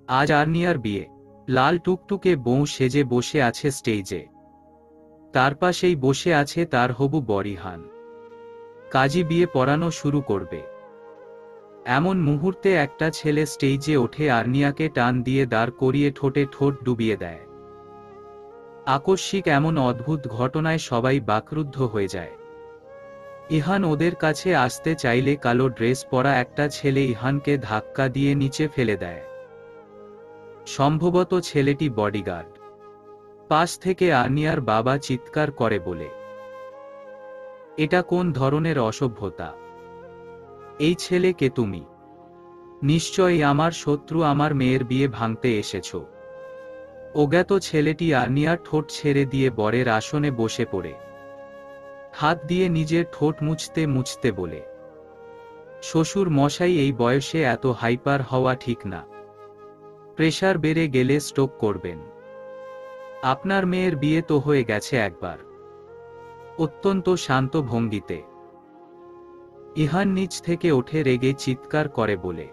আজ আর্নিয়ার বিয়ে। লাল টুকটুকে বউ সেজে বসে আছে স্টেজে। তার পাশেই বসে আছে তার হবু বর ইহান। কাজী বিয়ে পড়ানো শুরু করবে এমন মুহূর্তে একটা ছেলে স্টেজে ওঠে, আর্নিয়াকে টান দিয়ে দাঁড় করিয়ে ঠোঁটে ঠোঁট ডুবিয়ে দেয়। আকস্মিক এমন অদ্ভুত ঘটনায় সবাই বাকরুদ্ধ হয়ে যায়। ইহান ওদের কাছে আসতে চাইলে কালো ড্রেস পরা একটা ছেলে ইহানকে ধাক্কা দিয়ে নিচে ফেলে দেয়। সম্ভবত ছেলেটি বডিগার্ড। পাশ থেকে আর্নিয়ার বাবা চিৎকার করে বলে, এটা কোন ধরনের অসভ্যতা? এই ছেলে কে তুমি? নিশ্চয়ই আমার শত্রু, আমার মেয়ের বিয়ে ভাঙতে এসেছ। অজ্ঞাত ছেলেটি আর্নিয়ার ঠোঁট ছেড়ে দিয়ে বরের আসনে বসে পড়ে হাত দিয়ে নিজের ঠোঁট মুছতে মুছতে বলে, শ্বশুর মশাই, এই বয়সে এত হাইপার হওয়া ঠিক না। প্রেশার বেড়ে গেলে স্ট্রোক করবেন। আপনার মেয়ের বিয়ে তো হয়ে গেছে একবার। অত্যন্ত শান্ত ভঙ্গিতে ইহান নিচ থেকে ওঠে রেগে চিৎকার করে বলে,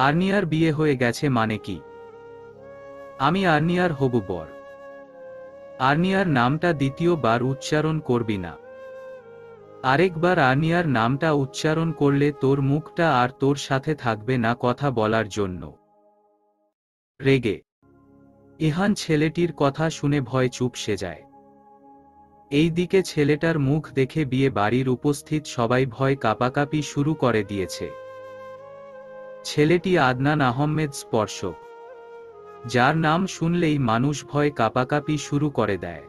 আর্নিয়ার বিয়ে হয়ে গেছে মানে কি? আমি আর্নিয়ার হবু বর। আর্নিয়ার নামটা দ্বিতীয়বার উচ্চারণ করবি না। আরেকবার আর্নিয়ার নামটা উচ্চারণ করলে তোর মুখটা আর তোর সাথে থাকবে না কথা বলার জন্য। রেগে ইহান ছেলেটির কথা শুনে ভয় চুপসে যায়। এই দিকে ছেলেটার মুখ দেখে বিয়ে বাড়ির উপস্থিত সবাই ভয় কাঁপাকাঁপি শুরু করে দিয়েছে। ছেলেটি আদনান আহমেদ স্পর্শক, যার নাম শুনলেই মানুষ ভয় কাঁপাকাঁপি শুরু করে দেয়।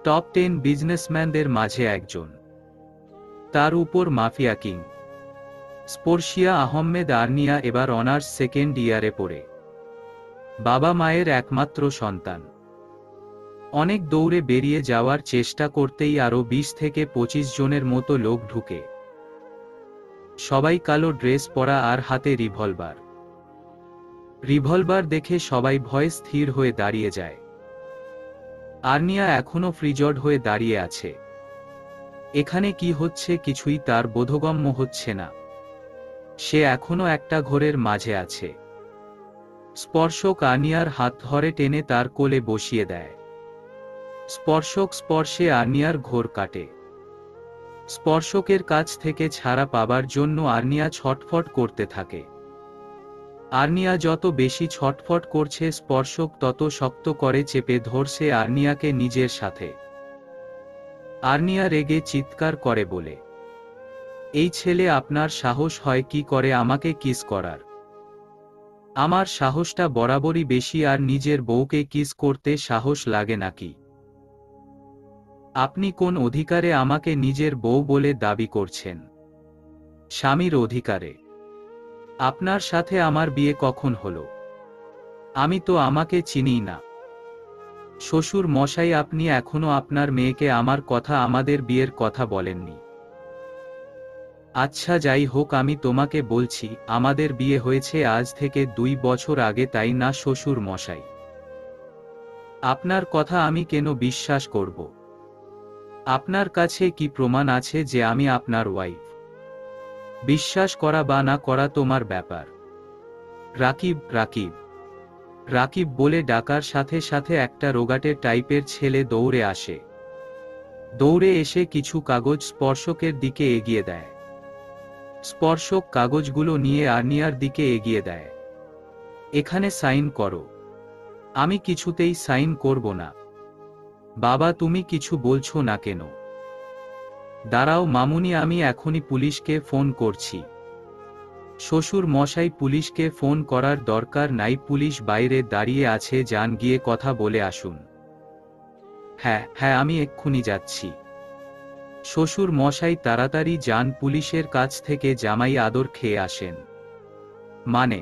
টপ 10 বিজনেসম্যানদের মাঝে একজন। তার উপর mafia king Sparshia Ahmed hernia এবার অনার্স সেকেন্ড ইয়ারে পড়ে। বাবা মায়ের একমাত্র সন্তান। অনেক দৌড়ে বেরিয়ে যাওয়ার চেষ্টা করতেই আরও 20 থেকে 25 জনের মতো লোক ঢুকে। সবাই কালো ড্রেস পরা আর হাতে রিভলভার। রিভলভার দেখে সবাই ভয়ে স্থির হয়ে দাঁড়িয়ে যায়। আর্নিয়া এখনো ফ্রিজড হয়ে দাঁড়িয়ে আছে। এখানে কি হচ্ছে কিছুই তার বোধগম্য হচ্ছে না। সে এখনো একটা ঘোরের মাঝে আছে। স্পর্শক আর্নিয়ার হাত ধরে টেনে তার কোলে বসিয়ে দেয়। স্পর্শক স্পর্শে আর্নিয়ার ঘোর কাটে। স্পর্শকের কাছ থেকে ছাড়া পাবার জন্য আর্নিয়া ছটফট করতে থাকে। আর্নিয়া যত বেশি ছটফট করছে, স্পর্শক তত শক্ত করে চেপে ধরছে আর্নিয়াকে নিজের সাথে। আর্নিয়া রেগে চিৎকার করে বলে, এই ছেলে, আপনার সাহস হয় কি করে আমাকে কিস করার? আমার সাহসটা বরাবরই বেশি, আর নিজের বউকে কিস করতে সাহস লাগে নাকি? আপনি কোন অধিকারে আমাকে নিজের বউ বলে দাবি করছেন? স্বামীর অধিকারে। আপনার সাথে আমার বিয়ে কখন হলো? আমি তো আমাকে চিনিই না। শ্বশুর মশাই, আপনি এখনো আপনার মেয়েকে আমার কথা, আমাদের বিয়ের কথা বলেননি। আচ্ছা যাই হোক, আমি তোমাকে বলছি, আমাদের বিয়ে হয়েছে আজ থেকে 2 বছর আগে, তাই না শ্বশুর মশাই? আপনার কথা আমি কেন বিশ্বাস করব? আপনার কাছে কি প্রমাণ আছে যে আমি আপনার ওয়াইফ? বিশ্বাস করা বা না করা তোমার ব্যাপার। রাকিব, রাকিব, রাকিব বলে ডাকার সাথে সাথে একটা রোগাটে টাইপের ছেলে দৌড়ে আসে। দৌড়ে এসে কিছু কাগজ স্পর্শকের দিকে এগিয়ে দেয়। স্পর্শক কাগজগুলো নিয়ে আর্নিয়ার দিকে এগিয়ে দেয়। এখানে সাইন করো। আমি কিছুতেই সাইন করব না। বাবা, তুমি কিছু বলছো না কেন? দাঁড়াও মামুনি, আমি এখনই পুলিশকে ফোন করছি। শ্বশুর মশাই, পুলিশকে ফোন করার দরকার নাই, পুলিশ বাইরে দাঁড়িয়ে আছে, যান গিয়ে কথা বলে আসুন। হ্যাঁ হ্যাঁ, আমি এক্ষুনি যাচ্ছি। শ্বশুর মশাই তাড়াতাড়ি যান, পুলিশের কাছ থেকে জামাই আদর খেয়ে আসেন। মানে,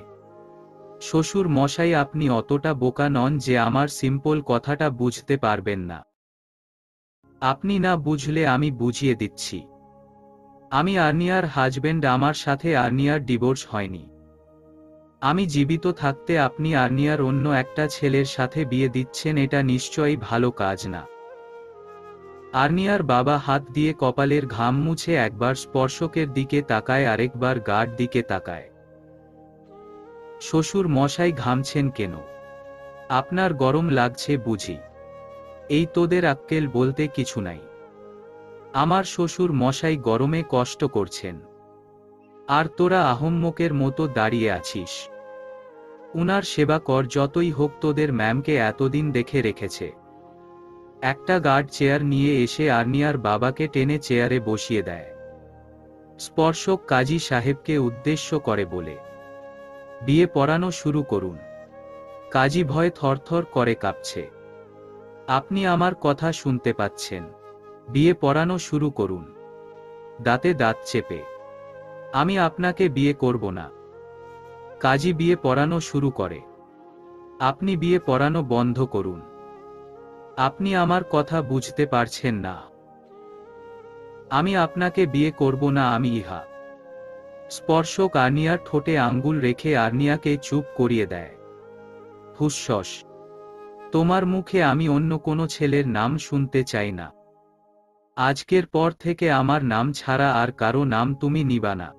শ্বশুর মশাই, আপনি অতটা বোকা নন যে আমার সিম্পল কথাটা বুঝতে পারবেন না। আপনি না বুঝলে আমি বুঝিয়ে দিচ্ছি। আমি আর্নিয়ার হাজবেন্ড, আমার সাথে আর্নিয়ার ডিভোর্স হয়নি। আমি জীবিত থাকতে আপনি আর্নিয়ার অন্য একটা ছেলের সাথে বিয়ে দিচ্ছেন, এটা নিশ্চয়ই ভালো কাজ না। আর্নিয়ার বাবা হাত দিয়ে কপালের ঘাম মুছে একবার স্পর্শকের দিকে তাকায়, আরেকবার গার্ড দিকে তাকায়। শ্বশুর মশাই ঘামছেন কেন? আপনার গরম লাগছে বুঝি? এই তোদের আক্কেল বলতে কিছু নাই। আমার শ্বশুর মশাই গরমে কষ্ট করছেন, আর তোরা আহম্মকের মতো দাঁড়িয়ে আছিস। উনার সেবা কর, যতই হোক তোদের ম্যামকে এতদিন দেখে রেখেছে। একটা গার্ড চেয়ার নিয়ে এসে আর্নিয়ার বাবাকে টেনে চেয়ারে বসিয়ে দেয়। স্পর্শক কাজী সাহেবকে উদ্দেশ্য করে বলে, বিয়ে পড়ানো শুরু করুন। কাজী ভয়ে থরথর করে কাঁপছে। আপনি আমার কথা শুনতে পাচ্ছেন? বিয়ে পড়ানো শুরু করুন। দাঁতে দাঁত চেপে, আমি আপনাকে বিয়ে করব না। কাজী বিয়ে পড়ানো শুরু করে। আপনি বিয়ে পড়ানো বন্ধ করুন। আপনি আমার কথা বুঝতে পারছেন না। আমি আপনাকে বিয়ে করব না, আমি ইহা। স্পর্শক আর্নিয়ার ঠোঁটে আঙ্গুল রেখে আর্নিয়াকে চুপ করিয়ে দেয়। হুসস, তোমার মুখে আমি অন্য কোনো ছেলের নাম শুনতে চাই না। আজকের পর থেকে আমার নাম ছাড়া আর কারো নাম তুমি নিবা না।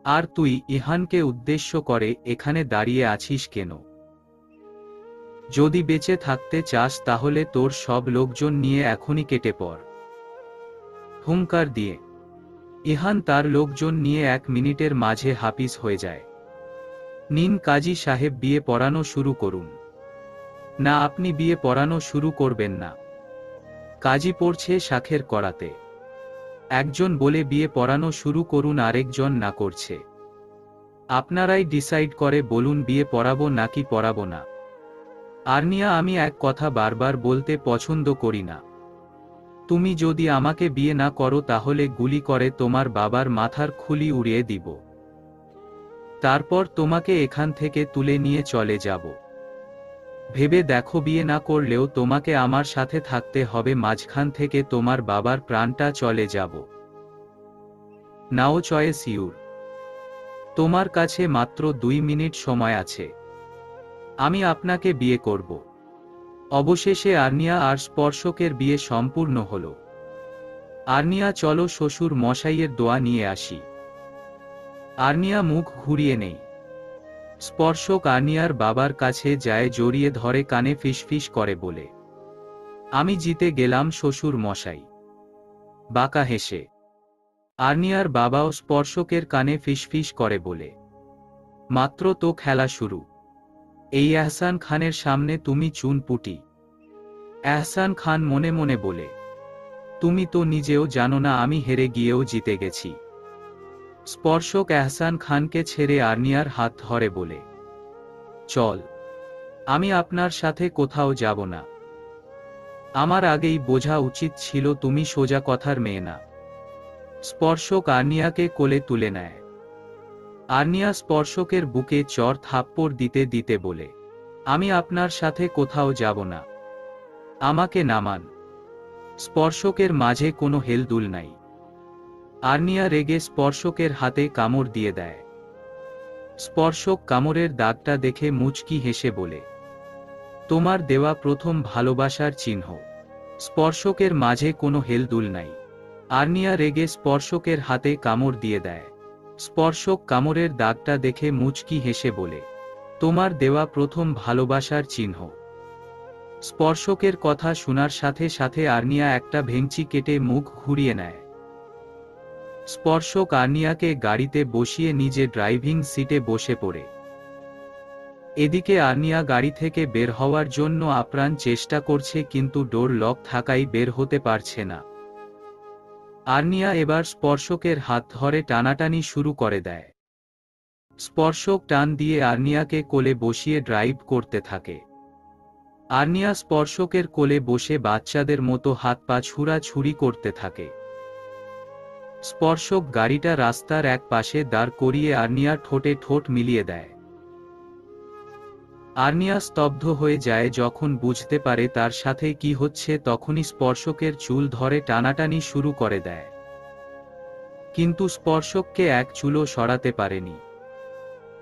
আর তুই ইহানকে উদ্দেশ্য করে এখানে দাঁড়িয়ে আছিস কেন? যদি বেঁচে থাকতে চাস তাহলে তোর সব লোকজন নিয়ে এখনই কেটে পড়। হুঙ্কার দিয়ে ইহান তার লোকজন নিয়ে 1 মিনিটের মাঝে হাফিজ হয়ে যায়। নিন কাজী সাহেব, বিয়ে পড়ানো শুরু করুন। না, আপনি বিয়ে পড়ানো শুরু করবেন না। কাজী পড়ছে শাখের করাতে। একজন বলে বিয়ে পড়ানো শুরু করুন, আরেকজন না করছে। আপনারাই ডিসাইড করে বলুন বিয়ে পড়াবো নাকি পড়াবো না। আর্নিয়া, আমি এক কথা বারবার বলতে পছন্দ করি না। তুমি যদি আমাকে বিয়ে না করো তাহলে গুলি করে তোমার বাবার মাথার খুলি উড়িয়ে দিব। তারপর তোমাকে এখান থেকে তুলে নিয়ে চলে যাব। ভেবে দেখো, বিয়ে না করলেও তোমাকে আমার সাথে থাকতে হবে, মাঝখান থেকে তোমার বাবার প্রাণটা চলে যাব। নাও চয়েস ইউর। তোমার কাছে মাত্র 2 মিনিট সময় আছে। আমি আপনাকে বিয়ে করব। অবশেষে আর্নিয়া আর স্পর্শকের বিয়ে সম্পূর্ণ হল। আর্নিয়া, চলো শ্বশুর মশাইয়ের দোয়া নিয়ে আসি। আর্নিয়া মুখ ঘুরিয়ে নেই। স্পর্শক আর্নিয়ার বাবার কাছে যায়, জড়িয়ে ধরে কানে ফিসফিস করে বলে, আমি জিতে গেলাম শ্বশুর মশাই। বাঁকা হেসে আর্নিয়ার বাবাও স্পর্শকের কানে ফিসফিস করে বলে, মাত্র তো খেলা শুরু। এই এহসান খানের সামনে তুমি চুনপুটি। এহসান খান মনে মনে বলে, তুমি তো নিজেও জানো না আমি হেরে গিয়েও জিতে গেছি। স্পর্শক এহসান খানকে ছেড়ে আর্নিয়ার হাত ধরে বলে, চল, আমি আপনার সাথে কোথাও যাব না। আমার আগেই বোঝা উচিত ছিল তুমি সোজা কথার মেয়ে না। স্পর্শক আর্নিয়াকে কোলে তুলে নেয়। আর্নিয়া স্পর্শকের বুকে চর থাপ্পড় দিতে দিতে বলে, আমি আপনার সাথে কোথাও যাব না। আমাকে নামান। স্পর্শকের মাঝে কোনো হেলদুল নাই। আর্নিয়া রেগে স্পর্শকের হাতে কামড় দিয়ে দেয়। স্পর্শক কামড়ের দাগটা দেখে মুচকি হেসে বলে, তোমার দেওয়া প্রথম ভালোবাসার চিহ্ন। স্পর্শকের মাঝে কোনো হেলদুল নাই। আর্নিয়া রেগে স্পর্শকের হাতে কামড় দিয়ে দেয়। স্পর্শক কামড়ের দাগটা দেখে মুচকি হেসে বলে, তোমার দেওয়া প্রথম ভালোবাসার চিহ্ন। স্পর্শকের কথা শোনার সাথে সাথে আর্নিয়া একটা ভেঙচি কেটে মুখ ঘুরিয়ে নেয়। স্পর্শক আর্নিয়াকে গাড়িতে বসিয়ে নিজে ড্রাইভিং সিটে বসে পড়ে। এদিকে আর্নিয়া গাড়ি থেকে বের হওয়ার জন্য আপ্রাণ চেষ্টা করছে, কিন্তু ডোর লক থাকায় বের হতে পারছে না। আর্নিয়া এবার স্পর্শকের হাত ধরে টানাটানি শুরু করে দেয়। স্পর্শক টান দিয়ে আর্নিয়াকে কোলে বসিয়ে ড্রাইভ করতে থাকে। আর্নিয়া স্পর্শকের কোলে বসে বাচ্চাদের মতো হাত পা ছুড়াছুড়ি করতে থাকে। স্পর্শক গাড়িটা রাস্তার এক পাশে দাঁড় করিয়ে আর্নিয়ার ঠোঁটে ঠোঁট মিলিয়ে দেয়। আর্নিয়া স্তব্ধ হয়ে যায় যখন বুঝতে পারে তার সাথে কি হচ্ছে, তখনই স্পর্শকের চুল ধরে টানাটানি শুরু করে দেয়। কিন্তু স্পর্শককে এক চুলও সরাতে পারেনি।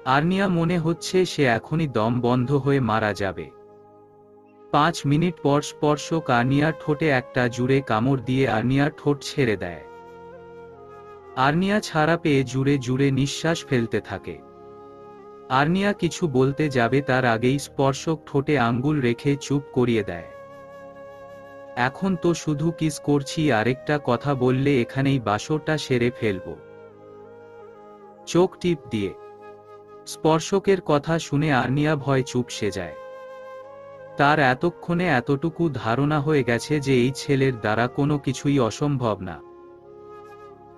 আর্নিয়া মনে হচ্ছে সে এখনই দম বন্ধ হয়ে মারা যাবে। 5 মিনিট পর স্পর্শক আর্নিয়ার ঠোঁটে একটা জুড়ে কামড় দিয়ে আর্নিয়ার ঠোঁট ছেড়ে দেয়। আর্নিয়া ছাড়া পেয়ে জুড়ে জুড়ে নিঃশ্বাস ফেলতে থাকে। আর্নিয়া কিছু বলতে যাবে তার আগেই স্পর্শক ঠোঁটে আঙ্গুল রেখে চুপ করিয়ে দেয়। এখন তো শুধু কিস করছি, আরেকটা কথা বললে এখানেই বাসরটা সেরে ফেলব। চোখ টিপ দিয়ে। স্পর্শকের কথা শুনে আর্নিয়া ভয় চুপসে যায়। তার এতক্ষণে এতটুকু ধারণা হয়ে গেছে যে এই ছেলের দ্বারা কোনো কিছুই অসম্ভব না।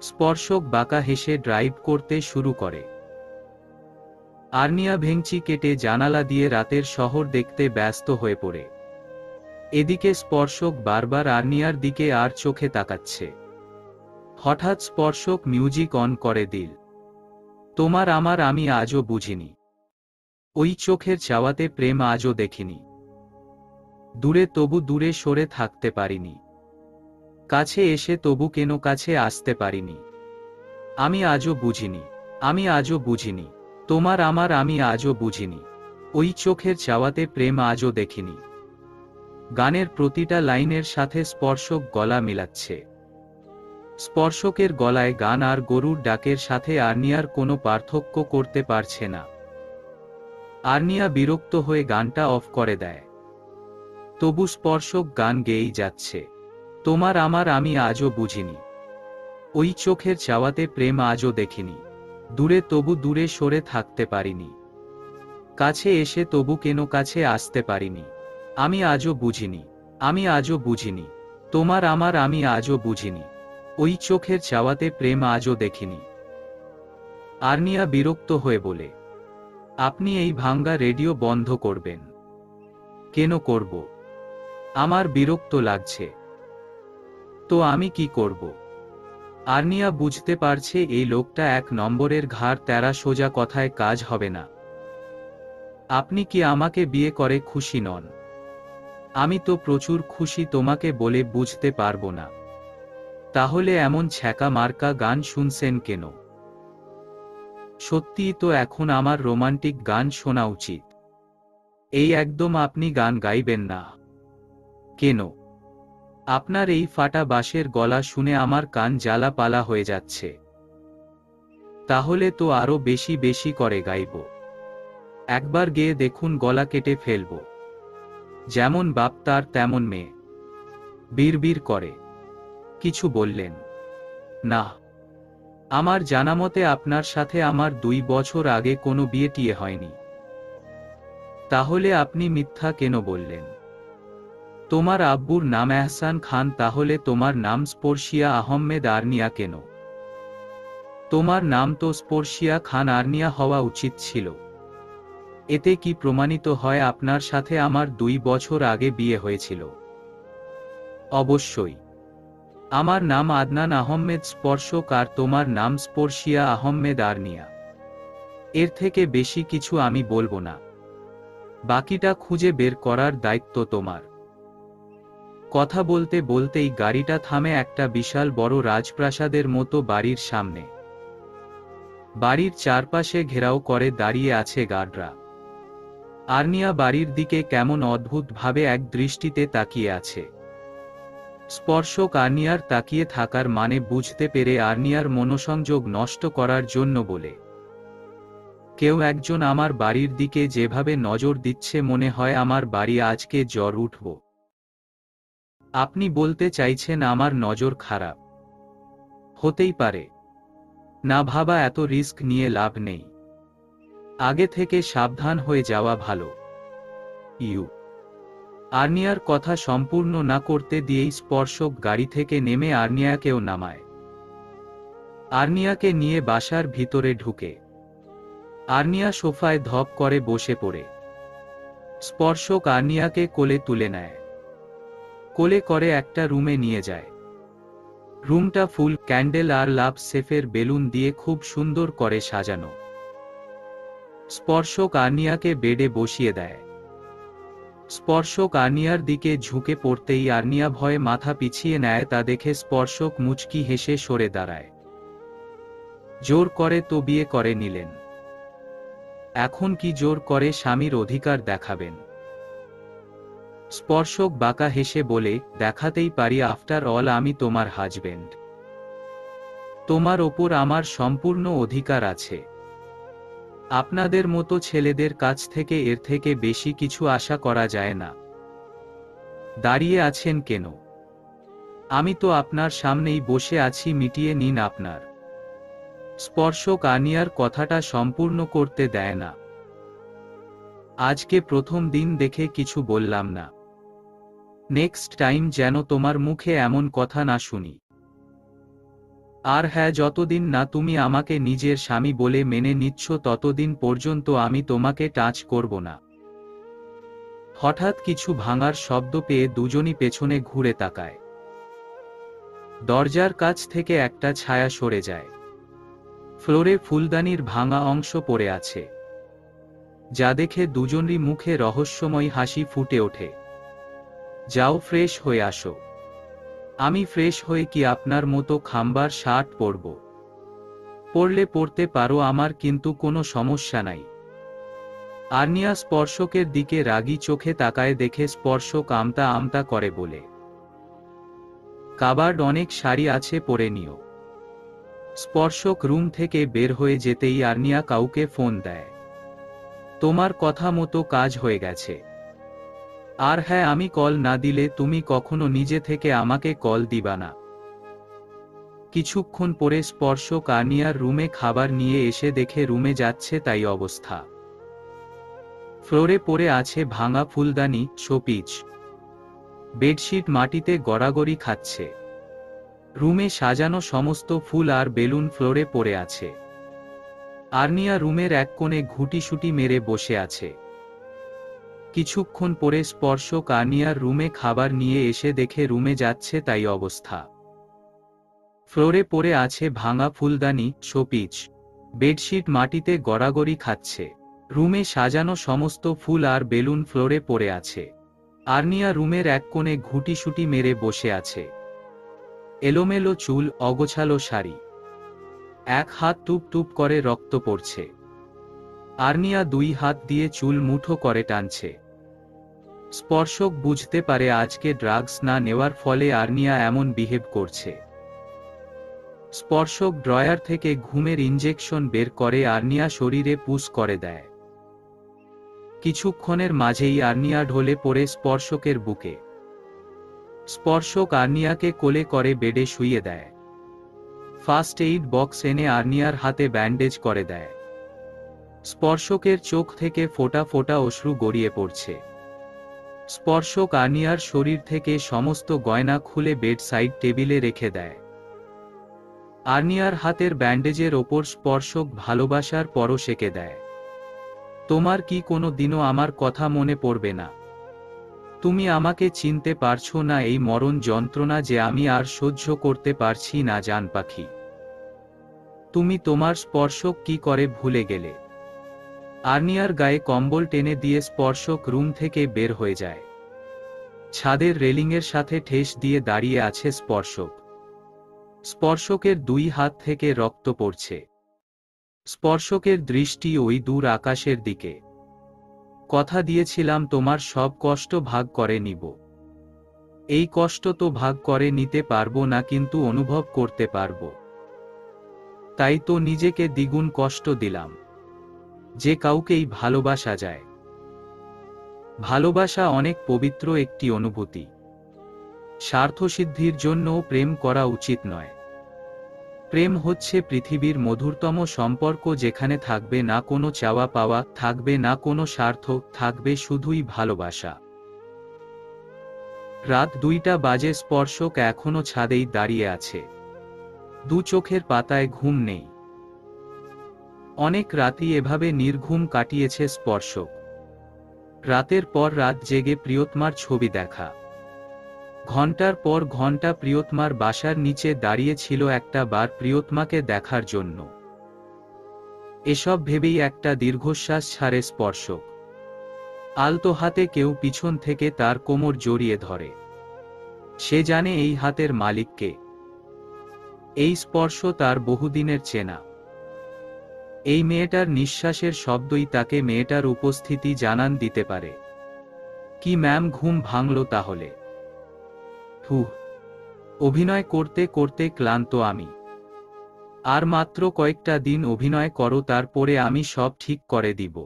স্পর্শক বাঁকা হেসে ড্রাইভ করতে শুরু করে। আর্নিয়া ভেঙচি কেটে জানালা দিয়ে রাতের শহর দেখতে ব্যস্ত হয়ে পড়ে। এদিকে স্পর্শক বারবার আর্নিয়ার দিকে আর চোখে তাকাচ্ছে। হঠাৎ স্পর্শক মিউজিক অন করে দিল। তোমার আমার আমি আজও বুঝিনি। ওই চোখের চাওয়াতে প্রেম আজও দেখিনি। দূরে তবু দূরে সরে থাকতে পারিনি। কাছে এসে তবু কেন কাছে আসতে পারিনি। আমি আজও বুঝিনি। আমি আজও বুঝিনি। তোমার আমার আমি আজও বুঝিনি। ওই চোখের চাওয়াতে প্রেম আজও দেখিনি। গানের প্রতিটা লাইনের সাথে স্পর্শক গলা মিলাচ্ছে। স্পর্শকের গলায় গান আর গরুর ডাকের সাথে আর্নিয়ার কোনো পার্থক্য করতে পারছে না। আর্নিয়া বিরক্ত হয়ে গানটা অফ করে দেয়। তবু স্পর্শক গান গেয়েই যাচ্ছে। তোমার আমার আমি আজও বুঝিনি। ওই চোখের চাওয়াতে প্রেম আজও দেখিনি। দূরে তবু দূরে সরে থাকতে পারিনি। কাছে এসে তবু কেন কাছে আসতে পারিনি। আমি আজও বুঝিনি। আমি আজও বুঝিনি। তোমার আমার আমি আজও বুঝিনি। ওই চোখের চাওয়াতে প্রেম আজও দেখিনি। আর্নিয়া বিরক্ত হয়ে বলে, আপনি এই ভাঙ্গা রেডিও বন্ধ করবেন। কেন করব? আমার বিরক্ত লাগছে। তো আমি কি করব? আর্নিয়া বুঝতে পারছে এই লোকটা এক নম্বরের ঘাড় তেরা, সোজা কথায় কাজ হবে না। আপনি কি আমাকে বিয়ে করে খুশি নন? আমি তো প্রচুর খুশি, তোমাকে বলে বুঝতে পারবো না। তাহলে এমন ছ্যাঁকা মার্কা গান শুনছেন কেন? সত্যিই তো এখন আমার রোমান্টিক গান শোনা উচিত। এই একদম আপনি গান গাইবেন না। কেন? আপনার এই ফাটা বাঁশের গলা শুনে আমার কান জ্বালা পালা হয়ে যাচ্ছে। তাহলে তো আরো বেশি বেশি করে গাইব। একবার গেয়ে দেখুন, গলা কেটে ফেলব। যেমন বাপ তার তেমন মেয়ে। বিড়বিড় করে। কিছু বললেন না? আমার জানামতে আপনার সাথে আমার 2 বছর আগে কোনো বিয়ে টিয়ে হয়নি। তাহলে আপনি মিথ্যা কেন বললেন? তোমার আব্বুর নাম এহসান খান, তাহলে তোমার নাম স্পর্শিয়া আহমেদ আর্নিয়া কেন? তোমার নাম তো স্পর্শিয়া খান আর্নিয়া হওয়া উচিত ছিল। এতে কি প্রমাণিত হয় আপনার সাথে আমার 2 বছর আগে বিয়ে হয়েছিল? অবশ্যই। আমার নাম আদনান আহমেদ স্পর্শক আর তোমার নাম স্পর্শিয়া আহমেদ আর্নিয়া। এর থেকে বেশি কিছু আমি বলবো না। বাকিটা খুঁজে বের করার দায়িত্ব তোমার। কথা বলতে বলতেই গাড়িটা থামে একটা বিশাল বড় রাজপ্রাসাদের মতো বাড়ির সামনে। বাড়ির চারপাশে ঘেরাও করে দাঁড়িয়ে আছে গার্ডরা। আর্নিয়া বাড়ির দিকে কেমন অদ্ভুতভাবে এক দৃষ্টিতে তাকিয়ে আছে। স্পর্শক আর্নিয়ার তাকিয়ে থাকার মানে বুঝতে পেরে আর্নিয়ার মনোসংযোগ নষ্ট করার জন্য বলে, কেউ একজন আমার বাড়ির দিকে যেভাবে নজর দিচ্ছে মনে হয় আমার বাড়ি আজকে জ্বর উঠব। আপনি বলতে চাইছেন আমার নজর খারাপ? হতেই পারে। না ভাবা এত রিস্ক নিয়ে লাভ নেই। আগে থেকে সাবধান হয়ে যাওয়া ভালো। আর্নিয়ার কথা সম্পূর্ণ না করতে দিয়েই স্পর্শক গাড়ি থেকে নেমে আর্নিয়াকেও নামায়। আর্নিয়াকে নিয়ে বাসার ভিতরে ঢুকে আর্নিয়া সোফায় ধপ করে বসে পড়ে। স্পর্শক আর্নিয়াকে কোলে তুলে নেয়। কোলে করে একটা রুমে নিয়ে যায়। রুমটা ফুল ক্যান্ডেল আর লাভ সেফের বেলুন দিয়ে খুব সুন্দর করে সাজানো। স্পর্শক আর্নিয়াকে বেডে বসিয়ে দেয়। স্পর্শক আর্নিয়ার দিকে ঝুঁকে পড়তেই আর্নিয়া ভয়ে মাথা পিছিয়ে নেয়। তা দেখে স্পর্শক মুচকি হেসে সরে দাঁড়ায়। জোর করে তো বিয়ে করে নিলেন, এখন কি জোর করে স্বামীর অধিকার দেখাবেন? স্পর্শক বাঁকা হেসে বলে, দেখাতেই পারি, আফটার অল আমি তোমার হাজবেন্ড। তোমার ওপর আমার সম্পূর্ণ অধিকার আছে। আপনাদের মতো ছেলেদের কাছ থেকে এর থেকে বেশি কিছু আশা করা যায় না। দাঁড়িয়ে আছেন কেন? আমি তো আপনার সামনেই বসে আছি, মিটিয়ে নিন আপনার। স্পর্শক আনিয়ার কথাটা সম্পূর্ণ করতে দেয় না। আজকে প্রথম দিন দেখে কিছু বললাম না। নেক্সট টাইম যেন তোমার মুখে এমন কথা না শুনি। আর হ্যাঁ, যতদিন না তুমি আমাকে নিজের স্বামী বলে মেনে নিচ্ছ ততদিন পর্যন্ত আমি তোমাকে টাচ করব না। হঠাৎ কিছু ভাঙার শব্দ পেয়ে দুজনই পেছনে ঘুরে তাকায়। দরজার কাছ থেকে একটা ছায়া সরে যায়। ফ্লোরে ফুলদানির ভাঙা অংশ পড়ে আছে, যা দেখে দুজনরই মুখে রহস্যময় হাসি ফুটে ওঠে। যাও, ফ্রেশ হয়ে আসো। আমি ফ্রেশ হয়ে কি আপনার মতো খাম্বার শার্ট পরব? পরলে পরতে পারো, আমার কিন্তু কোনো সমস্যা নাই। আর্নিয়া স্পর্শকের দিকে রাগী চোখে তাকায় দেখে স্পর্শক আমতা আমতা করে বলে, কাবার্ড অনেক শাড়ি আছে, পরে নিও। স্পর্শক রুম থেকে বের হয়ে যেতেই আর্নিয়া কাউকে ফোন দেয়। তোমার কথা মতো কাজ হয়ে গেছে। আর হ্যাঁ, আমি কল না দিলে তুমি কখনো নিজে থেকে আমাকে কল দিবা না। কিছুক্ষণ পরে স্পর্শক আর্নিয়ার রুমে খাবার নিয়ে এসে দেখে রুমে যাচ্ছে তাই অবস্থা। ফ্লোরে পড়ে আছে ভাঙা ফুলদানি, শোপিস, বেডশিট মাটিতে গড়াগড়ি খাচ্ছে। রুমে সাজানো সমস্ত ফুল আর বেলুন ফ্লোরে পড়ে আছে। আর্নিয়া রুমের এক কোণে ঘুটিসুটি মেরে বসে আছে। কিছুক্ষণ পরে স্পর্শক আর্নিয়ার রুমে খাবার নিয়ে এসে দেখে রুমে যাচ্ছে তাই অবস্থা। ফ্লোরে পড়ে আছে ভাঙা ফুলদানি, শোপিস, বেডশিট মাটিতে গড়াগড়ি খাচ্ছে। রুমে সাজানো সমস্ত ফুল আর বেলুন ফ্লোরে পড়ে আছে। আর্নিয়া রুমের এক কোণে ঘুটিসুটি মেরে বসে আছে। এলোমেলো চুল, অগোছালো শাড়ি, এক হাত টুপ টুপ করে রক্ত পড়ছে। আর্নিয়া দুই হাত দিয়ে চুল মুঠো করে টানছে। স্পর্শক বুঝতে পারে আজকে ড্রাগস না নেওয়ার ফলে আর্নিয়া এমন বিহেভ করছে। স্পর্শক ড্রয়ার থেকে ঘুমের ইনজেকশন বের করে আর্নিয়া শরীরে পুশ করে দেয়। কিছুক্ষণের মাঝেই আর্নিয়া ঢলে পড়ে স্পর্শকের বুকে। স্পর্শক আর্নিয়াকে কোলে করে বেডে শুইয়ে দেয়। ফার্স্ট এইড বক্স এনে আর্নিয়ার হাতে ব্যান্ডেজ করে দেয়। স্পর্শকের চোখ থেকে ফোঁটা ফোঁটা অশ্রু গড়িয়ে পড়ছে। স্পর্শক আর্নিয়ার শরীর থেকে সমস্ত গয়না খুলে বেড সাইড টেবিলে রেখে দেয়। আর্নিয়ার হাতের ব্যান্ডেজের ওপর স্পর্শক ভালোবাসার পরশ এঁকে দেয়। তোমার কি কোনো দিনও আমার কথা মনে পড়বে না? তুমি আমাকে চিনতে পারছো না? এই মরণ যন্ত্রণা যে আমি আর সহ্য করতে পারছি না জান পাখি। তুমি তোমার স্পর্শক কি করে ভুলে গেলে? আর্নিয়ার গায়ে কম্বল টেনে দিয়ে স্পর্শক রুম থেকে বের হয়ে যায়। ছাদের রেলিংয়ের সাথে ঠেস দিয়ে দাঁড়িয়ে আছে স্পর্শক। স্পর্শকের দুই হাত থেকে রক্ত পড়ছে। স্পর্শকের দৃষ্টি ওই দূর আকাশের দিকে। কথা দিয়েছিলাম তোমার সব কষ্ট ভাগ করে নিব। এই কষ্ট তো ভাগ করে নিতে পারবো না, কিন্তু অনুভব করতে পারবো। তাই তো নিজেকে দ্বিগুণ কষ্ট দিলাম। যে কাউকেই ভালোবাসা যায়। ভালোবাসা অনেক পবিত্র একটি অনুভূতি। স্বার্থসিদ্ধির জন্যও প্রেম করা উচিত নয়। প্রেম হচ্ছে পৃথিবীর মধুরতম সম্পর্ক, যেখানে থাকবে না কোনো চাওয়া পাওয়া, থাকবে না কোনো স্বার্থ, থাকবে শুধুই ভালোবাসা। রাত 2টা বাজে। স্পর্শক এখনো ছাদেই দাঁড়িয়ে আছে। দু চোখের পাতায় ঘুম নেই। অনেক রাতই এভাবে নির্ঘুম কাটিয়েছে স্পর্শক। রাতের পর রাত জেগে প্রিয়তমার ছবি দেখা। ঘন্টার পর ঘন্টা প্রিয়তমার বাসার নিচে দাঁড়িয়ে ছিল একটা বার প্রিয়তমাকে দেখার জন্য। এসব ভেবেই একটা দীর্ঘশ্বাস ছাড়ে স্পর্শক। আলতো হাতে কেউ পিছন থেকে তার কোমর জড়িয়ে ধরে। সে জানে এই হাতের মালিক কে। এই স্পর্শ তার বহুদিনের চেনা। এই মেয়েটার নিঃশ্বাসের শব্দই তাকে মেয়েটার উপস্থিতি জানান দিতে পারে। কি ম্যাম, ঘুম ভাঙল তাহলে? অভিনয় করতে করতে ক্লান্ত আমি। আর মাত্র কয়েকটা দিন অভিনয় করো, তারপরে আমি সব ঠিক করে দিব।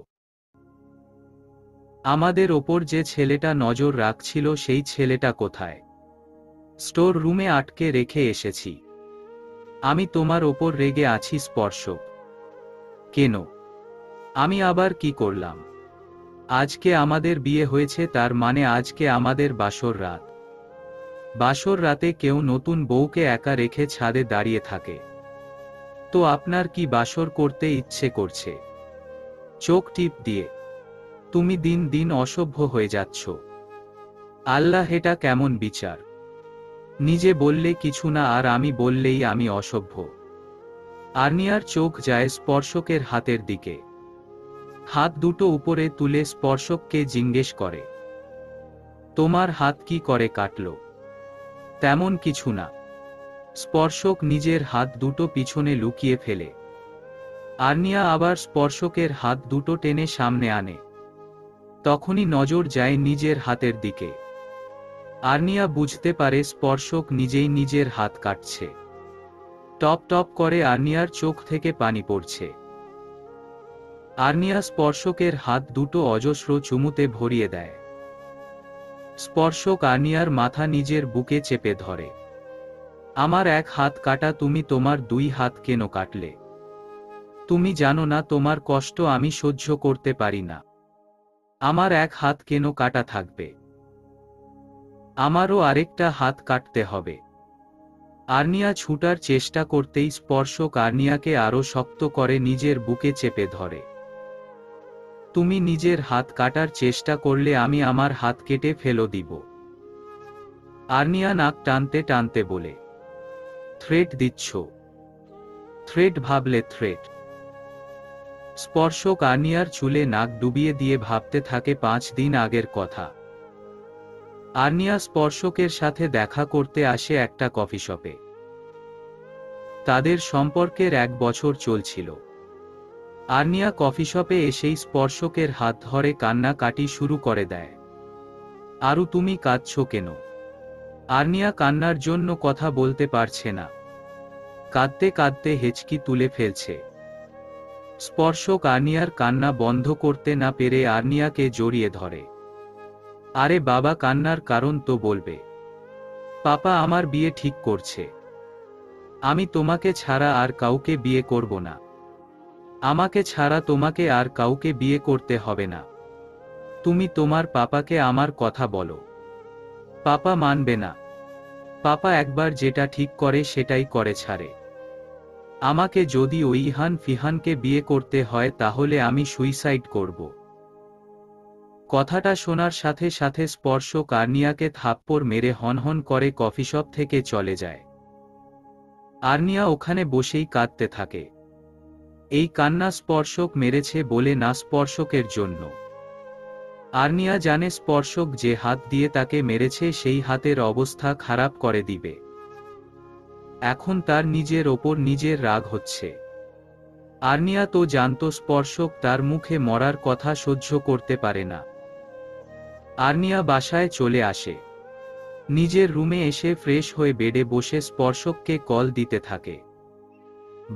আমাদের ওপর যে ছেলেটা নজর রাখছিল সেই ছেলেটা কোথায়? স্টোর রুমে আটকে রেখে এসেছি। আমি তোমার ওপর রেগে আছি স্পর্শক। কেন? আমি আবার কি করলাম? আজকে আমাদের বিয়ে হয়েছে, তার মানে আজকে আমাদের বাসর রাত। বাসর রাতে কেউ নতুন বউকে একা রেখে ছাদে দাঁড়িয়ে থাকে? তো আপনার কি বাসর করতে ইচ্ছে করছে? চোখ টিপ দিয়ে। তুমি দিন দিন অসভ্য হয়ে যাচ্ছ। আল্লাহ, এটা কেমন বিচার? নিজে বললে কিছু না, আর আমি বললেই আমি অসভ্য। আর্নিয়ার চোখ যায় স্পর্শকের হাতের দিকে। হাত দুটো উপরে তুলে স্পর্শককে জিজ্ঞেস করে, তোমার হাত কি করে কাটল? তেমন কিছু না। স্পর্শক নিজের হাত দুটো পিছনে লুকিয়ে ফেলে। আর্নিয়া আবার স্পর্শকের হাত দুটো টেনে সামনে আনে। তখনই নজর যায় নিজের হাতের দিকে। আর্নিয়া বুঝতে পারে স্পর্শক নিজেই নিজের হাত কাটছে। টপ টপ করে আর্নিয়ার চোখ থেকে পানি পড়ছে। আর্নিয়া স্পর্শকের হাত দুটো অজস্র চুমুতে ভরিয়ে দেয়। স্পর্শক আর্নিয়ার মাথা নিজের বুকে চেপে ধরে। আমার এক হাত কাটা, তুমি তোমার দুই হাত কেন কাটলে? তুমি জানো না তোমার কষ্ট আমি সহ্য করতে পারি না। আমার এক হাত কেন কাটা থাকবে? আমারও আরেকটা হাত কাটতে হবে। আর্নিয়া ছুটার চেষ্টা করতেই স্পর্শক আর্নিয়াকে আরো শক্ত করে নিজের বুকে চেপে ধরে। তুমি নিজের হাত কাটার চেষ্টা করলে আমি আমার হাত কেটে ফেলে দিব। আর্নিয়া নাক টানতে টানতে বলে, থ্রেট দিচ্ছ? থ্রেট ভাবলে থ্রেট? স্পর্শক আর্নিয়ার চুলে নাক ডুবিয়ে দিয়ে ভাবতে থাকে 5 দিন আগের কথা। আর্নিয়া স্পর্শকের সাথে দেখা করতে আসে একটা কফি শপে। তাদের সম্পর্কের 1 বছর চলছিল। আর্নিয়া কফি শপে এসেই স্পর্শকের হাত ধরে কান্নাকাটি শুরু করে দেয়। আরু, তুমি কাঁদছো কেন? আর্নিয়া কান্নার জন্য কথা বলতে পারছে না। কাঁদতে কাঁদতে হেঁচকি তুলে ফেলছে। স্পর্শক আর্নিয়ার কান্না বন্ধ করতে না পেরে আর্নিয়াকে জড়িয়ে ধরে। আরে বাবা, কান্নার কারণ তো বলবে। পাপা আমার বিয়ে ঠিক করছে। আমি তোমাকে ছাড়া আর কাউকে বিয়ে করব না। আমাকে ছাড়া তোমাকে আর কাউকে বিয়ে করতে হবে না। তুমি তোমার পাপাকে আমার কথা বলো। পাপা মানবে না। পাপা একবার যেটা ঠিক করে সেটাই করে ছাড়ে। আমাকে যদি ওই ইহান ফিহানকে বিয়ে করতে হয় তাহলে আমি সুইসাইড করব। কথাটা শোনার সাথে সাথে স্পর্শক আর্নিয়াকে থাপ্পড় মেরে হনহন করে কফি শপ থেকে চলে যায়। আর্নিয়া ওখানে বসেই কাঁদতে থাকে। এই কান্না স্পর্শক মেরেছে বলে না, স্পর্শকের জন্য। আর্নিয়া জানে স্পর্শক যে হাত দিয়ে তাকে মেরেছে সেই হাতের অবস্থা খারাপ করে দিবে। এখন তার নিজের ওপর নিজের রাগ হচ্ছে। আর্নিয়া তো জানতো স্পর্শক তার মুখে মরার কথা সহ্য করতে পারে না। আর্নিয়া বাসায় চলে আসে। নিজের রুমে এসে ফ্রেশ হয়ে বেডে বসে স্পর্শককে কল দিতে থাকে।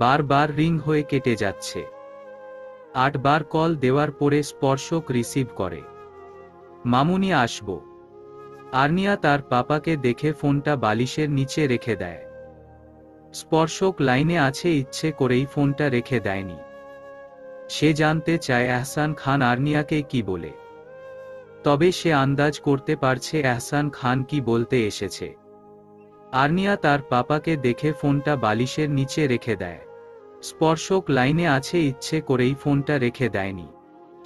বারবার রিং হয়ে কেটে যাচ্ছে। 8 বার কল দেওয়ার পরে স্পর্শক রিসিভ করে। মামুনি, আসবো। আর্নিয়া তার পাপাকে দেখে ফোনটা বালিশের নিচে রেখে দেয়। স্পর্শক লাইনে আছে, ইচ্ছে করেই ফোনটা রেখে দেয়নি। সে জানতে চায় এহসান খান আর্নিয়াকে কি বলে। তবে সে আন্দাজ করতে পারছে এহসান খান কি বলতে এসেছে। আর্নিয়া তার পাপাকে দেখে ফোনটা বালিশের নিচে রেখে দেয়। স্পর্শক লাইনে আছে, ইচ্ছে করেই ফোনটা রেখে দেয়নি।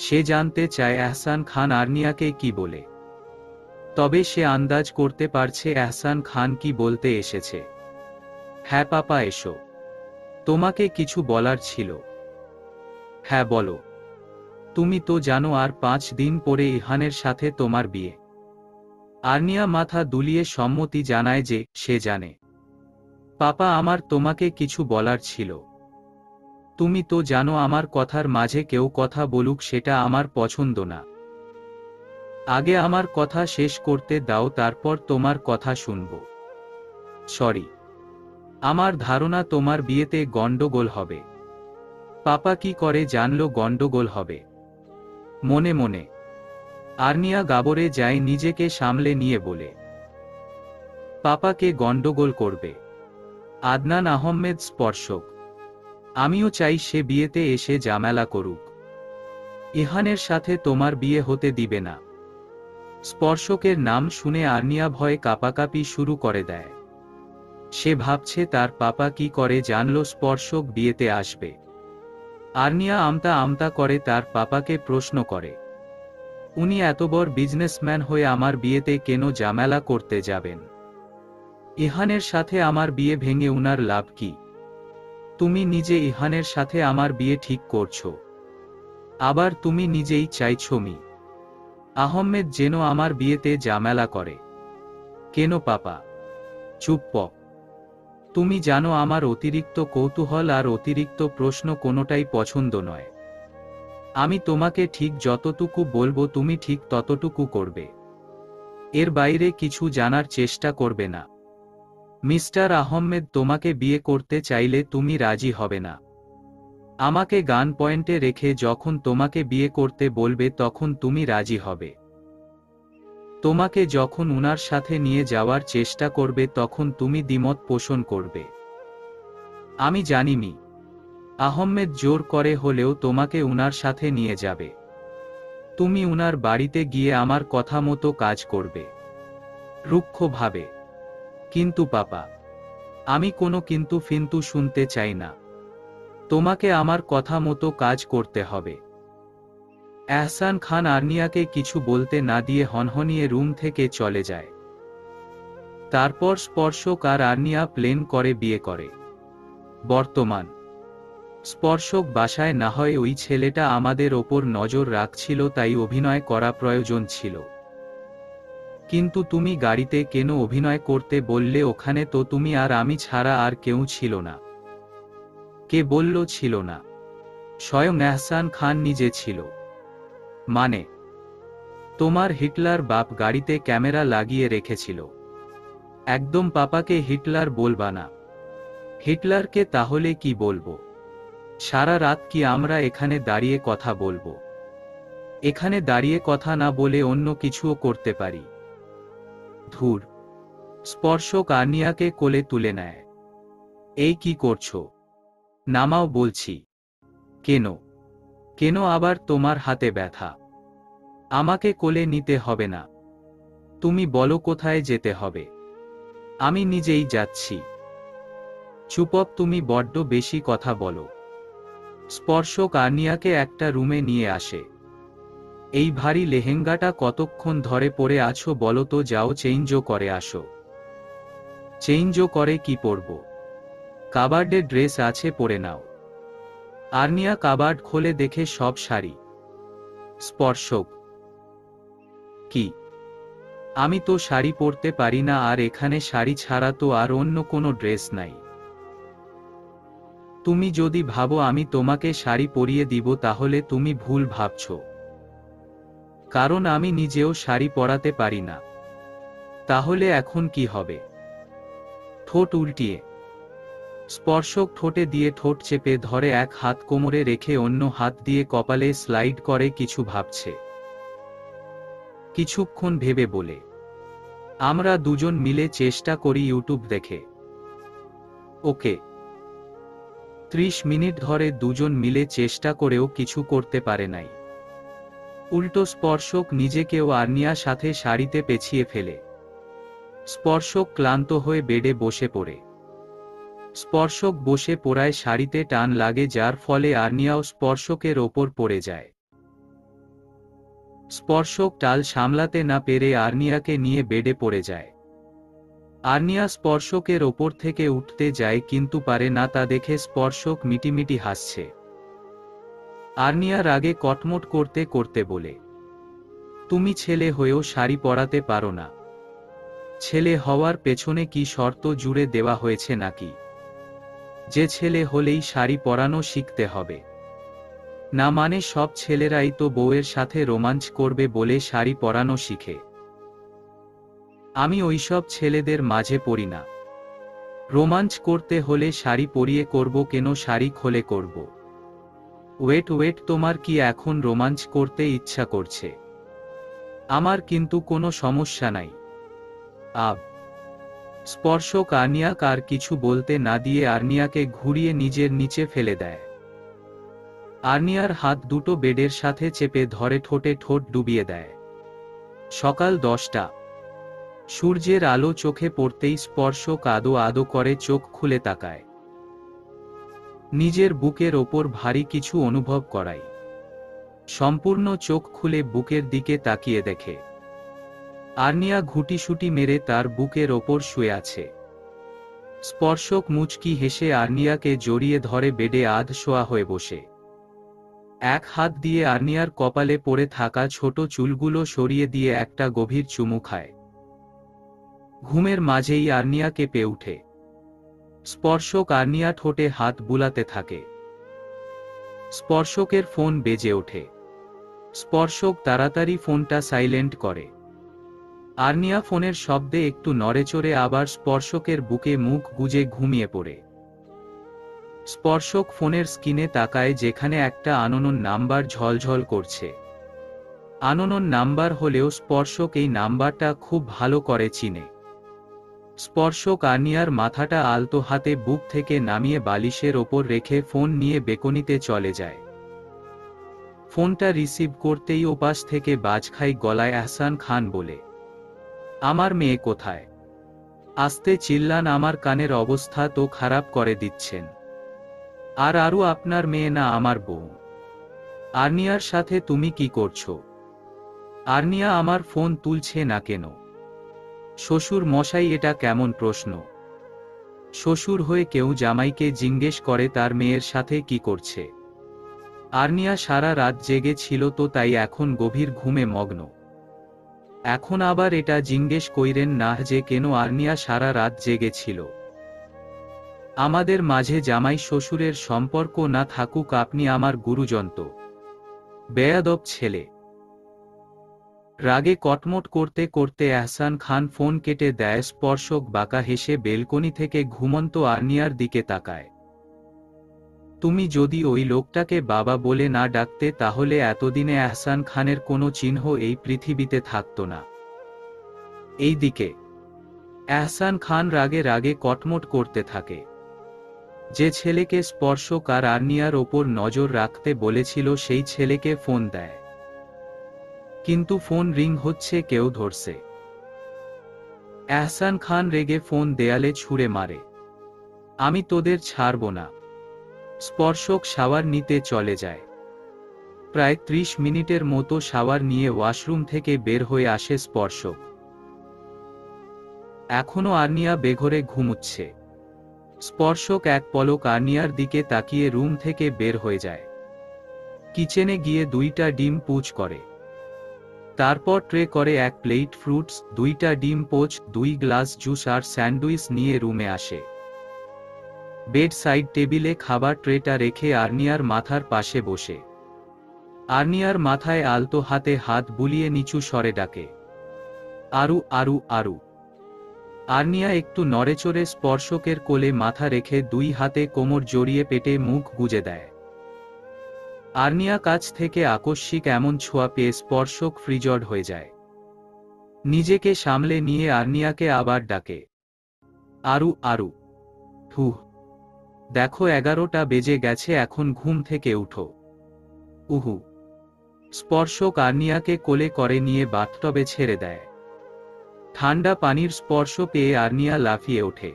সে জানতে চায় এহসান খান আর্নিয়াকে কি বলে। তবে সে আন্দাজ করতে পারছে এহসান খান কি বলতে এসেছে। হ্যাঁ পাপা, এসো। তোমাকে কিছু বলার ছিল। হ্যাঁ বলো। তুমি তো জানো আর 5 দিন পরে ইহানের সাথে তোমার বিয়ে। আর্নিয়া মাথা দুলিয়ে সম্মতি জানায় যে সে জানে। পাপা, আমার তোমাকে কিছু বলার ছিল। তুমি তো জানো আমার কথার মাঝে কেউ কথা বলুক সেটা আমার পছন্দ না। আগে আমার কথা শেষ করতে দাও, তারপর তোমার কথা শুনব। সরি। আমার ধারণা তোমার বিয়েতে গন্ডগোল হবে। পাপা কি করে জানলো গন্ডগোল হবে? মনে মনে আর্নিয়া গাবরে যায়, নিজেকে সামলে নিয়ে বলে, পাপাকে গন্ডগোল করবে? আদনান আহমেদ স্পর্শক, আমিও চাই সে বিয়েতে এসে ঝামেলা করুক। ইহানের সাথে তোমার বিয়ে হতে দিবে না। স্পর্শকের নাম শুনে আর্নিয়া ভয়ে কাঁপাকাঁপি শুরু করে দেয়। সে ভাবছে তার পাপা কি করে জানলো স্পর্শক বিয়েতে আসবে। আর্নিয়া আমতা আমতা করে তার পাপাকে প্রশ্ন করে, উনি এত বড় বিজনেসম্যান হয়ে আমার বিয়েতে কেন ঝামেলা করতে যাবেন? ইহানের সাথে আমার বিয়ে ভেঙে উনার লাভ কি? তুমি নিজে ইহানের সাথে আমার বিয়ে ঠিক করছো, আবার তুমি নিজেই চাইছো মি আহমেদ যেন আমার বিয়েতে ঝামেলা করে। কেন পাপা? চুপ। তুমি জানো আমার অতিরিক্ত কৌতূহল আর অতিরিক্ত প্রশ্ন কোনোটাই পছন্দ নয়। আমি তোমাকে ঠিক যতটুকু বলবো তুমি ঠিক ততটুকু করবে, এর বাইরে কিছু জানার চেষ্টা করবে না। মিস্টার আহমেদ তোমাকে বিয়ে করতে চাইলে তুমি রাজি হবে না। আমাকে গান পয়েন্টে রেখে যখন তোমাকে বিয়ে করতে বলবে তখন তুমি রাজি হবে। তোমাকে যখন উনার সাথে নিয়ে যাওয়ার চেষ্টা করবে তখন তুমি দ্বিমত পোষণ করবে। আমি জানি মি আহমেদ জোর করে হলেও তোমাকে উনার সাথে নিয়ে যাবে। তুমি উনার বাড়িতে গিয়ে আমার কথা মতো কাজ করবে, রুক্ষভাবে। কিন্তু পাপা, আমি কোনো কিন্তু ফিন্তু শুনতে চাই না। তোমাকে আমার কথা মতো কাজ করতে হবে। এহসান খান আর্নিয়াকে কিছু বলতে না দিয়ে হনহনিয়ে রুম থেকে চলে যায়। তারপর স্পর্শক আর আর্নিয়া প্লেন করে বিয়ে করে। বর্তমান স্পর্শক বাসায় না হয় ওই ছেলেটা আমাদের ওপর নজর রাখছিল তাই অভিনয় করা প্রয়োজন ছিল। কিন্তু তুমি গাড়িতে কেন অভিনয় করতে বললে? ওখানে তো তুমি আর আমি ছাড়া আর কেউ ছিল না। কে বলল ছিল না? স্বয়ং এহসান খান নিজে ছিল। মানে? তোমার হিটলার বাপ গাড়িতে ক্যামেরা লাগিয়ে রেখেছিল। একদম পাপাকে হিটলার বলবা না। হিটলারকে তাহলে কি বলবো? সারা রাত কি আমরা এখানে দাঁড়িয়ে কথা বলবো? এখানে দাঁড়িয়ে কথা না বলে অন্য কিছুও করতে পারি। ধুর। স্পর্শক আর্নিয়াকে কোলে তুলে নেয়। এই কি করছো? নামাও বলছি। কেন? কেন আবার তোমার হাতে ব্যথা? আমাকে কোলে নিতে হবে না। তুমি বলো কোথায় যেতে হবে, আমি নিজেই যাচ্ছি। চুপপ, তুমি বড্ড বেশি কথা বলো। স্পর্শক আর্নিয়াকে একটা রুমে নিয়ে আসে। এই ভারী লেহেঙ্গাটা কতক্ষণ ধরে পরে আছো বলো তো, যাও চেঞ্জও করে আসো। চেঞ্জও করে কি পরব? কাবার্ডে ড্রেস আছে, পরে নাও। আর্নিয়া কাবার্ড খোলে, দেখে সব শাড়ি। স্পর্শক, কি? আমি তো শাড়ি পরতে পারি না, আর এখানে শাড়ি ছাড়া তো আর অন্য কোনো ড্রেস নাই। তুমি যদি ভাবো আমি তোমাকে শাড়ি পরিয়ে দিব তাহলে তুমি ভুল ভাবছো, কারণ আমি নিজেও শাড়ি পরাতে পারি না। তাহলে এখন কি হবে? ঠোঁট উল্টিয়ে স্পর্শক ঠোঁটে দিয়ে ঠোঁট চেপে ধরে, এক হাত কোমরে রেখে অন্য হাত দিয়ে কপালে স্লাইড করে কিছু ভাবছে। কিছুক্ষণ ভেবে বলে, আমরা দুজন মিলে চেষ্টা করি ইউটিউব দেখে। ওকে। 30 মিনিট ধরে দুজন মিলে চেষ্টা করেও কিছু করতে পারে নাই। উল্টো স্পর্শক নিজেকেও আর্নিয়ার সাথে শাড়িতে পেঁচিয়ে ফেলে। স্পর্শক ক্লান্ত হয়ে বেডে বসে পড়ে। স্পর্শক বসে পড়ায় শাড়িতে টান লাগে, যার ফলে আর্নিয়াও স্পর্শকের ওপর পড়ে যায়। স্পর্শক টাল সামলাতে না পেরে আর্নিয়াকে নিয়ে বেডে পড়ে যায়। আর্নিয়া স্পর্শকের ওপর থেকে উঠতে যায় কিন্তু পারে না, তা দেখে স্পর্শক মিটিমিটি হাসছে। আর্নিয়া রাগে কটমট করতে করতে বলে, তুমি ছেলে হয়েও শাড়ি পরাতে পারো না? ছেলে হওয়ার পেছনে কি শর্ত জুড়ে দেওয়া হয়েছে নাকি, যে ছেলে হলেই শাড়ি পরানো শিখতে হবে? না মানে সব ছেলেরাই তো বউয়ের সাথে রোমাঞ্চ করবে বলে শাড়ি পরানো শিখে? আমি ওইসব ছেলেদের মাঝে পড়ি না। রোমাঞ্চ করতে হলে শাড়ি পরিয়ে করব কেন, শাড়ি খুলে করব? ওয়েট ওয়েট, তোমার কি এখন রোমাঞ্চ করতে ইচ্ছা করছে? আমার কিন্তু কোনো সমস্যা নাই। আব স্পর্শক আর্নিয়াক আর কিছু বলতে না দিয়ে আর্নিয়াকে ঘুরিয়ে নিজের নিচে ফেলে দেয়। আর্নিয়ার হাত দুটো বেডের সাথে চেপে ধরে ঠোঁটে ঠোঁট ডুবিয়ে দেয়। সকাল 10টা। সূর্যের আলো চোখে পড়তেই স্পর্শক আদো আদো করে চোখ খুলে তাকায়। নিজের বুকের ওপর ভারী কিছু অনুভব করায়। সম্পূর্ণ চোখ খুলে বুকের দিকে তাকিয়ে দেখে আর্নিয়া ঘুটিসুটি মেরে তার বুকের ওপর শুয়ে আছে। স্পর্শক মুচকি হেসে আর্নিয়াকে জড়িয়ে ধরে বেডে আধ শোয়া হয়ে বসে। এক হাত দিয়ে আর্নিয়ার কপালে পড়ে থাকা ছোট চুলগুলো সরিয়ে দিয়ে একটা গভীর চুমু খায়। ঘুমের মাঝেই আর্নিয়া কেঁপে উঠে। স্পর্শক আর্নিয়া ঠোঁটে হাত বুলাতে থাকে। স্পর্শকের ফোন বেজে ওঠে। স্পর্শক তাড়াতাড়ি ফোনটা সাইলেন্ট করে। আর্নিয়া ফোনের শব্দে একটু নড়েচড়ে আবার স্পর্শকের বুকে মুখ গুজে ঘুমিয়ে পড়ে। স্পর্শক ফোনের স্ক্রিনে তাকায়, যেখানে একটা আননোন নাম্বার ঝলঝল করছে। আননোন নাম্বার হলেও স্পর্শক এই নাম্বারটা খুব ভালো করে চিনে। স্পর্শক আর্নিয়ার মাথাটা আলতো হাতে বুক থেকে নামিয়ে বালিশের ওপর রেখে ফোন নিয়ে বেকনিতে চলে যায়। ফোনটা রিসিভ করতেই ওপাশ থেকে বাজ খাই গলায় এহসান খান বলে, আমার মেয়ে কোথায়? আস্তে চিল্লান, আমার কানের অবস্থা তো খারাপ করে দিচ্ছেন। আর আরও আপনার মেয়ে না, আমার বউ। আর্নিয়ার সাথে তুমি কি করছো? আর্নিয়া আমার ফোন তুলছে না কেন? শ্বশুর মশাই, এটা কেমন প্রশ্ন? শ্বশুর হয়ে কেউ জামাইকে জিজ্ঞেস করে তার মেয়ের সাথে কি করছে? আর্নিয়া সারা রাত জেগে ছিল তো, তাই এখন গভীর ঘুমে মগ্ন। এখন আবার এটা জিজ্ঞেস কইরেন না যে কেন আর্নিয়া সারা রাত জেগে ছিল। আমাদের মাঝে জামাই শ্বশুরের সম্পর্ক না থাকুক, আপনি আমার গুরুজন তো। বেয়াদব ছেলে। রাগে কটমট করতে করতে এহসান খান ফোন কেটে দেয়। স্পর্শক বাঁকা হেসে বেলকনি থেকে ঘুমন্ত আর্নিয়ার দিকে তাকায়। তুমি যদি ওই লোকটাকে বাবা বলে না ডাকতে, তাহলে এতদিনে এহসান খানের কোনো চিহ্ন এই পৃথিবীতে থাকত না। এইদিকে এহসান খান রাগে রাগে কটমট করতে থাকে। যে ছেলেকে স্পর্শক আর আর্নিয়ার ওপর নজর রাখতে বলেছিল, সেই ছেলেকে ফোন দেয়। কিন্তু ফোন রিং হচ্ছে, কেউ ধরছে। এহসান খান রেগে ফোন দেয়ালে ছুঁড়ে মারে। আমি তোদের ছাড়ব না। স্পর্শক শাওয়ার নিতে চলে যায়। প্রায় 30 মিনিটের মতো শাওয়ার নিয়ে ওয়াশরুম থেকে বের হয়ে আসে স্পর্শক। এখনো আর্নিয়া বেঘরে ঘুমুচ্ছে। স্পর্শক এক পলক আর্নিয়ার দিকে তাকিয়ে রুম থেকে বের হয়ে যায়। কিচেনে গিয়ে 2টা ডিম পুচ করে। তারপর ট্রে করে 1 প্লেট ফ্রুটস, 2টা ডিম পোচ, 2 গ্লাস জুস আর স্যান্ডউইচ নিয়ে রুমে আসে। বেড সাইড টেবিলে খাবার ট্রেটা রেখে আর্নিয়ার মাথার পাশে বসে আর্নিয়ার মাথায় আলতো হাতে হাত বুলিয়ে নিচু স্বরে ডাকে, আরু আরু আরু। আর্নিয়া একটু নড়েচড়ে স্পর্শকের কোলে মাথা রেখে 2 হাতে কোমর জড়িয়ে পেটে মুখ গুজে দেয়। আর্নিয়া কাছ থেকে আকস্মিক এমন ছোঁয়া পেয়ে স্পর্শক ফ্রিজড হয়ে যায়। নিজেকে সামলে নিয়ে আর্নিয়াকে আবার ডাকে, আরু আরু। হুহ, দেখো 11টা বেজে গেছে, এখন ঘুম থেকে উঠো। উহু। স্পর্শক আর্নিয়াকে কোলে করে নিয়ে বাথটবে ছেড়ে দেয়। ঠান্ডা পানির স্পর্শ পেয়ে আর্নিয়া লাফিয়ে ওঠে।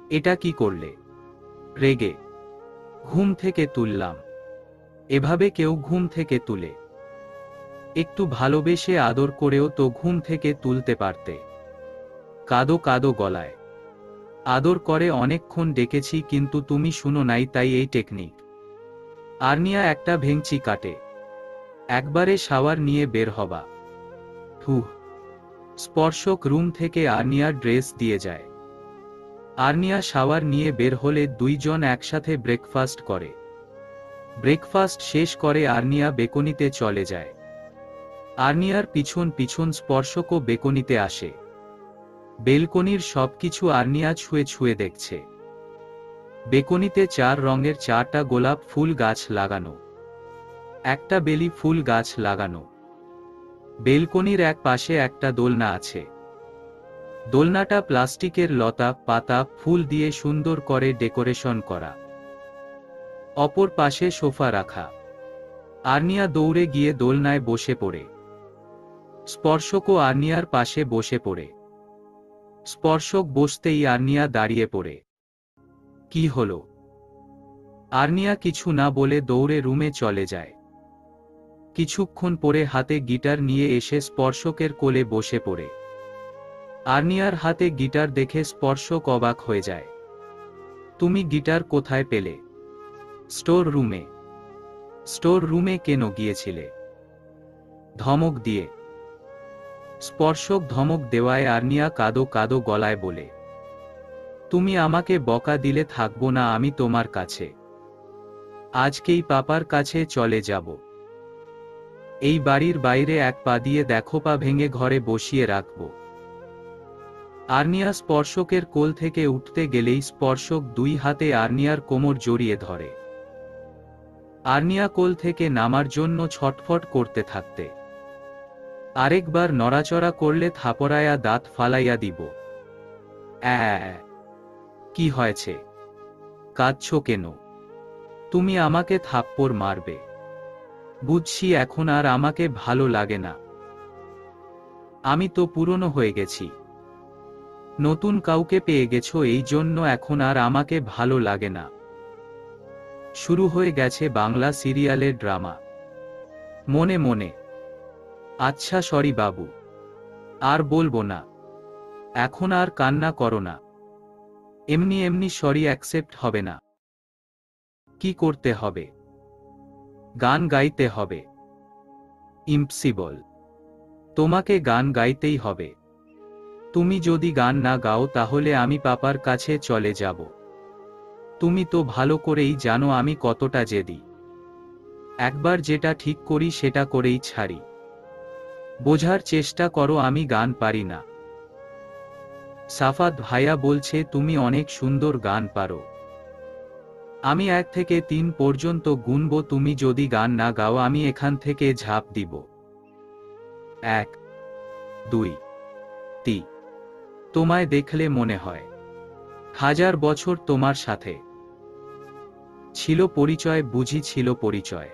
এটা কি করলে? রেগে। ঘুম থেকে তুললাম। এভাবে কেউ ঘুম থেকে তুলে? একটু ভালোবেসে আদর করেও তো ঘুম থেকে তুলতে পারতে। কাদো কাদো গলায়। আদর করে অনেকক্ষণ ডেকেছি, কিন্তু তুমি শুনো নাই, তাই এই টেকনিক। আর্নিয়া একটা ভেঙচি কাটে। একবারে শাওয়ার নিয়ে বের হবা। হুহ। স্পর্শক রুম থেকে আর্নিয়ার ড্রেস দিয়ে যায়। আর্নিয়া শাওয়ার নিয়ে বের হলে 2 জন একসাথে ব্রেকফাস্ট করে। ব্রেকফাস্ট শেষ করে আর্নিয়া বেকনিতে চলে যায়। আর্নিয়ার পিছন পিছন স্পর্শকও বেকনিতে আসে। বেলকনির সবকিছু আর্নিয়া ছুঁয়ে ছুঁয়ে দেখছে। বেকনিতে 4 রঙের 4টা গোলাপ ফুল গাছ লাগানো, একটা বেলি ফুল গাছ লাগানো। বেলকনির এক পাশে একটা দোলনা আছে। দোলনাটা প্লাস্টিকের লতা পাতা ফুল দিয়ে সুন্দর করে ডেকোরেশন করা। অপর পাশে সোফা রাখা। আর্নিয়া দৌড়ে গিয়ে দোলনায় বসে পড়ে। স্পর্শকও আর্নিয়ার পাশে বসে পড়ে। স্পর্শক বসতেই আর্নিয়া দাঁড়িয়ে পড়ে। কি হলো? আর্নিয়া কিছু না বলে দৌড়ে রুমে চলে যায়। কিছুক্ষণ পরে হাতে গিটার নিয়ে এসে স্পর্শকের কোলে বসে পড়ে। আর্নিয়ার হাতে গিটার দেখে স্পর্শক অবাক হয়ে যায়। তুমি গিটার কোথায় পেলে? স্টোর রুমে। স্টোর রুমে কেন গিয়েছিলে? ধমক দিয়ে। স্পর্শক ধমক দেওয়ায় আর্নিয়া কাঁদো কাঁদো গলায় বলে, তুমি আমাকে বকা দিলে থাকবো না আমি তোমার কাছে। আজকেই পাপার কাছে চলে যাব। এই বাড়ির বাইরে এক পা দিয়ে দেখো, পা ভেঙে ঘরে বসিয়ে রাখব। আর্নিয়া স্পর্শকের কোল থেকে উঠতে গেলেই স্পর্শক 2 হাতে আর্নিয়ার কোমর জড়িয়ে ধরে। আর্নিয়া কোল থেকে নামার জন্য ছটফট করতে থাকতে। আরেকবার নড়াচড়া করলে থাপড়ায়া দাঁত ফালাইয়া দিব। কি হয়েছে? কাঁদছো কেন? তুমি আমাকে থাপ্পড় মারবে। বুঝছি এখন আর আমাকে ভালো লাগে না। আমি তো পুরনো হয়ে গেছি। নতুন কাউকে পেয়ে গেছো, এই জন্য এখন আর আমাকে ভালো লাগে না। শুরু হয়ে গেছে বাংলা সিরিয়ালের ড্রামা মনে মনে। আচ্ছা সরি বাবু, আর বলবো না। এখন আর কান্না করো না। এমনি এমনি সরি অ্যাকসেপ্ট হবে না। কি করতে হবে? গান গাইতে হবে। ইম্পসিবল। তোমাকে গান গাইতেই হবে। তুমি যদি গান না গাও তাহলে আমি পাপার কাছে চলে যাব। তুমি তো ভালো করেই জানো আমি কতটা জেদি। একবার যেটা ঠিক করি সেটা করেই ছাড়ি। বোঝার চেষ্টা করো আমি গান পারি না। সাফাত ভাইয়া বলছে তুমি অনেক সুন্দর গান পারো। আমি 1 থেকে 3 পর্যন্ত গুনব, তুমি যদি গান না গাও আমি এখান থেকে ঝাঁপ দিব। 1 2 3। তোমায় দেখলে মনে হয় 1000 বছর তোমার সাথে ছিল পরিচয়, বুঝি ছিল পরিচয়।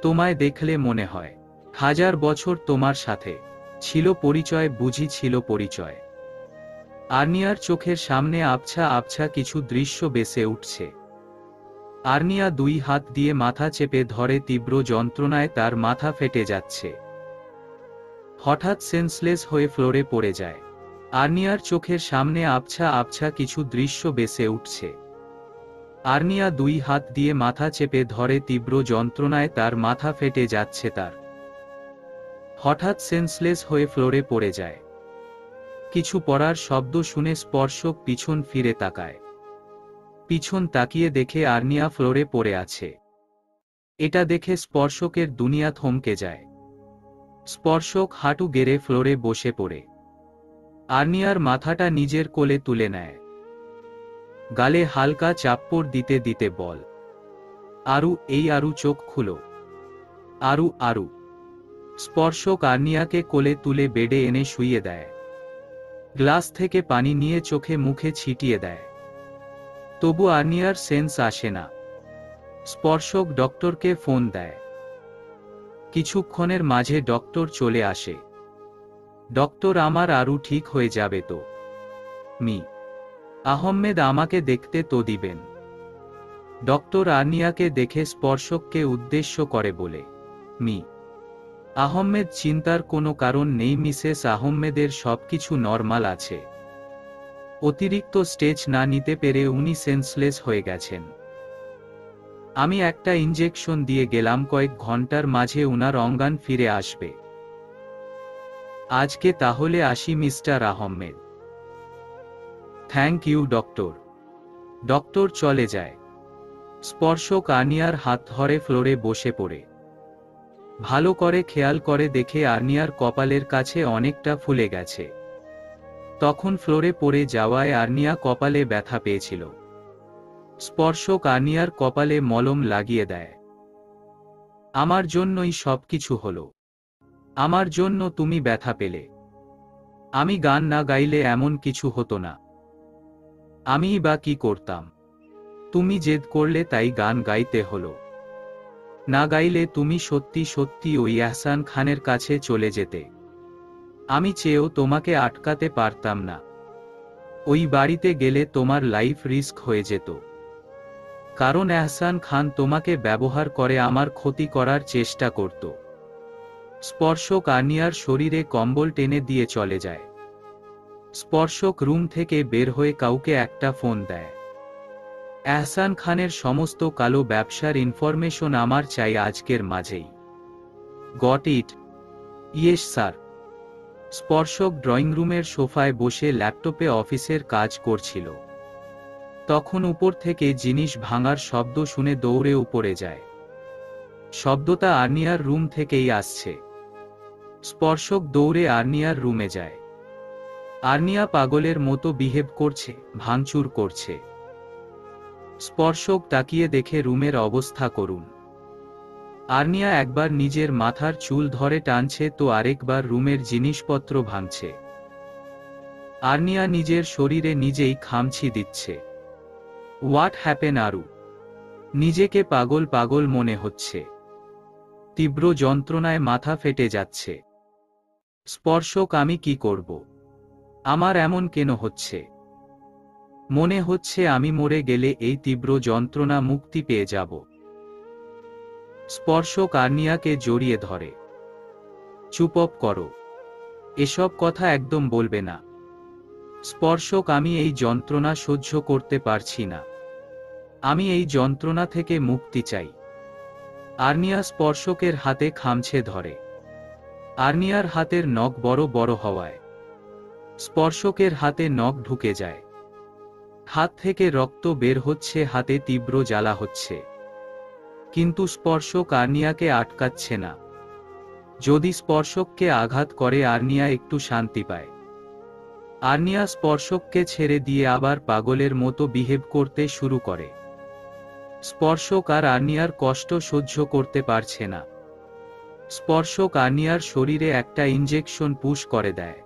তোমায় দেখলে মনে হয় 1000 বছর তোমার সাথে ছিল পরিচয়, বুঝি ছিল পরিচয়। আর্নিয়ার চোখের সামনে আবছা আবছা কিছু দৃশ্য ভেসে উঠছে। আর্নিয়া 2 হাত দিয়ে মাথা চেপে ধরে, তীব্র যন্ত্রণায় তার মাথা ফেটে যাচ্ছে। হঠাৎ সেন্সলেস হয়ে ফ্লোরে পড়ে যায়। আর্নিয়ার চোখের সামনে আবছা আবছা কিছু দৃশ্য ভেসে উঠছে। আর্নিয়া 2 হাত দিয়ে মাথা চেপে ধরে, তীব্র যন্ত্রণায় তার মাথা ফেটে যাচ্ছে তার। হঠাৎ সেন্সলেস হয়ে ফ্লোরে পড়ে যায়। কিছু পড়ার শব্দ শুনে স্পর্শক পিছন ফিরে তাকায়। পিছন তাকিয়ে দেখে আর্নিয়া ফ্লোরে পড়ে আছে। এটা দেখে স্পর্শকের দুনিয়া থমকে যায়। স্পর্শক হাঁটু গেড়ে ফ্লোরে বসে পড়ে। আর্নিয়ার মাথাটা নিজের কোলে তুলে নেয়। গালে হালকা চাপ্পড় দিতে দিতে বল, আরু, এই আরু চোখ খুলো। আরু আরু। স্পর্শক আর্নিয়াকে কোলে তুলে বেডে এনে শুইয়ে দেয়। গ্লাস থেকে পানি নিয়ে চোখে মুখে ছিটিয়ে দেয়। তবু আর্নিয়ার সেন্স আসে না। স্পর্শক ডক্টরকে ফোন দেয়। কিছুক্ষণের মাঝে ডক্টর চলে আসে। ডক্টর, আমার আরু ঠিক হয়ে যাবে তো? মি আহমেদ আমাকে দেখতে তো দিবেন? ডক্টর আর্নিয়াকে দেখে স্পর্শককে উদ্দেশ্য করে বলে, মি আহমেদ, চিন্তার কোনো কারণ নেই, মিসেস আহমেদের সবকিছু নরমাল আছে। অতিরিক্ত স্টেজ না নিতে পেরে উনি সেন্সলেস হয়ে গেছেন। আমি একটা ইনজেকশন দিয়ে গেলাম, কয়েক ঘন্টার মাঝে উনার অজ্ঞান ফিরে আসবে। আজকে তাহলে আসি mister Ahmed. Thank you doctor. Doctor চলে যায়। স্পর্শক আর্নিয়ার হাত ধরে ফ্লোরে বসে পড়ে। ভালো করে খেয়াল করে দেখে আর্নিয়ার কপালের কাছে অনেকটা ফুলে গেছে। তখন ফ্লোরে পড়ে যাওয়ায় আর্নিয়া কপালে ব্যথা পেয়েছিল। স্পর্শক আর্নিয়ার কপালে মলম লাগিয়ে দেয়। আমার জন্যই সবকিছু হলো। আমার জন্য তুমি ব্যথা পেলে। আমি গান না গাইলে এমন কিছু হতো না। আমিই বা কি করতাম? তুমি জেদ করলে তাই গান গাইতে হলো। না গাইলে তুমি সত্যি সত্যি ওই এহসান খানের কাছে চলে যেতে। আমি চেয়েও তোমাকে আটকাতে পারতাম না। ওই বাড়িতে গেলে তোমার লাইফ রিস্ক হয়ে যেত। কারণ এহসান খান তোমাকে ব্যবহার করে আমার ক্ষতি করার চেষ্টা করত। স্পর্শক আর্নিয়ার শরীরে কম্বল টেনে দিয়ে চলে যায়। স্পর্শক রুম থেকে বের হয়ে কাউকে একটা ফোন দেয়। এহসান খানের সমস্ত কালো ব্যবসার ইনফরমেশন আমার চাই আজকের মাঝেই। Got it? Yes sir. স্পর্শক ড্রয়িং রুমের সোফায় বসে ল্যাপটপে অফিসের কাজ করছিল। তখন উপর থেকে জিনিস ভাঙার শব্দ শুনে দৌড়ে উপরে যায়। শব্দটা আর্নিয়ার রুম থেকেই আসছে। স্পর্শক দৌড়ে আর্নিয়ার রুমে যায়। আর্নিয়া পাগলের মতো বিহেভ করছে, ভাঙচুর করছে। স্পর্শক তাকিয়ে দেখে রুমের অবস্থা করুন। আর্নিয়া একবার নিজের মাথার চুল ধরে টানছে তো আরেকবার রুমের জিনিসপত্র ভাঙছে। আর্নিয়া নিজের শরীরে নিজেই খামচি দিচ্ছে। হোয়াট হ্যাপেন আরু? নিজেকে পাগল পাগল মনে হচ্ছে। তীব্র যন্ত্রণায় মাথা ফেটে যাচ্ছে। স্পর্শক আমি কি করব? আমার এমন কেন হচ্ছে? মনে হচ্ছে আমি মরে গেলে এই তীব্র যন্ত্রণা মুক্তি পেয়ে যাব। স্পর্শক আর্নিয়াকে জড়িয়ে ধরে। চুপ করো। এসব কথা একদম বলবে না। স্পর্শক আমি এই যন্ত্রণা সহ্য করতে পারছি না। আমি এই যন্ত্রণা থেকে মুক্তি চাই। আর্নিয়া স্পর্শকের হাতে খামছে ধরে। আর্নিয়ার হাতের নখ বড় বড় হওয়ায় স্পর্শকের হাতে নখ ঢুকে যায়। হাত থেকে রক্ত বের হচ্ছে, হাতে তীব্র জ্বালা হচ্ছে। কিন্তু স্পর্শক আর্নিয়াকে আটকাচ্ছে না। যদি স্পর্শককে আঘাত করে আর্নিয়া একটু শান্তি পায়। আর্নিয়া স্পর্শককে ছেড়ে দিয়ে আবার পাগলের মতো বিহেভ করতে শুরু করে। স্পর্শক আর আর্নিয়ার কষ্ট সহ্য করতে পারছে না। স্পর্শক আর্নিয়ার শরীরে একটা ইনজেকশন পুশ করে দেয়।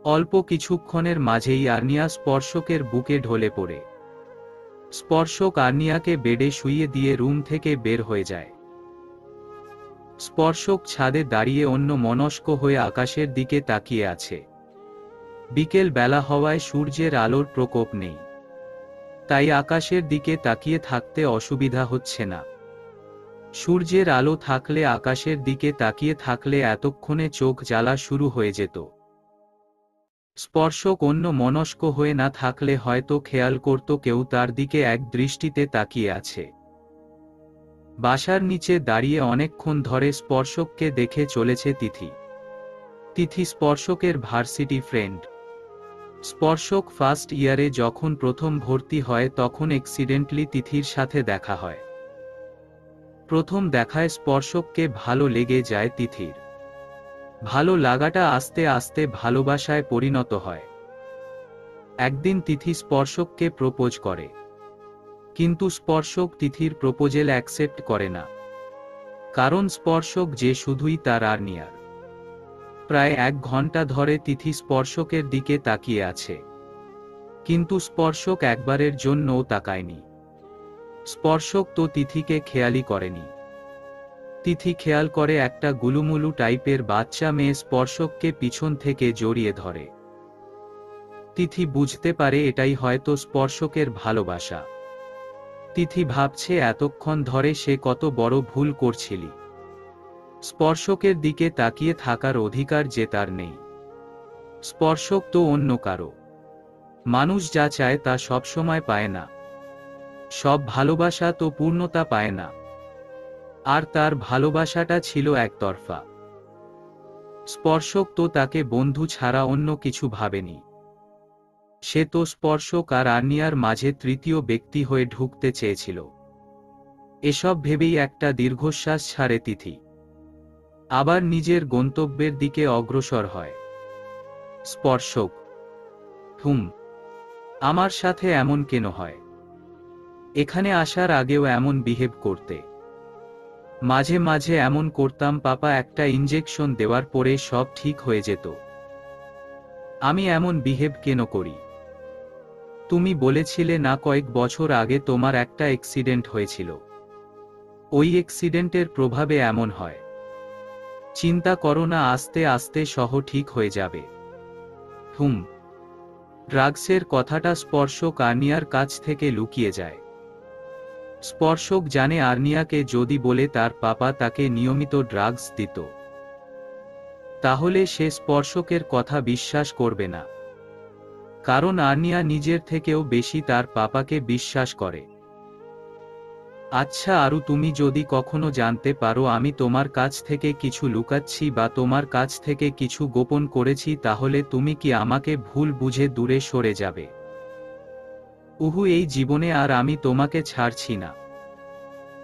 অল্প কিছুক্ষণের মাঝেই আর্নিয়া স্পর্শকের বুকে ঢলে পড়ে। স্পর্শক আর্নিয়াকে বেডে শুইয়ে দিয়ে রুম থেকে বের হয়ে যায়। স্পর্শক ছাদে দাঁড়িয়ে অন্য মনস্ক হয়ে আকাশের দিকে তাকিয়ে আছে। বিকেল বেলা হওয়ায় সূর্যের আলোর প্রকোপ নেই। তাই আকাশের দিকে তাকিয়ে থাকতে অসুবিধা হচ্ছে না। সূর্যের আলো থাকলে আকাশের দিকে তাকিয়ে থাকলে এতক্ষণে চোখ জ্বালা শুরু হয়ে যেত। স্পর্শক অন্য মনস্ক হয়ে না থাকলে হয়তো খেয়াল করত কেউ তার দিকে এক দৃষ্টিতে তাকিয়ে আছে। বাসার নিচে দাঁড়িয়ে অনেকক্ষণ ধরে স্পর্শককে দেখে চলেছে তিথি। তিথি স্পর্শকের ভার্সিটি ফ্রেন্ড। স্পর্শক ফার্স্ট ইয়ারে যখন প্রথম ভর্তি হয় তখন অ্যাক্সিডেন্টলি তিথির সাথে দেখা হয়। প্রথম দেখায় স্পর্শককে ভালো লেগে যায় তিথির। ভালো লাগাটা আস্তে আস্তে ভালোবাসায় পরিণত হয়। একদিন তিথি স্পর্শককে প্রপোজ করে। কিন্তু স্পর্শক তিথির প্রপোজেল অ্যাকসেপ্ট করে না। কারণ স্পর্শক যে শুধুই তার আর্নিয়ার। প্রায় 1 ঘন্টা ধরে তিথি স্পর্শকের দিকে তাকিয়ে আছে। কিন্তু স্পর্শক একবারের জন্যও তাকায়নি। স্পর্শক তো তিথিকে খেয়ালই করেনি। তিথি খেয়াল করে একটা গুলুমুলু টাইপের বাচ্চা মেয়ে স্পর্শককে পিছন থেকে জড়িয়ে ধরে। তিথি বুঝতে পারে এটাই হয়তো স্পর্শকের ভালোবাসা। তিথি ভাবছে এতক্ষণ ধরে সে কত বড় ভুল করছিলি। স্পর্শকের দিকে তাকিয়ে থাকার অধিকার যে তার নেই। স্পর্শক তো অন্য কারো। মানুষ যা চায় তা সবসময় পায় না। সব ভালোবাসা তো পূর্ণতা পায় না। আর তার ভালোবাসাটা ছিল একতরফা। স্পর্শক তো তাকে বন্ধু ছাড়া অন্য কিছু ভাবেনি। সে তো স্পর্শক আর আর্নিয়ার মাঝে তৃতীয় ব্যক্তি হয়ে ঢুকতে চেয়েছিল। এসব ভেবেই একটা দীর্ঘশ্বাস ছাড়ে তিথি। আবার নিজের গন্তব্যের দিকে অগ্রসর হয়। স্পর্শক হুম, আমার সাথে এমন কেন হয়? এখানে আসার আগেও এমন বিহেভ করতে। মাঝে মাঝে এমন করতাম, পাপা একটা ইনজেকশন দেওয়ার পরে সব ঠিক হয়ে যেত। আমি এমন বিহেভ কেন করি? তুমি বলেছিলে না কয়েক বছর আগে তোমার একটা অ্যাক্সিডেন্ট হয়েছিল? ওই অ্যাক্সিডেন্টের প্রভাবে এমন হয়। চিন্তা করো না, আস্তে আস্তে সহ ঠিক হয়ে যাবে। হুম। ড্রাগসের কথাটা স্পর্শক আর্নিয়ার কাছ থেকে লুকিয়ে যায়। স্পর্শক জানে আর্নিয়াকে যদি বলে তার পাপা তাকে নিয়মিত ড্রাগস দিত, তাহলে সে স্পর্শকের কথা বিশ্বাস করবে না। কারণ আর্নিয়া নিজের থেকেও বেশি তার পাপাকে বিশ্বাস করে। আচ্ছা আরু, তুমি যদি কখনো জানতে পারো আমি তোমার কাছ থেকে কিছু লুকাচ্ছি বা তোমার কাছ থেকে কিছু গোপন করেছি, তাহলে তুমি কি আমাকে ভুল বুঝে দূরে সরে যাবে? উহু, এই জীবনে আর আমি তোমাকে ছাড়ছি না।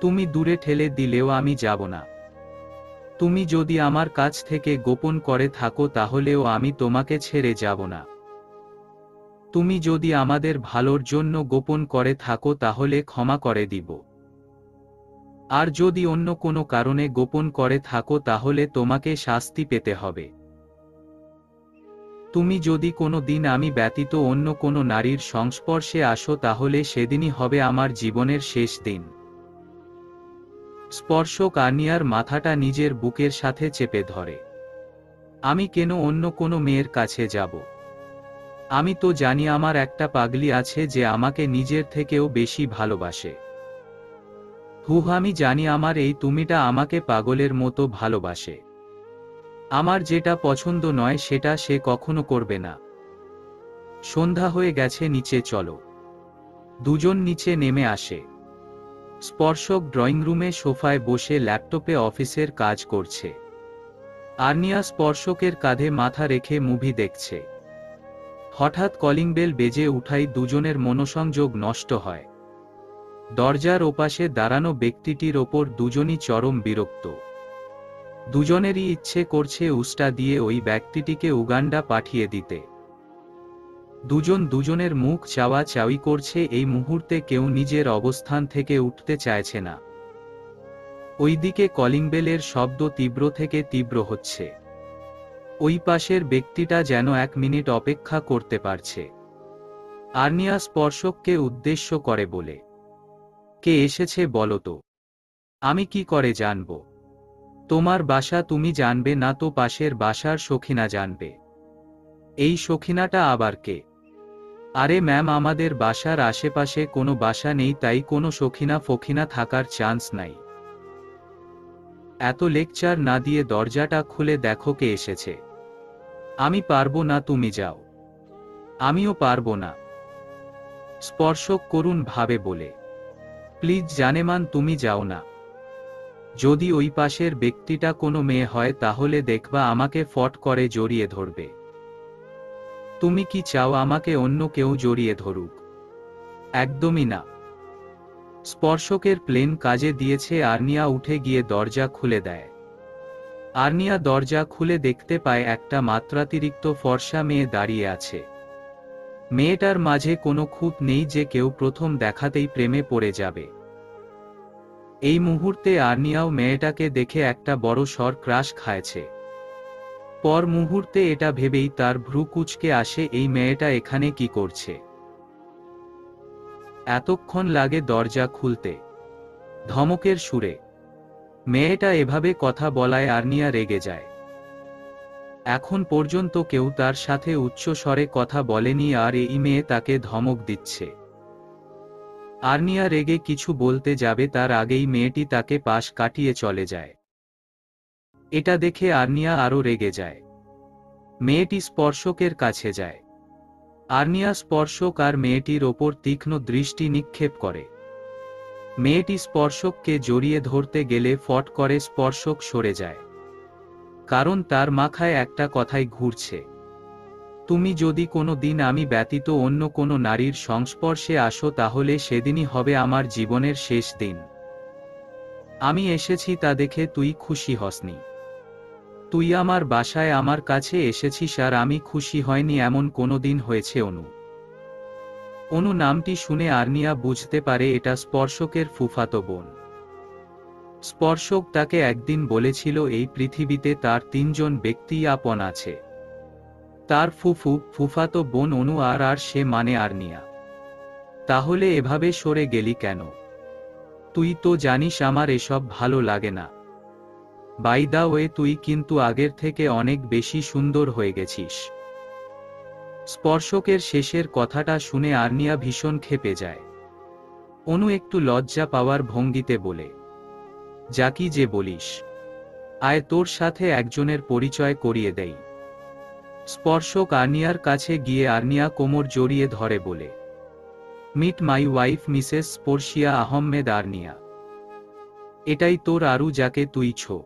তুমি দূরে ঠেলে দিলেও আমি যাব না। তুমি যদি আমার কাছ থেকে গোপন করে থাকো তাহলেও আমি তোমাকে ছেড়ে যাব না। তুমি যদি আমাদের ভালোর জন্য গোপন করে থাকো তাহলে ক্ষমা করে দিব। আর যদি অন্য কোনো কারণে গোপন করে থাকো তাহলে তোমাকে শাস্তি পেতে হবে। তুমি যদি কোনো দিন আমি ব্যতীত অন্য কোনো নারীর সংস্পর্শে আসো তাহলে সেদিনই হবে আমার জীবনের শেষ দিন। স্পর্শক আর্নিয়ার মাথাটা নিজের বুকের সাথে চেপে ধরে। আমি কেন অন্য কোনো মেয়ের কাছে যাব? আমি তো জানি আমার একটা পাগলি আছে যে আমাকে নিজের থেকেও বেশি ভালোবাসে। আমি জানি আমার এই তুমিটা আমাকে পাগলের মতো ভালোবাসে। আমার যেটা পছন্দ নয় সেটা সে কখনো করবে না। সন্ধ্যা হয়ে গেছে, নিচে চলো। দুজন নিচে নেমে আসে। স্পর্শক ড্রয়িং রুমে সোফায় বসে ল্যাপটপে অফিসের কাজ করছে। আর্নিয়া স্পর্শকের কাঁধে মাথা রেখে মুভি দেখছে। হঠাৎ কলিং বেল বেজে উঠাই দুজনের মনোসংযোগ নষ্ট হয়। দরজার ওপাশে দাঁড়ানো ব্যক্তিটির ওপর দুজনই চরম বিরক্ত। দুজনেরই ইচ্ছে করছে উস্টা দিয়ে ওই ব্যক্তিটিকে উগান্ডা পাঠিয়ে দিতে। দুজন দুজনের মুখ চাওয়াচাওয়ি করছে, এই মুহূর্তে কেউ নিজের অবস্থান থেকে উঠতে চাইছে না। ওইদিকে কলিং বেলের শব্দ তীব্র থেকে তীব্র হচ্ছে। ওই পাশের ব্যক্তিটা যেন 1 মিনিট অপেক্ষা করতে পারছে। আর্নিয়া স্পর্শককে উদ্দেশ্য করে বলে, কে এসেছে বলো তো? আমি কি করে জানব? তোমার বাসা তুমি জানবে না তো পাশের বাসার সখিনা জানবে। এই সখিনাটা আবার কে? আরে ম্যাম, আমাদের বাসার আশেপাশে কোনো বাসা নেই, তাই কোনো সখিনা ফখিনা থাকার চান্স নাই। এত লেকচার না দিয়ে দরজাটা খুলে দেখো কে এসেছে। আমি পারবো না, তুমি যাও। আমিও পারবো না। স্পর্শক করুণ ভাবে বলে, প্লিজ জানেমান, তুমি যাও না। যদি ওই পাশের ব্যক্তিটা কোনো মেয়ে হয় তাহলে দেখবা আমাকে ফট করে জড়িয়ে ধরবে। তুমি কি চাও আমাকে অন্য কেউ জড়িয়ে ধরুক? একদমই না। স্পর্শকের প্লেন কাজে দিয়েছে। আর্নিয়া উঠে গিয়ে দরজা খুলে দেয়। আর্নিয়া দরজা খুলে দেখতে পায় একটা মাত্রাতিরিক্ত ফর্সা মেয়ে দাঁড়িয়ে আছে। মেয়েটার মাঝে কোনো খুঁত নেই যে কেউ প্রথম দেখাতেই প্রেমে পড়ে যাবে। এই মুহূর্তে আর্নিয়াও মেয়েটাকে দেখে একটা বড় সর ক্রাশ খায়ছে। পর মুহূর্তে এটা ভেবেই তার ভ্রু কুঁচকে আসে, এই মেয়েটা এখানে কি করছে? এতক্ষণ লাগে দরজা খুলতে। ধমকের সুরে মেয়েটা এভাবে কথা বলায় আর্নিয়া রেগে যায়। এখন পর্যন্ত কেউ তার সাথে উচ্চ স্বরে কথা বলেনি, আর এই মেয়ে তাকে ধমক দিচ্ছে। আর্নিয়া রেগে কিছু বলতে যাবে তার আগেই মেয়েটি তাকে পাশ কাটিয়ে চলে যায়। এটা দেখে আর্নিয়া আরো রেগে যায়। মেয়েটি স্পর্শকের কাছে যায়। আর্নিয়া স্পর্শক আর মেয়েটির ওপর তীক্ষ্ণ দৃষ্টি নিক্ষেপ করে। মেয়েটি স্পর্শককে জড়িয়ে ধরতে গেলে ফট করে স্পর্শক সরে যায়। কারণ তার মাথায় একটা কথাই ঘুরছে, তুমি যদি কোনো দিন আমি ব্যতীত অন্য কোনো নারীর সংস্পর্শে আসো তাহলে সেদিনই হবে আমার জীবনের শেষ দিন। আমি এসেছি তা দেখে তুই খুশি হসনি? তুই আমার বাসায় আমার কাছে এসেছিস আর আমি খুশি হয়নি এমন কোনো দিন হয়েছে অনু? অনু নামটি শুনে আর্নিয়া বুঝতে পারে এটা স্পর্শকের ফুফাতো বোন। স্পর্শক তাকে একদিন বলেছিল এই পৃথিবীতে তার 3 জন ব্যক্তিই আপন আছে, তার ফুফাতো বোন অনু আর সে মানে আর্নিয়া। তাহলে এভাবে সরে গেলি কেন? তুই তো জানিস আমার এসব ভালো লাগে না। বাই দা ওয়ে তুই কিন্তু আগের থেকে অনেক বেশি সুন্দর হয়ে গেছিস। স্পর্শকের শেষের কথাটা শুনে আর্নিয়া ভীষণ ক্ষেপে যায়। অনু একটু লজ্জা পাওয়ার ভঙ্গিতে বলে, যা কি যে বলিস, আয় তোর সাথে একজনের পরিচয় করিয়ে দেই। স্পর্শক আর্নিয়ার কাছে গিয়ে আর্নিয়া কোমর জড়িয়ে ধরে বলে, meet my wife missus Sparshia Ahmed Arnia. এটাই তোর আরু যাকে তুই ছো।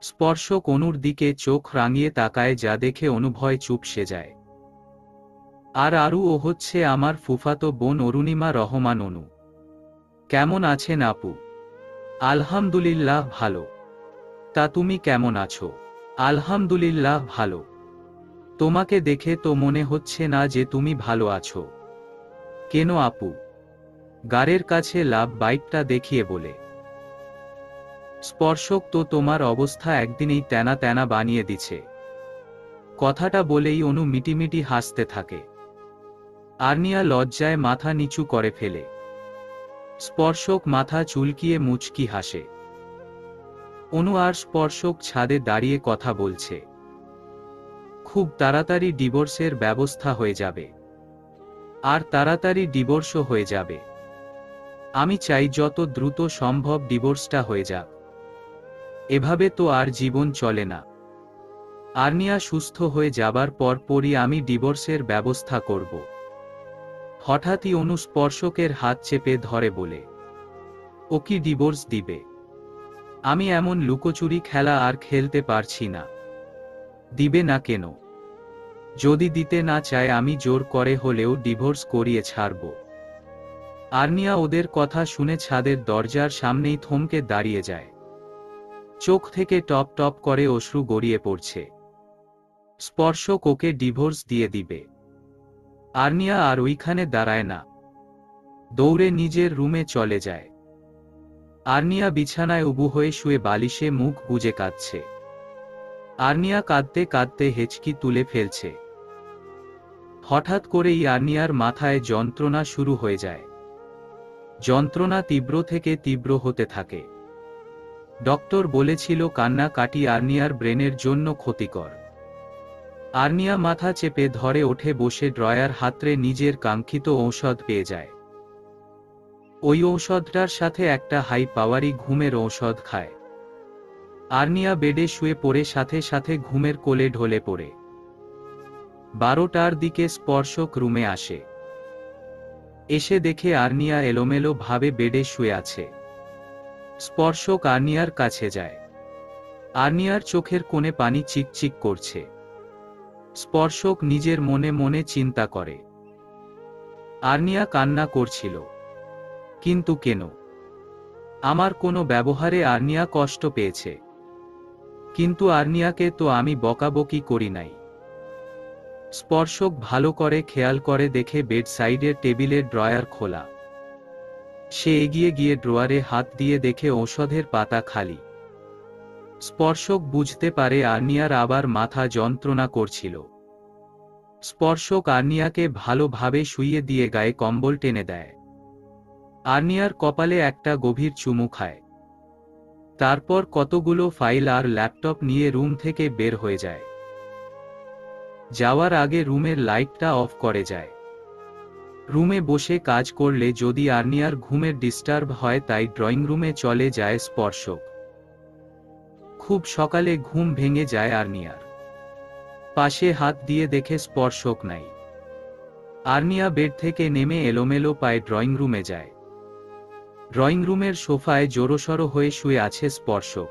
স্পর্শক অনুর দিকে চোখ রাঙিয়ে তাকায় যা দেখে অনুভয় চুপসে যায়। আর আরু ও হচ্ছে আমার ফুফাতো বোন অরুণিমা রহমান অনু। কেমন আছেন আপু? আলহামদুলিল্লাহ ভালো। তা তুমি কেমন আছো? আলহামদুলিল্লাহ ভালো। তোমাকে দেখে তো মনে হচ্ছে না যে তুমি ভালো আছো। কেন আপু? গাড়ির কাছে লাভ বাইকটা দেখিয়ে বলে। স্পর্শক তো তোমার অবস্থা একদিনেই তেনা তেনা বানিয়ে দিছে। কথাটা বলেই অনু মিটিমিটি হাসতে থাকে। আর্নিয়া লজ্জায় মাথা নিচু করে ফেলে। স্পর্শক মাথা চুলকিয়ে মুচকি হাসে। অনু আর স্পর্শক ছাদে দাঁড়িয়ে কথা বলছে। খুব তাড়াতাড়ি ডিভোর্সের ব্যবস্থা হয়ে যাবে। আর তাড়াতাড়ি ডিভোর্সও হয়ে যাবে। আমি চাই যত দ্রুত সম্ভব ডিভোর্সটা হয়ে যাক। এভাবে তো আর জীবন চলে না। আর্নিয়া সুস্থ হয়ে যাবার পরই আমি ডিভোর্সের ব্যবস্থা করব। হঠাৎই অনু স্পর্শকের হাত চেপে ধরে বলে, ও কি ডিভোর্স দিবে? আমি এমন লুকোচুরি খেলা আর খেলতে পারছি না। দিবে না কেন? যদি দিতে না চায় আমি জোর করে হলেও ডিভোর্স করিয়ে ছাড়ব। আর্নিয়া ওদের কথা শুনে ছাদের দরজার সামনেই থমকে দাঁড়িয়ে যায়। চোখ থেকে টপ টপ করে অশ্রু গড়িয়ে পড়ছে। স্পর্শক ওকে ডিভোর্স দিয়ে দিবে। আর্নিয়া আর ওইখানে দাঁড়ায় না, দৌড়ে নিজের রুমে চলে যায়। আর্নিয়া বিছানায় উবু হয়ে শুয়ে বালিশে মুখ গুজে কাঁদছে। আর্নিয়া কাঁদতে কাঁদতে হেঁচকি তুলে ফেলছে। হঠাৎ করেই আর্নিয়ার মাথায় যন্ত্রণা শুরু হয়ে যায়। যন্ত্রণা তীব্র থেকে তীব্র হতে থাকে। ডক্টর বলেছিল কান্নাকাটি আর্নিয়ার ব্রেনের জন্য ক্ষতিকর। আর্নিয়া মাথা চেপে ধরে ওঠে বসে ড্রয়ার হাতড়ে নিজের কাঙ্ক্ষিত ঔষধ পেয়ে যায়। ওই ঔষধটার সাথে একটা হাই পাওয়ারি ঘুমের ঔষধ খায়। আর্নিয়া বেডে শুয়ে পড়ে সাথে সাথে ঘুমের কোলে ঢলে পড়ে। 12টার দিকে স্পর্শক রুমে আসে। এসে দেখে আর্নিয়া এলোমেলো ভাবে বেডে শুয়ে আছে। স্পর্শক আর্নিয়ার কাছে যায়। আর্নিয়ার চোখের কোণে পানি চিকচিক করছে। স্পর্শক নিজের মনে মনে চিন্তা করে, আর্নিয়া কান্না করছিল, কিন্তু কেন? আমার কোনো ব্যবহারে আর্নিয়া কষ্ট পেয়েছে, কিন্তু আর্নিয়াকে তো আমি বকাবকি করি নাই। স্পর্শক ভালো করে খেয়াল করে দেখে বেড সাইডের টেবিলের ড্রয়ার খোলা। সে এগিয়ে গিয়ে ড্রয়ারে হাত দিয়ে দেখে ঔষধের পাতা খালি। স্পর্শক বুঝতে পারে আর্নিয়ার আবার মাথা যন্ত্রণা করছিল। স্পর্শক আর্নিয়াকে ভালোভাবে শুইয়ে দিয়ে গায়ে কম্বল টেনে দেয়। আর্নিয়ার কপালে একটা গভীর চুমু খায়। তারপর কতগুলো ফাইল আর ল্যাপটপ নিয়ে রুম থেকে বের হয়ে যায়। যাওয়ার আগে রুমের লাইটটা অফ করে যায়। রুমে বসে কাজ করলে যদি আর্নিয়ার ঘুমের ডিস্টার্ব হয় তাই ড্রয়িং রুমে চলে যায় স্পর্শক। খুব সকালে ঘুম ভেঙে যায় আর্নিয়ার। পাশে হাত দিয়ে দেখে স্পর্শক নাই। আর্নিয়া বেড থেকে নেমে এলোমেলো পায়ে ড্রয়িং রুমে যায়। ড্রয়িং রুমের সোফায় জোরসড়ো হয়ে শুয়ে আছে স্পর্শক।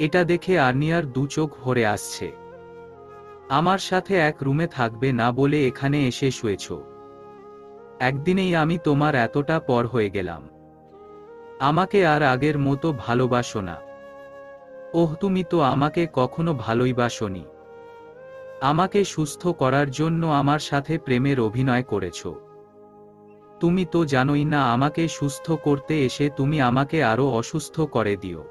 এটা দেখে আর্নিয়ার দু চোখ ভরে আসছে। আমার সাথে এক রুমে থাকবে না বলে এখানে এসে শুয়েছ। একদিনেই আমি তোমার এতটা পর হয়ে গেলাম। আমাকে আর আগের মতো ভালোবাসো না। ওহ, তুমি তো আমাকে কখনো ভালোইবাসোনি। আমাকে সুস্থ করার জন্য আমার সাথে প্রেমের অভিনয় করেছ। তুমি তো জানোই না, আমাকে সুস্থ করতে এসে তুমি আমাকে আরো অসুস্থ করে দিও।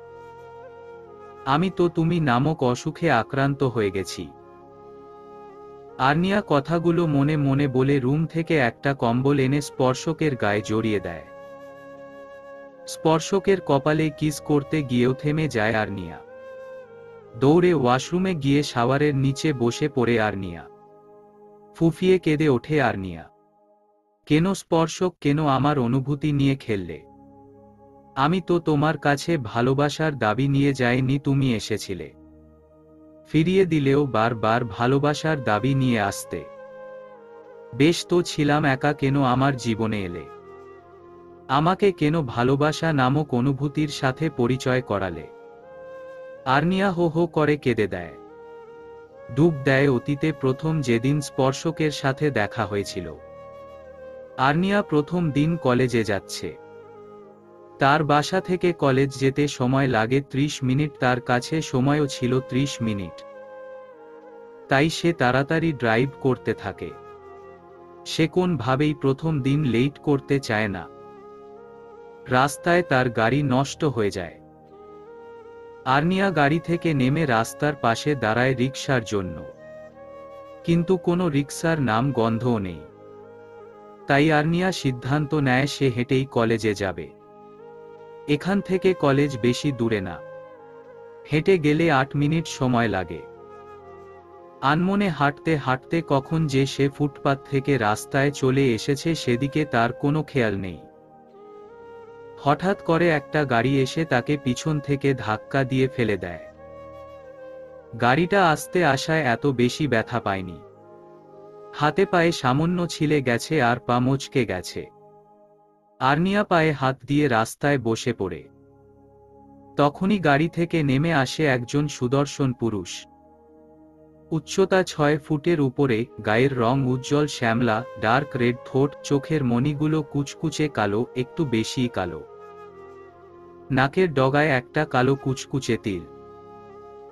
আমি তো তুমি নামক অসুখে আক্রান্ত হয়ে গেছি। আর্নিয়া কথাগুলো মনে মনে বলে রুম থেকে একটা কম্বল এনে স্পর্শকের গায়ে জড়িয়ে দেয়। স্পর্শকের কপালে কিস করতে গিয়েও থেমে যায় আর্নিয়া। দৌড়ে ওয়াশরুমে গিয়ে শাওয়ারের নিচে বসে পড়ে আর্নিয়া। ফুফিয়ে কেঁদে ওঠে আর্নিয়া। কেন স্পর্শক, কেন আমার অনুভূতি নিয়ে খেললে? আমি তো তোমার কাছে ভালোবাসার দাবি নিয়ে যাইনি, তুমি এসেছিলে। ফিরিয়ে দিলেও বারবার ভালোবাসার দাবি নিয়ে আসতে। বেশ তো ছিলাম একা, কেন আমার জীবনে এলে? আমাকে কেন ভালোবাসা নামক অনুভূতির সাথে পরিচয় করালে? আর্নিয়া হো হো করে কেঁদে দেয়। ডুব দেয় অতীতে, প্রথম যেদিন স্পর্শকের সাথে দেখা হয়েছিল। আর্নিয়া প্রথম দিন কলেজে যাচ্ছে। তার বাসা থেকে কলেজ যেতে সময় লাগে 30 মিনিট, তার কাছে সময়ও ছিল 30 মিনিট। তাই সে তাড়াতাড়ি ড্রাইভ করতে থাকে। সে কোনভাবেই প্রথম দিন লেট করতে চায় না। রাস্তায় তার গাড়ি নষ্ট হয়ে যায়। আর্নিয়া গাড়ি থেকে নেমে রাস্তার পাশে দাঁড়ায় রিকশার জন্য, কিন্তু কোনো রিকশার নাম গন্ধও নেই। তাই আর্নিয়া সিদ্ধান্ত নেয় সে হেঁটেই কলেজে যাবে। এখান থেকে কলেজ বেশি দূরে না, হেঁটে গেলে 8 মিনিট সময় লাগে। আনমনে হাঁটতে হাঁটতে কখন যে সে ফুটপাত থেকে রাস্তায় চলে এসেছে সেদিকে তার কোনো খেয়াল নেই। হঠাৎ করে একটা গাড়ি এসে তাকে পিছন থেকে ধাক্কা দিয়ে ফেলে দেয়। গাড়িটা আসতে আসায় এত বেশি ব্যথা পায়নি। হাতে পায়ে সামান্য ছিলে গেছে আর পা মচকে গেছে। আর্নিয়া পায়ে হাত দিয়ে রাস্তায় বসে পড়ে। তখনই গাড়ি থেকে নেমে আসে একজন সুদর্শন পুরুষ। উচ্চতা 6 ফুটের উপরে, গায়ের রং উজ্জ্বল শ্যামলা, ডার্ক রেড ঠোঁট, চোখের মণিগুলো কুচকুচে কালো, একটু বেশিই কালো। নাকের ডগায় একটা কালো কুচকুচে তিল।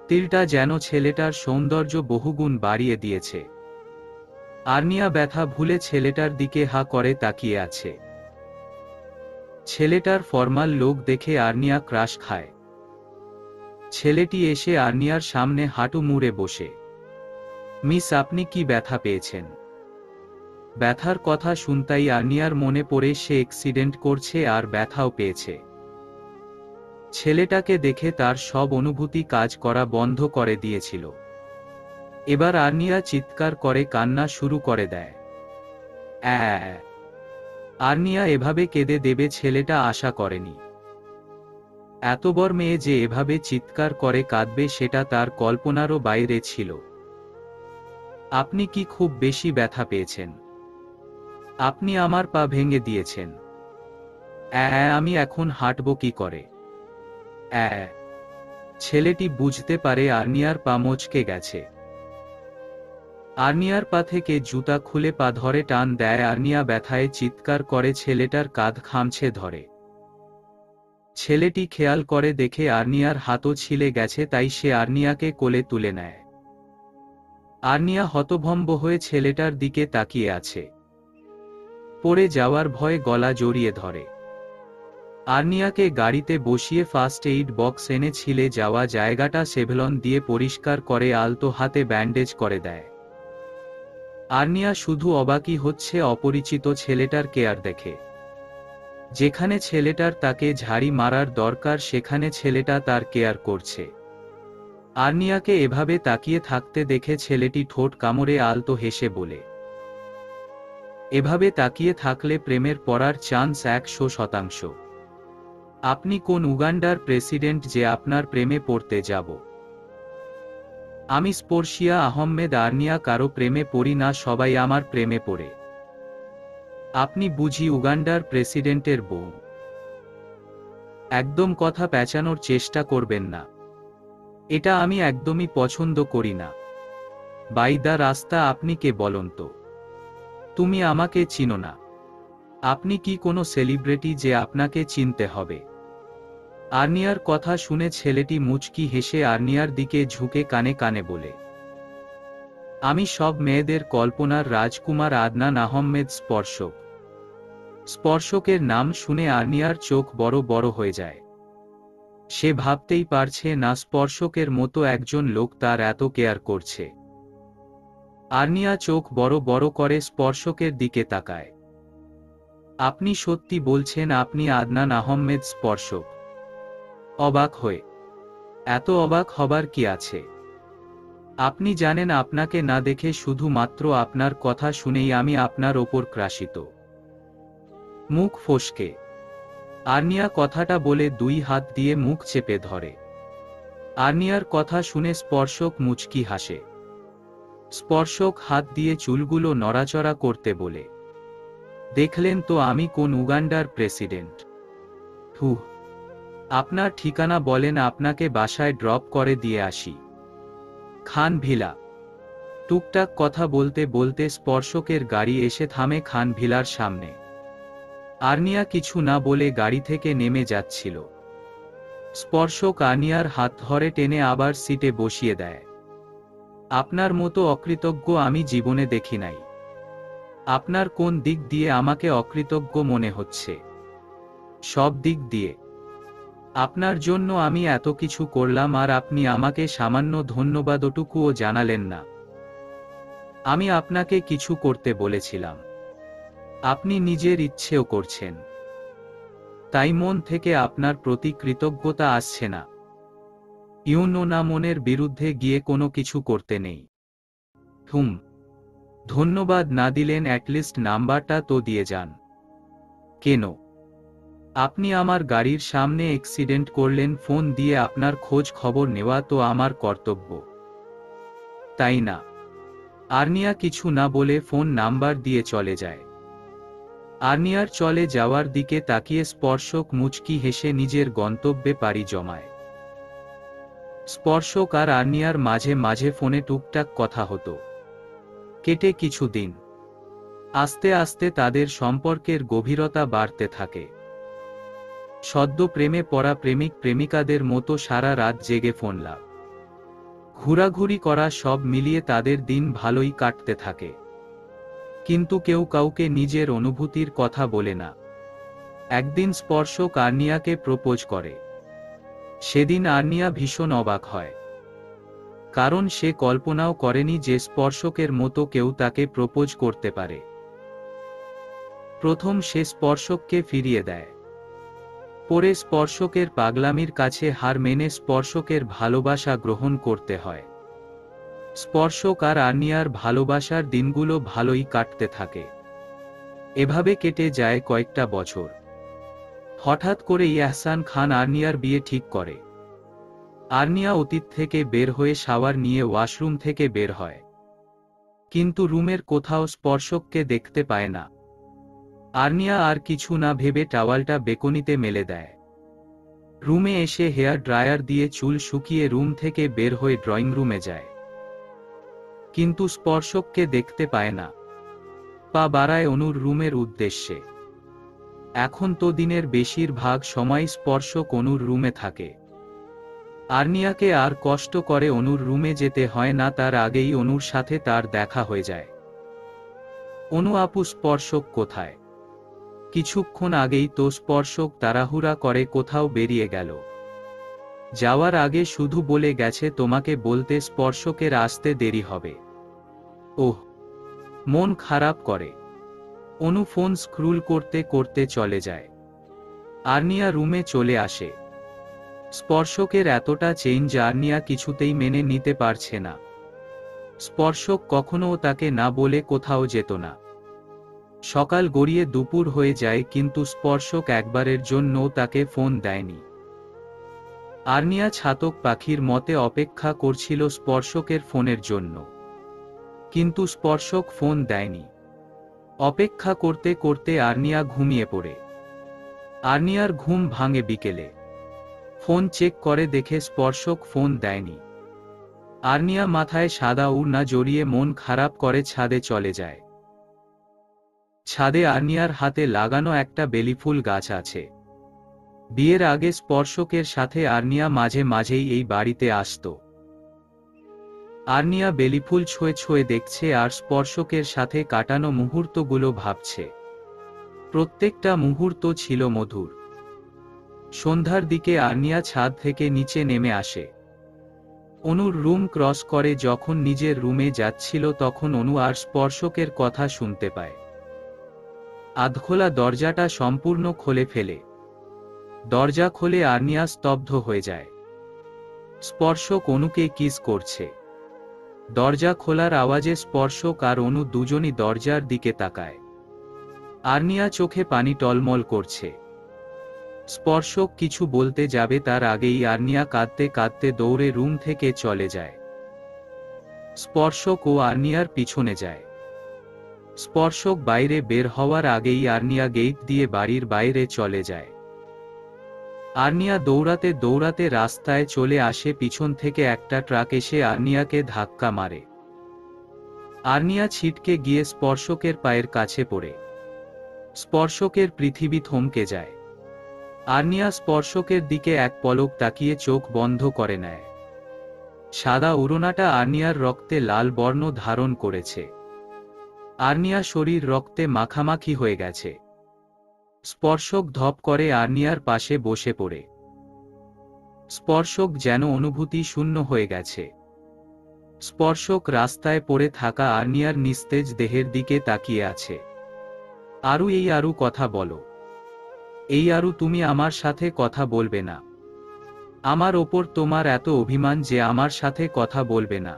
তিলটা যেন ছেলেটার সৌন্দর্য বহুগুণ বাড়িয়ে দিয়েছে। আর্নিয়া ব্যথা ভুলে ছেলেটার দিকে হা করে তাকিয়ে আছে। ছেলেটার ফর্মাল লোক দেখে আর্নিয়া ক্রাশ খায়। ছেলেটি এসে আর্নিয়ার সামনে হাঁটু মুড়ে বসে। মিস, আপনি কি ব্যথা পেয়েছেন? ব্যথার কথা শুনতেই আর্নিয়ার মনে পড়ে সে অ্যাক্সিডেন্ট করছে আর ব্যথাও পেয়েছে। ছেলেটাকে দেখে তার সব অনুভূতি কাজ করা বন্ধ করে দিয়েছিল। এবার আর্নিয়া চিৎকার করে কান্না শুরু করে দেয়। আর্নিয়া এভাবে কেঁদে দেবে ছেলেটা আশা করেনি। এত বড় মেয়ে যে এভাবে চিৎকার করে কাঁদবে সেটা তার কল্পনারও বাইরে ছিল। আপনি কি খুব বেশি ব্যথা পেয়েছেন? আপনি আমার পা ভেঙে দিয়েছেন। আমি এখন হাঁটব কি করে? ছেলেটি বুঝতে পারে আর্নিয়ার পা মচকে গেছে। আর্নিয়ার পা থেকে জুতা খুলে পা ধরে টান দেয়। আর্নিয়া ব্যথায় চিৎকার করে ছেলেটার কাঁধ খামছে ধরে। ছেলেটি খেয়াল করে দেখে আর্নিয়ার হাতও ছিলে গেছে, তাই সে আর্নিয়াকে কোলে তুলে নেয়। আর্নিয়া হতভম্ব হয়ে ছেলেটার দিকে তাকিয়ে আছে। পড়ে যাওয়ার ভয়ে গলা জড়িয়ে ধরে। আর্নিয়াকে গাড়িতে বসিয়ে ফার্স্ট এইড বক্স এনে ছিলে যাওয়া জায়গাটা সেভলন দিয়ে পরিষ্কার করে আলতো হাতে ব্যান্ডেজ করে দেয়। আর্নিয়া শুধু অবাকই হচ্ছে অপরিচিত ছেলেটার কেয়ার দেখে। যেখানে ছেলেটার তাকে ঝাড়ি মারার দরকার সেখানে ছেলেটা তার কেয়ার করছে। আর্নিয়াকে এভাবে তাকিয়ে থাকতে দেখে ছেলেটি ঠোঁট কামড়ে আলতো হেসে বলে, এভাবে তাকিয়ে থাকলে প্রেমের পড়ার চান্স 100%। আপনি কোন উগান্ডার প্রেসিডেন্ট যে আপনার প্রেমে পড়তে যাব? আমি স্পর্শিয়া আহমেদ। আর্নিয়া কারো প্রেমে পড়ি না, সবাই আমার প্রেমে পড়ে। আপনি বুঝি উগান্ডার প্রেসিডেন্টের বউ? একদম কথা পেঁচানোর চেষ্টা করবেন না। এটা আমি একদমই পছন্দ করি না। বাই দা রাস্তা, আপনি কে বলুন তো? তুমি আমাকে চিনো না। আপনি কি কোনো সেলিব্রিটি যে আপনাকে চিনতে হবে? আর্নিয়ার কথা শুনে ছেলেটি মুচকি হেসে আর্নিয়ার দিকে ঝুঁকে কানে কানে বলে, আমি সব মেয়েদের কল্পনার রাজকুমার আদনান আহমেদ স্পর্শক। স্পর্শকের নাম শুনে আর্নিয়ার চোখ বড় বড় হয়ে যায়। সে ভাবতেই পারছে না স্পর্শকের মতো একজন লোক তার এত কেয়ার করছে। আর্নিয়া চোখ বড় বড় করে স্পর্শকের দিকে তাকায়। আপনি সত্যি বলছেন আপনি আদনান আহমেদ স্পর্শক? অবাক হয়ে, এত অবাক হবার কি আছে? আপনি জানেন আপনাকে না দেখে শুধুমাত্র আপনার কথা শুনেই আমি আপনার ওপর ক্রাশিত। মুখ ফসকে আর্নিয়া কথাটা বলে দুই হাত দিয়ে মুখ চেপে ধরে। আর্নিয়ার কথা শুনে স্পর্শক মুচকি হাসে। স্পর্শক হাত দিয়ে চুলগুলো নড়াচড়া করতে বলে, দেখলেন তো আমি কোন উগান্ডার প্রেসিডেন্ট। হুহ, আপনার ঠিকানা বলেন, আপনাকে বাসায় ড্রপ করে দিয়ে আসি। খান ভিলা। টুকটাক কথা বলতে বলতে স্পর্শকের গাড়ি এসে থামে খান ভিলার সামনে। আর্নিয়া কিছু না বলে গাড়ি থেকে নেমে যাচ্ছিল। স্পর্শক আর্নিয়ার হাত ধরে টেনে আবার সিটে বসিয়ে দেয়। আপনার মতো অকৃতজ্ঞ আমি জীবনে দেখি নাই। আপনার কোন দিক দিয়ে আমাকে অকৃতজ্ঞ মনে হচ্ছে? সব দিক দিয়ে। আপনার জন্য আমি এত কিছু করলাম আর আপনি আমাকে সামান্য ধন্যবাদটুকুও জানালেন না। আমি আপনাকে কিছু করতে বলেছিলাম, আপনি নিজের ইচ্ছেও করছেন, তাই মন থেকে আপনার প্রতি কৃতজ্ঞতা আসছে না। না মনের বিরুদ্ধে গিয়ে কোনো কিছু করতে নেই। ধন্যবাদ না দিলেন অ্যাটলিস্ট নাম্বারটা তো দিয়ে যান। কেন? আপনি আমার গাড়ির সামনে অ্যাক্সিডেন্ট করলেন, ফোন দিয়ে আপনার খোঁজ খবর নেওয়া তো আমার কর্তব্য, তাই না? আর্নিয়া কিছু না বলে ফোন নাম্বার দিয়ে চলে যায়। আর্নিয়ার চলে যাওয়ার দিকে তাকিয়ে স্পর্শক মুচকি হেসে নিজের গন্তব্যে পাড়ি জমায়। স্পর্শক আর আর্নিয়ার মাঝে মাঝে ফোনে টুকটাক কথা হতো। কেটে কিছুদিন। আস্তে আস্তে তাদের সম্পর্কের গভীরতা বাড়তে থাকে। সদ্য প্রেমে পড়া প্রেমিক প্রেমিকাদের মতো সারা রাত জেগে ফোন লাভ, ঘোরাঘুরি করা, সব মিলিয়ে তাদের দিন ভালোই কাটতে থাকে। কিন্তু কেউ কাউকে নিজের অনুভূতির কথা বলে না। একদিন স্পর্শক আর্নিয়াকে প্রপোজ করে। সেদিন আর্নিয়া ভীষণ অবাক হয়, কারণ সে কল্পনাও করেনি যে স্পর্শকের মতো কেউ তাকে প্রপোজ করতে পারে। প্রথম সে স্পর্শককে ফিরিয়ে দেয়, পরে স্পর্শকের পাগলামির কাছে হার মেনে স্পর্শকের ভালোবাসা গ্রহণ করতে হয়। স্পর্শক আর আর্নিয়ার ভালোবাসার দিনগুলো ভালোই কাটতে থাকে। এভাবে কেটে যায় কয়েকটা বছর। হঠাৎ করে ইহসান খান আর্নিয়ার বিয়ে ঠিক করে। আর্নিয়া অতীত থেকে বের হয়ে শাওয়ার নিয়ে ওয়াশরুম থেকে বের হয়, কিন্তু রুমের কোথাও স্পর্শককে দেখতে পায় না। আর্নিয়া আর কিছু না ভেবে টাওয়ালটা বেকনিতে মেলে দেয়। রুমে এসে হেয়ার ড্রায়ার দিয়ে চুল শুকিয়ে রুম থেকে বের হয়ে ড্রয়িং রুমে যায়, কিন্তু স্পর্শককে দেখতে পায় না। পা বাড়ায় অনুর রুমের উদ্দেশ্যে। এখন তো দিনের বেশিরভাগ সময় স্পর্শক অনুর রুমে থাকে। আর্নিয়াকে আর কষ্ট করে অনুর রুমে যেতে হয় না, তার আগেই অনুর সাথে তার দেখা হয়ে যায়। অনু আপু, স্পর্শক কোথায়? কিছুক্ষণ আগেই তো স্পর্শক তাড়াহুড়া করে কোথাও বেরিয়ে গেল। যাওয়ার আগে শুধু বলে গেছে তোমাকে বলতে স্পর্শকের আসতে দেরি হবে। ওহ, মন খারাপ করে। অনু ফোন স্ক্রুল করতে করতে চলে যায়। আর্নিয়া রুমে চলে আসে। স্পর্শকের এতটা চেঞ্জ আর্নিয়া কিছুতেই মেনে নিতে পারছে না। স্পর্শক কখনোও তাকে না বলে কোথাও যেত না। সকাল গড়িয়ে দুপুর হয়ে যায়, কিন্তু স্পর্শক একবারের জন্যও তাকে ফোন দেয়নি। আর্নিয়া ছাতক পাখির মতে অপেক্ষা করছিল স্পর্শকের ফোনের জন্য, কিন্তু স্পর্শক ফোন দেয়নি। অপেক্ষা করতে করতে আর্নিয়া ঘুমিয়ে পড়ে। আর্নিয়ার ঘুম ভাঙে বিকেলে। ফোন চেক করে দেখে স্পর্শক ফোন দেয়নি। আর্নিয়া মাথায় সাদা ওড়না জড়িয়ে মন খারাপ করে ছাদে চলে যায়। ছাদে আর্নিয়ার হাতে লাগানো একটা বেলিফুল গাছ আছে। বিয়ের আগে স্পর্শকের সাথে আর্নিয়া মাঝে মাঝেই এই বাড়িতে আসতো। আর্নিয়া বেলিফুল ছুঁয়ে ছুঁয়ে দেখছে আর স্পর্শকের সাথে কাটানো মুহূর্তগুলো ভাবছে। প্রত্যেকটা মুহূর্ত ছিল মধুর। সন্ধ্যার দিকে আর্নিয়া ছাদ থেকে নিচে নেমে আসে। অনুর রুম ক্রস করে যখন নিজের রুমে যাচ্ছিল তখন অনু আর স্পর্শকের কথা শুনতে পায়। আধখোলা দরজাটা সম্পূর্ণ খুলে ফেলে। দরজা খুলে আর্নিয়া স্তব্ধ হয়ে যায়। স্পর্শক অনুকে কিস করছে। দরজা খোলার আওয়াজে স্পর্শক আর অনু দুজনই দরজার দিকে তাকায়। আর্নিয়া চোখে পানি টলমল করছে। স্পর্শক কিছু বলতে যাবে তার আগেই আর্নিয়া কাঁদতে কাঁদতে দৌড়ে রুম থেকে চলে যায়। স্পর্শক ও আর্নিয়ার পিছনে যায়। স্পর্শক বাইরে বের হওয়ার আগেই আর্নিয়া গেট দিয়ে বাড়ির বাইরে চলে যায়। আর্নিয়া দৌড়াতে দৌড়াতে রাস্তায় চলে আসে। পিছন থেকে একটা ট্রাক এসে আর্নিয়াকে ধাক্কা মারে। আর্নিয়া ছিটকে গিয়ে স্পর্শকের পায়ের কাছে পড়ে। স্পর্শকের পৃথিবী থমকে যায়। আর্নিয়া স্পর্শকের দিকে এক পলক তাকিয়ে চোখ বন্ধ করে নেয়। সাদা উড়নাটা আর্নিয়ার রক্তে লাল বর্ণ ধারণ করেছে। আর্নিয়া শরীর রক্তে মাখামাখি হয়ে গেছে। স্পর্শক ধপ করে আর্নিয়ার পাশে বসে পড়ে। স্পর্শক যেন অনুভূতি শূন্য হয়ে গেছে। স্পর্শক রাস্তায় পড়ে থাকা আর্নিয়ার নিস্তেজ দেহের দিকে তাকিয়ে আছে। আরু কথা বলো। আরু তুমি আমার সাথে কথা বলবে না? আমার ওপর তোমার এত অভিমান যে আমার সাথে কথা বলবে না?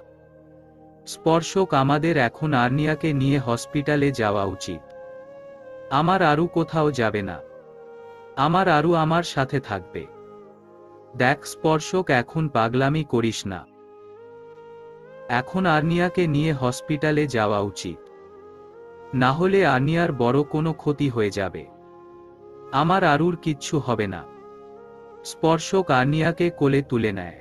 স্পর্শক আমাদের এখন আর্নিয়াকে নিয়ে হসপিটালে যাওয়া উচিত। আমার আরু কোথাও যাবে না। আমার আরু আমার সাথে থাকবে। দেখ স্পর্শক, এখন পাগলামি করিস না। এখন আর্নিয়াকে নিয়ে হসপিটালে যাওয়া উচিত। না হলে আর্নিয়ার বড় কোনো ক্ষতি হয়ে যাবে। আমার আরুর কিচ্ছু হবে না। স্পর্শক আর্নিয়াকে কোলে তুলে নেয়।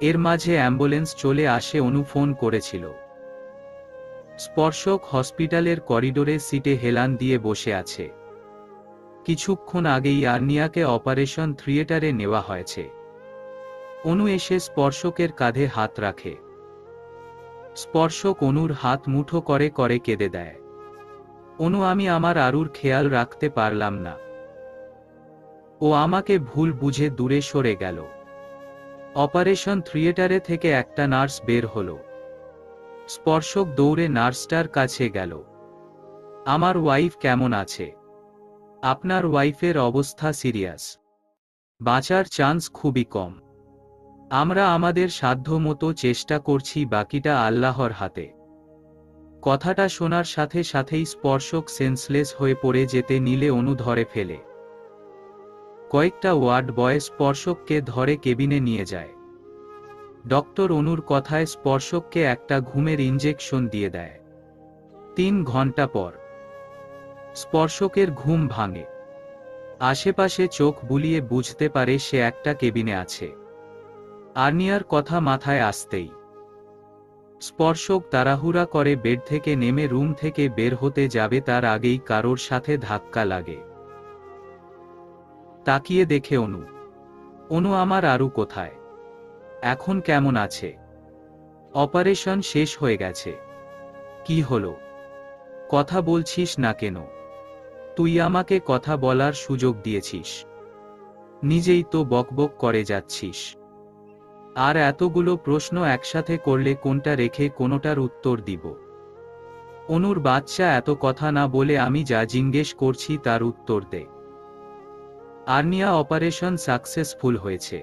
এর মাঝে অ্যাম্বুলেন্স চলে আসে। অনু ফোন করেছিল। স্পর্শক হসপিটালের করিডোরে সিটে হেলান দিয়ে বসে আছে। কিছুক্ষণ আগেই আর্নিয়াকে অপারেশন থিয়েটারে নেওয়া হয়েছে। অনু এসে স্পর্শকের কাঁধে হাত রাখে। স্পর্শক অনুর হাত মুঠো করে করে কেঁদে দেয়। অনু, আমি আমার আরুর খেয়াল রাখতে পারলাম না। ও আমাকে ভুল বুঝে দূরে সরে গেল। অপারেশন থিয়েটারে থেকে একটা নার্স বের হলো। স্পর্শক দৌড়ে নার্সটার কাছে গেল। আমার ওয়াইফ কেমন আছে? আপনার ওয়াইফের অবস্থা সিরিয়াস। বাঁচার চান্স খুবই কম। আমরা আমাদের সাধ্যমতো চেষ্টা করছি, বাকিটা আল্লাহর হাতে। কথাটা শোনার সাথে সাথেই স্পর্শক সেন্সলেস হয়ে পড়ে যেতে নিলে অনু ধরে ফেলে। কয়েকটা ওয়ার্ড বয় স্পর্শককে ধরে কেবিনে নিয়ে যায়। ডক্টর অনুর কথায় স্পর্শককে একটা ঘুমের ইনজেকশন দিয়ে দেয়। 3 ঘন্টা পর স্পর্শকের ঘুম ভাঙে। আশেপাশে চোখ বুলিয়ে বুঝতে পারে সে একটা কেবিনে আছে। আর্নিয়ার কথা মাথায় আসতেই স্পর্শক তাড়াহুড়া করে বেড থেকে নেমে রুম থেকে বের হতে যাবে, তার আগেই কারোর সাথে ধাক্কা লাগে। তাকিয়ে দেখে অনু। অনু, আমার আরু কোথায়? এখন কেমন আছে? অপারেশন শেষ হয়ে গেছে। কি হলো? কথা বলছিস না কেন? তুই আমাকে কথা বলার সুযোগ দিয়েছিস, নিজেই তো বকবক করে যাচ্ছিস। আর এতগুলো প্রশ্ন একসাথে করলে কোনটা রেখে কোনোটার উত্তর দিব? অনুর বাচ্চা, এত কথা না বলে আমি যা জিজ্ঞেস করছি তার উত্তর দে। আর্নিয়া অপারেশন সাকসেসফুল হয়েছে।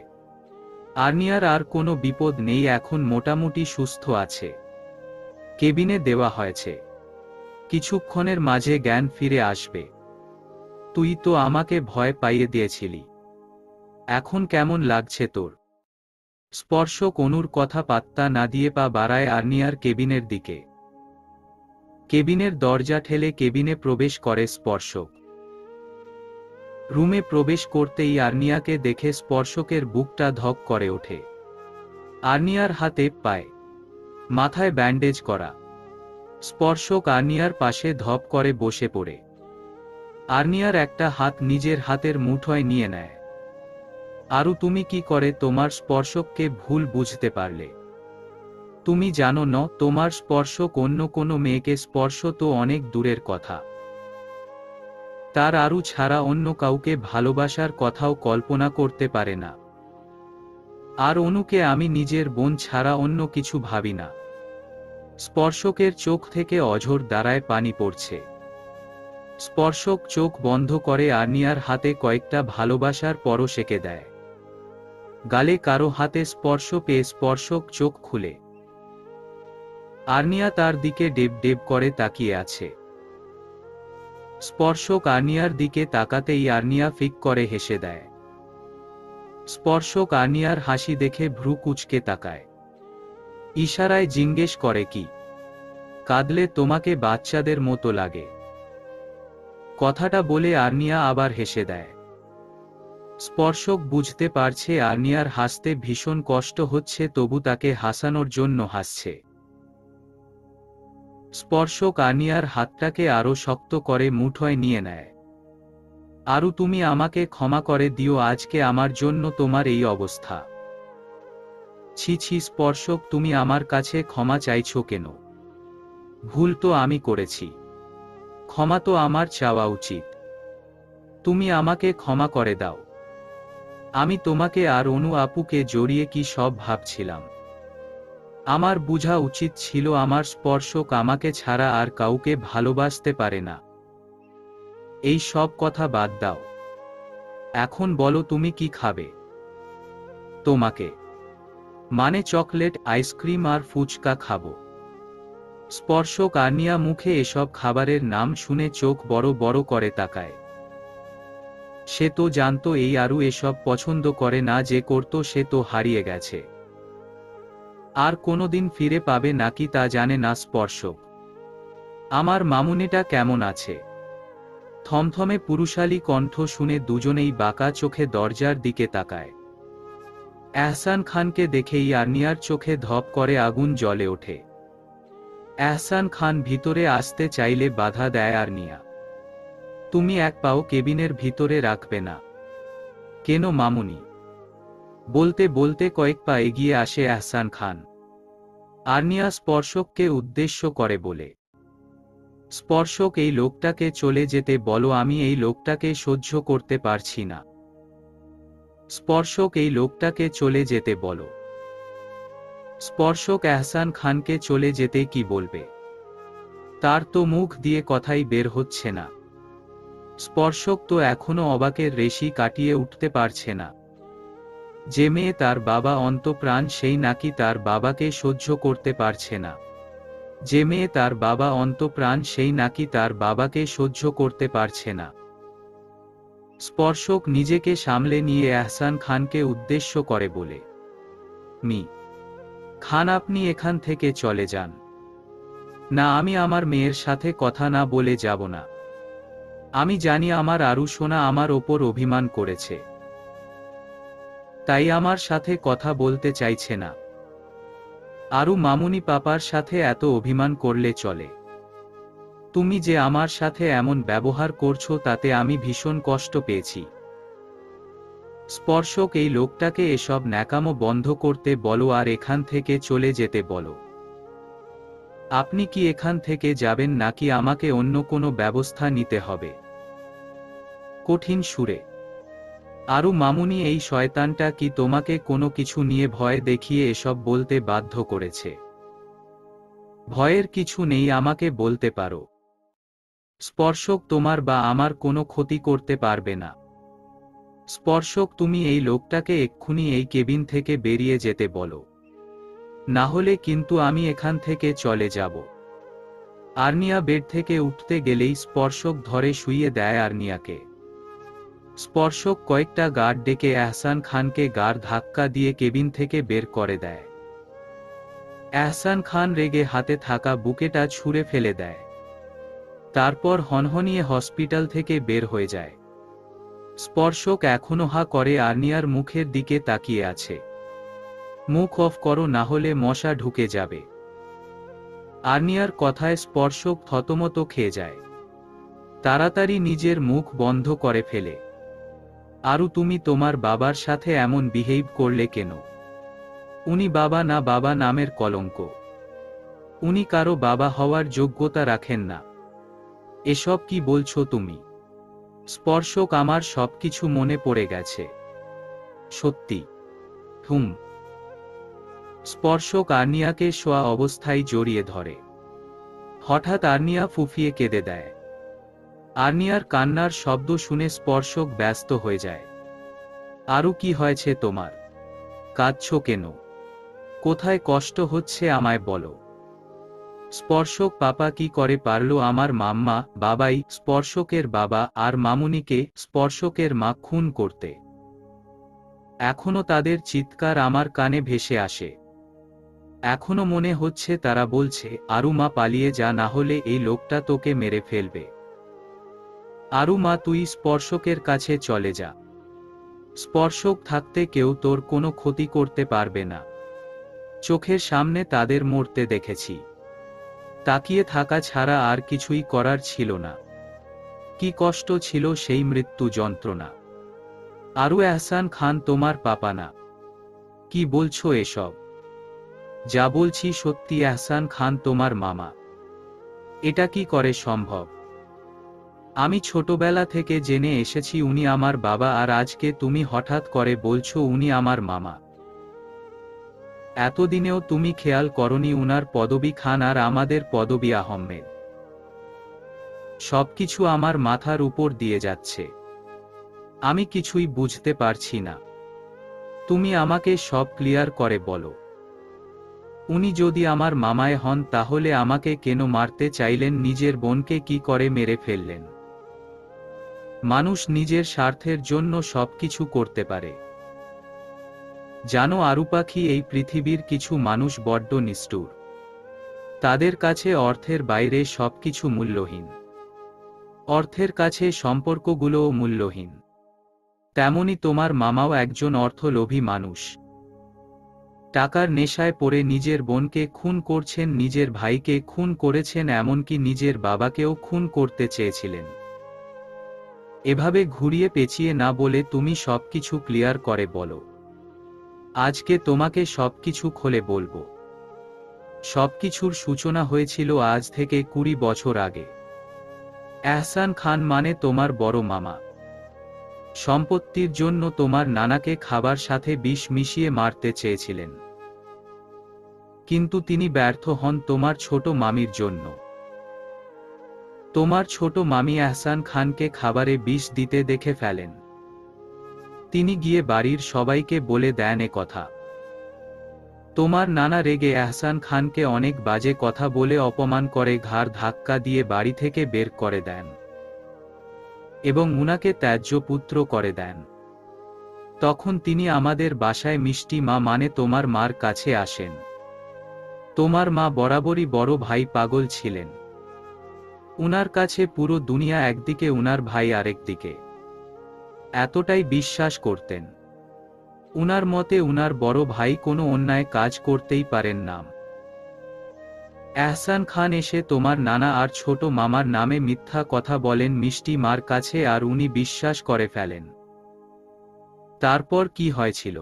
আর্নিয়ার আর কোনো বিপদ নেই, এখন মোটামুটি সুস্থ আছে। কেবিনে দেওয়া হয়েছে। কিছুক্ষণের মাঝে জ্ঞান ফিরে আসবে। তুই তো আমাকে ভয় পাইয়ে দিয়েছিলি। এখন কেমন লাগছে তোর? স্পর্শক অনুর কথা পাত্তা না দিয়ে পা বাড়ায় আর্নিয়ার কেবিনের দিকে। কেবিনের দরজা ঠেলে কেবিনে প্রবেশ করে স্পর্শক। রুমে প্রবেশ করতেই আর্নিয়াকে দেখে স্পর্শকের বুকটা ধক করে ওঠে। আর্নিয়ার হাতে পায়ে মাথায় ব্যান্ডেজ করা। স্পর্শক আর্নিয়ার পাশে ধপ করে বসে পড়ে। আর্নিয়ার একটা হাত নিজের হাতের মুঠোয় নিয়ে নেয়। আরু তুমি কি করে তোমার স্পর্শককে ভুল বুঝতে পারলে? তুমি জানো না তোমার স্পর্শক অন্য কোনো মেয়েকে স্পর্শ তো অনেক দূরের কথা। তার আরু ছাড়া অন্য কাউকে ভালোবাসার কথাও কল্পনা করতে পারে না। আর অনুকে আমি নিজের বোন ছাড়া অন্য কিছু ভাবি না। স্পর্শকের চোখ থেকে অঝোর ধারায় পানি পড়ছে। স্পর্শক চোখ বন্ধ করে আর্নিয়ার হাতে কয়েকটা ভালোবাসার পরশ এঁকে দেয়। গালে কারো হাতে স্পর্শ পেয়ে স্পর্শক চোখ খুলে। আর্নিয়া তার দিকে ডেব ডেব করে তাকিয়ে আছে। স্পর্শক আর্নিয়ার দিকে তাকাতেই আর্নিয়া ফিক করে হেসে দেয়। স্পর্শক আর্নিয়ার হাসি দেখে ভ্রু কুঁচকে তাকায়। ইশারায় জিজ্ঞেস করে কি কাঁদলে তোমাকে বাচ্চাদের মতো লাগে? কথাটা বলে আর্নিয়া আবার হেসে দেয়। স্পর্শক বুঝতে পারছে আর্নিয়ার হাসতে ভীষণ কষ্ট হচ্ছে, তবু তাকে হাসানোর জন্য হাসছে। স্পর্শক আর্নিয়ার হাতটাকে আরো শক্ত করে মুঠোয় নিয়ে নেয়। আরু তুমি আমাকে ক্ষমা করে দিও, আজকে আমার জন্য তোমার এই অবস্থা। ছি ছি স্পর্শক, তুমি আমার কাছে ক্ষমা চাইছো কেন? ভুল তো আমি করেছি, ক্ষমা তো আমার চাওয়া উচিত। তুমি আমাকে ক্ষমা করে দাও। আমি তোমাকে আর অনু আপুকে জড়িয়ে কি সব ভাবছিলাম। আমার বুঝা উচিত ছিল আমার স্পর্শক আমাকে ছাড়া আর কাউকে ভালোবাসতে পারে না। এই সব কথা বাদ দাও, এখন বলো তুমি কি খাবে? তোমাকে মানে চকলেট, আইসক্রিম আর ফুচকা খাবো। স্পর্শক আর্নিয়া মুখে এসব খাবারের নাম শুনে চোখ বড় বড় করে তাকায়। সে তো জানতো এই আরু এসব পছন্দ করে না, যে করতো সে তো হারিয়ে গেছে। আর কোনোদিন ফিরে পাবে নাকি তা জানে না স্পর্শক। আমার মামুনিটা কেমন আছে? থমথমে পুরুষালী কণ্ঠ শুনে দুজনেই বাঁকা চোখে দরজার দিকে তাকায়। এহসান খানকে দেখেই আর্নিয়ার চোখে ধপ করে আগুন জ্বলে ওঠে। এহসান খান ভিতরে আসতে চাইলে বাধা দেয় আর্নিয়া। তুমি এক পাও কেবিনের ভিতরে রাখবে না কেন মামুনি? বলতে বলতে কয়েক পা এগিয়ে আসে এহসান খান। আর্নিয়া স্পর্শককে উদ্দেশ্য করে বলে, স্পর্শক এই লোকটাকে চলে যেতে বলো, আমি এই লোকটাকে সহ্য করতে পারছি না। স্পর্শক এই লোকটাকে চলে যেতে বলো। স্পর্শক এহসান খানকে চলে যেতে কি বলবে? তার তো মুখ দিয়ে কথাই বের হচ্ছে না। স্পর্শক তো এখনো অবাকের রেশি কাটিয়ে উঠতে পারছে না। যে মেয়ে তার বাবা অন্তঃপ্রাণ সেই নাকি তার বাবাকে সহ্য করতে পারছে না। যে মেয়ে তার বাবা অন্তঃপ্রাণ সেই নাকি তার বাবাকে সহ্য করতে পারছে না। স্পর্শক নিজেকে সামলে নিয়ে এহসান খানকে উদ্দেশ্য করে বলে, মি খান আপনি এখান থেকে চলে যান। না, আমি আমার মেয়ের সাথে কথা না বলে যাব না। আমি জানি আমার আরু সোনা আমার ওপর অভিমান করেছে, তাই আমার সাথে কথা বলতে চাইছে না। আরু মামুনি পাপার সাথে এত অভিমান করলে চলে? তুমি যে আমার সাথে এমন ব্যবহার করছো তাতে আমি ভীষণ কষ্ট পেয়েছি। স্পর্শক এই লোকটাকে এসব ন্যাকামো বন্ধ করতে বলো আর এখান থেকে চলে যেতে বলো। আপনি কি এখান থেকে যাবেন নাকি আমাকে অন্য কোনো ব্যবস্থা নিতে হবে? কঠিন সুরে। আরু মামুনি এই শয়তানটা কি তোমাকে কোনো কিছু নিয়ে ভয় দেখিয়ে এসব বলতে বাধ্য করেছে? ভয়ের কিছু নেই, আমাকে বলতে পারো। স্পর্শক তোমার বা আমার কোনো ক্ষতি করতে পারবে না। স্পর্শক তুমি এই লোকটাকে এক্ষুনি এই কেবিন থেকে বেরিয়ে যেতে বলো, না হলে কিন্তু আমি এখান থেকে চলে যাব। আর্নিয়া বেড থেকে উঠতে গেলেই স্পর্শক ধরে শুইয়ে দেয় আর্নিয়াকে। স্পর্শক কয়েকটা গার্ড ডেকে এহসান খানকে গাড় ধাক্কা দিয়ে কেবিন থেকে বের করে দেয়। এহসান খান রেগে হাতে থাকা বুকেটা ছুঁড়ে ফেলে দেয়। তারপর হনহনিয়ে হসপিটাল থেকে বের হয়ে যায়। স্পর্শক এখনো হা করে আর্নিয়ার মুখের দিকে তাকিয়ে আছে। মুখ অফ করো, না হলে মশা ঢুকে যাবে। আর্নিয়ার কথায় স্পর্শক থতমত খেয়ে যায়। তাড়াতাড়ি নিজের মুখ বন্ধ করে ফেলে। আরু তুমি তোমার বাবার সাথে এমন বিহেভ করলে কেন? উনি বাবা না, বাবা নামের কলঙ্ক। উনি কারো বাবা হওয়ার যোগ্যতা রাখেন না। এসব কি বলছো তুমি? স্পর্শক, আমার সবকিছু মনে পড়ে গেছে। সত্যি? হুম। স্পর্শক আর্নিয়াকে শোয়া অবস্থায় জড়িয়ে ধরে। হঠাৎ আর্নিয়া ফুঁফিয়ে কেঁদে দেয়। আর্নিয়ার কান্নার শব্দ শুনে স্পর্শক ব্যস্ত হয়ে যায়। আরু, কি হয়েছে তোমার? কাঁদছো কেন? কোথায় কষ্ট হচ্ছে আমায় বলো। স্পর্শক, পাপা কি করে পারলো আমার মাম্মা, বাবাই, স্পর্শকের বাবা আর মামুনিকে, স্পর্শকের মা খুন করতে? এখনো তাদের চিৎকার আমার কানে ভেসে আসে। এখনো মনে হচ্ছে তারা বলছে, আরু মা পালিয়ে যা, না হলে এই লোকটা তোকে মেরে ফেলবে। আরু মা, তুই স্পর্শকের কাছে চলে যা। স্পর্শক থাকতে কেউ তোর কোনো ক্ষতি করতে পারবে না। চোখের সামনে তাদের মরতে দেখেছি। তাকিয়ে থাকা ছাড়া আর কিছুই করার ছিল না। কি কষ্ট ছিল সেই মৃত্যু যন্ত্রণা। আরু, এহসান খান তোমার পাপা না। কি বলছো এসব? যা বলছি সত্যি, এহসান খান তোমার মামা। এটা কি করে সম্ভব? আমি ছোটবেলা থেকে জেনে এসেছি উনি আমার বাবা, আর আজকে তুমি হঠাৎ করে বলছো উনি আমার মামা। এতদিনেও তুমি খেয়াল করনি উনার পদবী খান আর আমাদের পদবী আহমেদ? সবকিছু আমার মাথার উপর দিয়ে যাচ্ছে। আমি কিছুই বুঝতে পারছি না। তুমি আমাকে সব ক্লিয়ার করে বলো। উনি যদি আমার মামায় হন তাহলে আমাকে কেন মারতে চাইলেন? নিজের বোনকে কি করে মেরে ফেললেন? মানুষ নিজের স্বার্থের জন্য সবকিছু করতে পারে। জানো আরু পাখি, এই পৃথিবীর কিছু মানুষ বড্ড নিষ্ঠুর। তাদের কাছে অর্থের বাইরে সবকিছু মূল্যহীন। অর্থের কাছে সম্পর্কগুলোও মূল্যহীন। তেমনি তোমার মামাও একজন অর্থলোভী মানুষ। টাকার নেশায় পড়ে নিজের বোনকে খুন করছেন, নিজের ভাইকে খুন করেছেন, এমনকি নিজের বাবাকেও খুন করতে চেয়েছিলেন। এভাবে ঘুরিয়ে পেঁচিয়ে না বলে তুমি সবকিছু ক্লিয়ার করে বলো। আজকে তোমাকে সবকিছু খুলে বলবো। সবকিছুর সূচনা হয়েছিল আজ থেকে 20 বছর আগে। এহসান খান মানে তোমার বড় মামা। সম্পত্তির জন্য তোমার নানাকে খাবার সাথে বিষ মিশিয়ে মারতে চেয়েছিলেন, কিন্তু তিনি ব্যর্থ হন তোমার ছোট মামির জন্য। তোমার ছোট মামি এহসান খানকে খাবারে বিষ দিতে দেখে ফেলেন। তিনি গিয়ে বাড়ির সবাইকে বলে দেন এ কথা। তোমার নানা রেগে এহসান খানকে অনেক বাজে কথা বলে অপমান করে, ঘাড় ধাক্কা দিয়ে বাড়ি থেকে বের করে দেন এবং উনাকে ত্যায্য পুত্র করে দেন। তখন তিনি আমাদের বাসায় মিষ্টি মা মানে তোমার মার কাছে আসেন। তোমার মা বরাবরই বড় ভাই পাগল ছিলেন। উনার কাছে পুরো দুনিয়া একদিকে, উনার ভাই আরেকদিকে। এতটাই বিশ্বাস করতেন। উনার মতে উনার বড় ভাই কোনো অন্যায় কাজ করতেই পারেন না। এহসান খান এসে তোমার নানা আর ছোট মামার নামে মিথ্যা কথা বলেন মিষ্টি মার কাছে, আর উনি বিশ্বাস করে ফেলেন। তারপর কি হয়েছিল?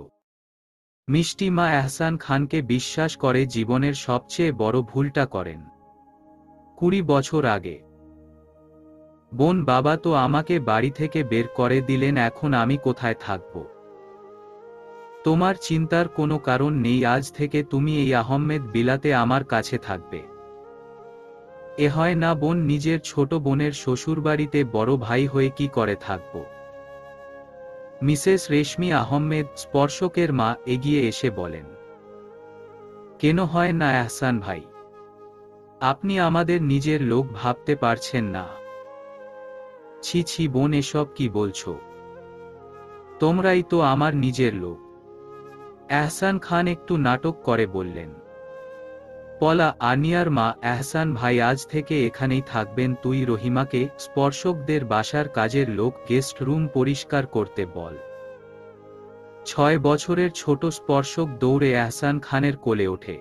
মিষ্টি মা এহসান খানকে বিশ্বাস করে জীবনের সবচেয়ে বড় ভুলটা করেন। 20 বছর আগে। বোন, বাবা তো আমাকে বাড়ি থেকে বের করে দিলেন, এখন আমি কোথায় থাকব? তোমার চিন্তার কোনো কারণ নেই, আজ থেকে তুমি এই আহমেদ বিলাতে আমার কাছে থাকবে। এ হয় না বোন, নিজের ছোট বোনের শ্বশুরবাড়িতে বড় ভাই হয়ে কি করে থাকব? মিসেস রেশমি আহমেদ, স্পর্শকের মা, এগিয়ে এসে বলেন। কেন হয় না এহসান ভাই? আপনি আমাদের নিজের লোক ভাবতে পারছেন না? ছি ছি বোন, এসব কি বলছো? তোমরাই তো আমার নিজের লোক। এহসান খান একটু নাটক করে বললেন। পলা, আনিয়ার মা, এহসান ভাই আজ থেকে এখানেই থাকবেন। তুই রহিমাকে স্পর্শকদের বাসার কাজের লোক, গেস্ট রুম পরিষ্কার করতে বল। 6 বছরের ছোট স্পর্শক দৌড়ে এহসান খানের কোলে ওঠে।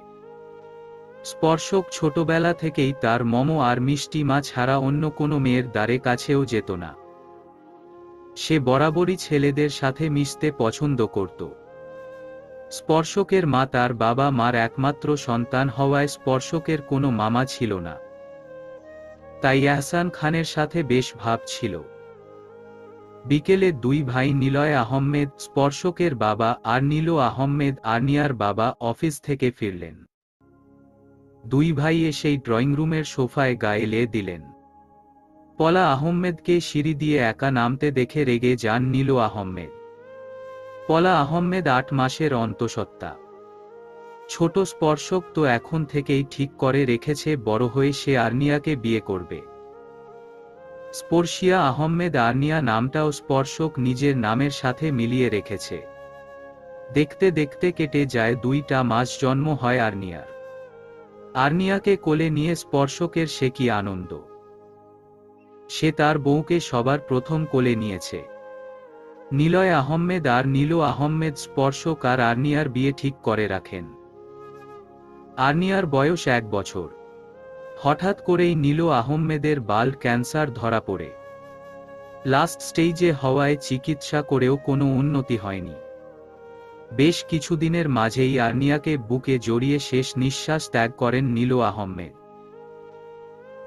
স্পর্শক ছোটবেলা থেকেই তার মোমো আর মিষ্টি মা ছাড়া অন্য কোনো মেয়ের দ্বারে কাছেও যেত না। সে বরাবরই ছেলেদের সাথে মিশতে পছন্দ করত। স্পর্শকের মা তার বাবা মার একমাত্র সন্তান হওয়ায় স্পর্শকের কোনো মামা ছিল না, তাই এহসান খানের সাথে বেশ ভাব ছিল। বিকেলে দুই ভাই নিলয় আহমেদ, স্পর্শকের বাবা, আর নীলু আহমেদ, আর্নিয়ার বাবা অফিস থেকে ফিরলেন। দুই ভাই এসেই ড্রয়িং রুমের সোফায় গা এলিয়ে দিলেন। পলা আহমেদকে সিঁড়ি দিয়ে একা নামতে দেখে রেগে যান নীলু আহমেদ। পলা আহমেদ 8 মাসের অন্তঃসত্ত্বা। ছোট স্পর্শক তো এখন থেকেই ঠিক করে রেখেছে বড় হয়ে সে আর্নিয়াকে বিয়ে করবে। স্পর্শিয়া আহমেদ আর্নিয়া নামটাও স্পর্শক নিজের নামের সাথে মিলিয়ে রেখেছে। দেখতে দেখতে কেটে যায় 2টা মাস, জন্ম হয় আর্নিয়ার। আর্নিয়াকে কোলে নিয়ে স্পর্শকের সে কি আনন্দ! সে তার বউকে সবার প্রথম কোলে নিয়েছে। নিলয় আহমেদ আর নীলু আহমেদ স্পর্শক আর আর্নিয়ার বিয়ে ঠিক করে রাখেন। আর্নিয়ার বয়স 1 বছর। হঠাৎ করেই নীলু আহমেদের বাল ক্যান্সার ধরা পড়ে। লাস্ট স্টেজে হওয়ায় চিকিৎসা করেও কোনো উন্নতি হয়নি। বেশ কিছুদিনের মাঝেই আর্নিয়াকে বুকে জড়িয়ে শেষ নিঃশ্বাস ত্যাগ করেন নীলু আহমেদ।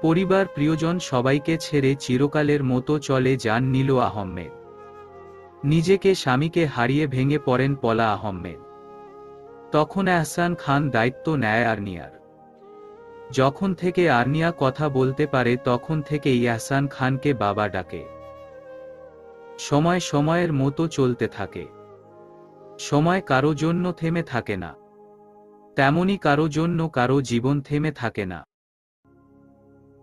পরিবার প্রিয়জন সবাইকে ছেড়ে চিরকালের মতো চলে যান নীলু আহমেদ। নিজেকে স্বামীকে হারিয়ে ভেঙে পড়েন পলা আহমেদ। তখন এহসান খান দায়িত্ব নেয় আর্নিয়ার। যখন থেকে আর্নিয়া কথা বলতে পারে তখন থেকেই এহসান খানকে বাবা ডাকে। সময় সময়ের মতো চলতে থাকে। সময় কারো জন্য থেমে থাকে না, তেমনি কারো জন্য কারো জীবন থেমে থাকে না।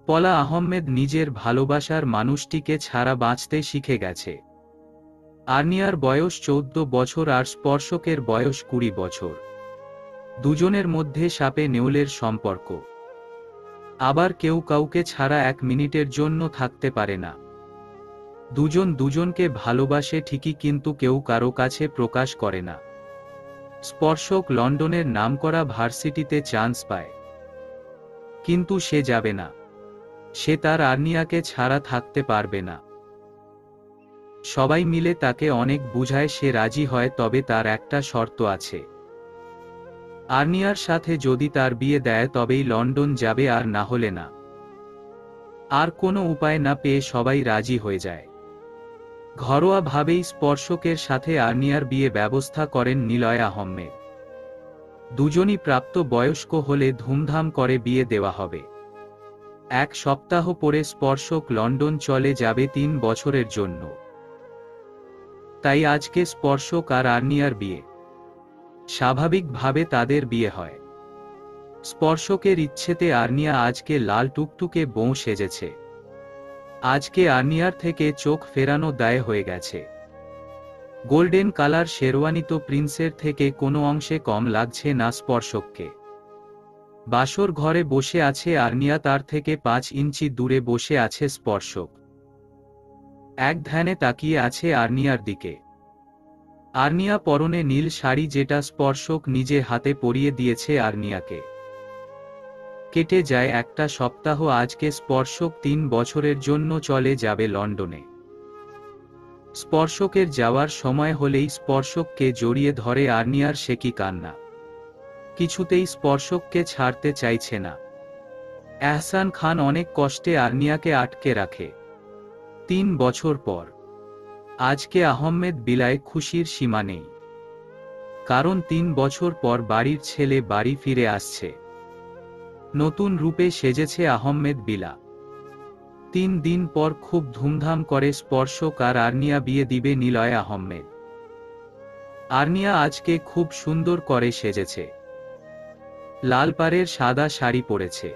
পলা আহমেদ নিজের ভালোবাসার মানুষটিকে ছাড়া বাঁচতে শিখে গেছে। আর্নিয়ার বয়স 14 বছর আর স্পর্শকের বয়স 20 বছর। দুজনের মধ্যে সাপে নেউলের সম্পর্ক। আবার কেউ কাউকে ছাড়া 1 মিনিটের জন্য থাকতে পারে না। দুজন দুজনকে ভালোবাসে ঠিকই, কিন্তু কেউ কারো কাছে প্রকাশ করে না। স্পর্শক লন্ডনের নামকরা ভার্সিটিতে চান্স পায়, কিন্তু সে যাবে না। সে তার আর্নিয়াকে ছাড়া থাকতে পারবে না। সবাই মিলে তাকে অনেক বুঝায়, সে রাজি হয়, তবে তার একটা শর্ত আছে। আর্নিয়ার সাথে যদি তার বিয়ে দেয় তবেই লন্ডন যাবে, আর না হলে না। আর কোনো উপায় না পেয়ে সবাই রাজি হয়ে যায়। ঘরোয়াভাবেই স্পর্শকের সাথে আর্নিয়ার বিয়ে ব্যবস্থা করেন নিলয় আহমেদ। দুজনই প্রাপ্ত বয়স্ক হলে ধুমধাম করে বিয়ে দেওয়া হবে। 1 সপ্তাহ পরে স্পর্শক লন্ডন চলে যাবে 3 বছরের জন্য। তাই আজকে স্পর্শক আর আর্নিয়ার বিয়ে। স্বাভাবিকভাবে তাদের বিয়ে হয়। স্পর্শকের ইচ্ছেতে আর্নিয়া আজকে লাল টুকটুকে বউ সেজেছে। আজকে আর্নিয়ার থেকে চোখ ফেরানো দায় হয়ে গেছে। গোল্ডেন কালার শেরওয়ানি তো প্রিন্সের থেকে কোনো অংশে কম লাগছে না স্পর্শককে। বাসর ঘরে বসে আছে আর্নিয়া, তার থেকে 5 ইঞ্চি দূরে বসে আছে স্পর্শক। এক ধ্যানে তাকিয়ে আছে আর্নিয়ার দিকে। আর্নিয়া পরনে নীল শাড়ি, যেটা স্পর্শক নিজে হাতে পরিয়ে দিয়েছে আর্নিয়াকে। কেটে যায় একটা সপ্তাহ। আজকে স্পর্শক 3 বছরের জন্য চলে যাবে লন্ডনে। স্পর্শকের যাওয়ার সময় হলেই স্পর্শককে জড়িয়ে ধরে আর্নিয়ার, সে কি কান্না! কিছুতেই স্পর্শককে ছাড়তে চাইছে না। এহসান খান অনেক কষ্টে আর্নিয়াকে আটকে রাখে। 3 বছর পর আজকে আহমেদ বিলায় খুশির সীমা নেই। কারণ 3 বছর পর বাড়ির ছেলে বাড়ি ফিরে আসছে। নতুন রূপে সেজেছে আহমেদ বিলা। 3 দিন পর খুব ধুমধাম করে স্পর্শক আর আর্নিয়া বিয়ে দিবে নিলয় আহমেদ। আর্নিয়া আজকে খুব সুন্দর করে সেজেছে। লাল পাড়ের সাদা শাড়ি পরেছে।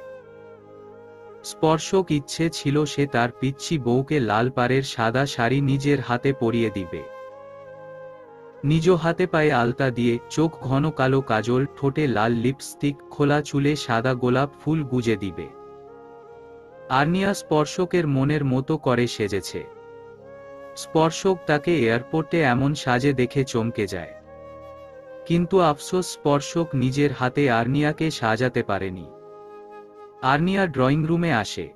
স্পর্শক ইচ্ছে ছিল সে তার পিচ্চি বউকে লাল পাড়ের সাদা শাড়ি নিজের হাতে পরিয়ে দিবে। নিজ হাতে পায়ে আলতা দিয়ে, চোখ ঘন কালো কাজল, ঠোঁটে লাল লিপস্টিক, খোলা চুলে সাদা গোলাপ ফুল গুজে দিবে। আর্নিয়া স্পর্শকের মনের মতো করে সেজেছে। স্পর্শক তাকে এয়ারপোর্টে এমন সাজে দেখে চমকে যায়। কিন্তু আফসোস, স্পর্শক নিজের হাতে আর্নিয়াকে সাজাতে পারেনি। আর্নিয়া ড্রয়িং রুমে আসে।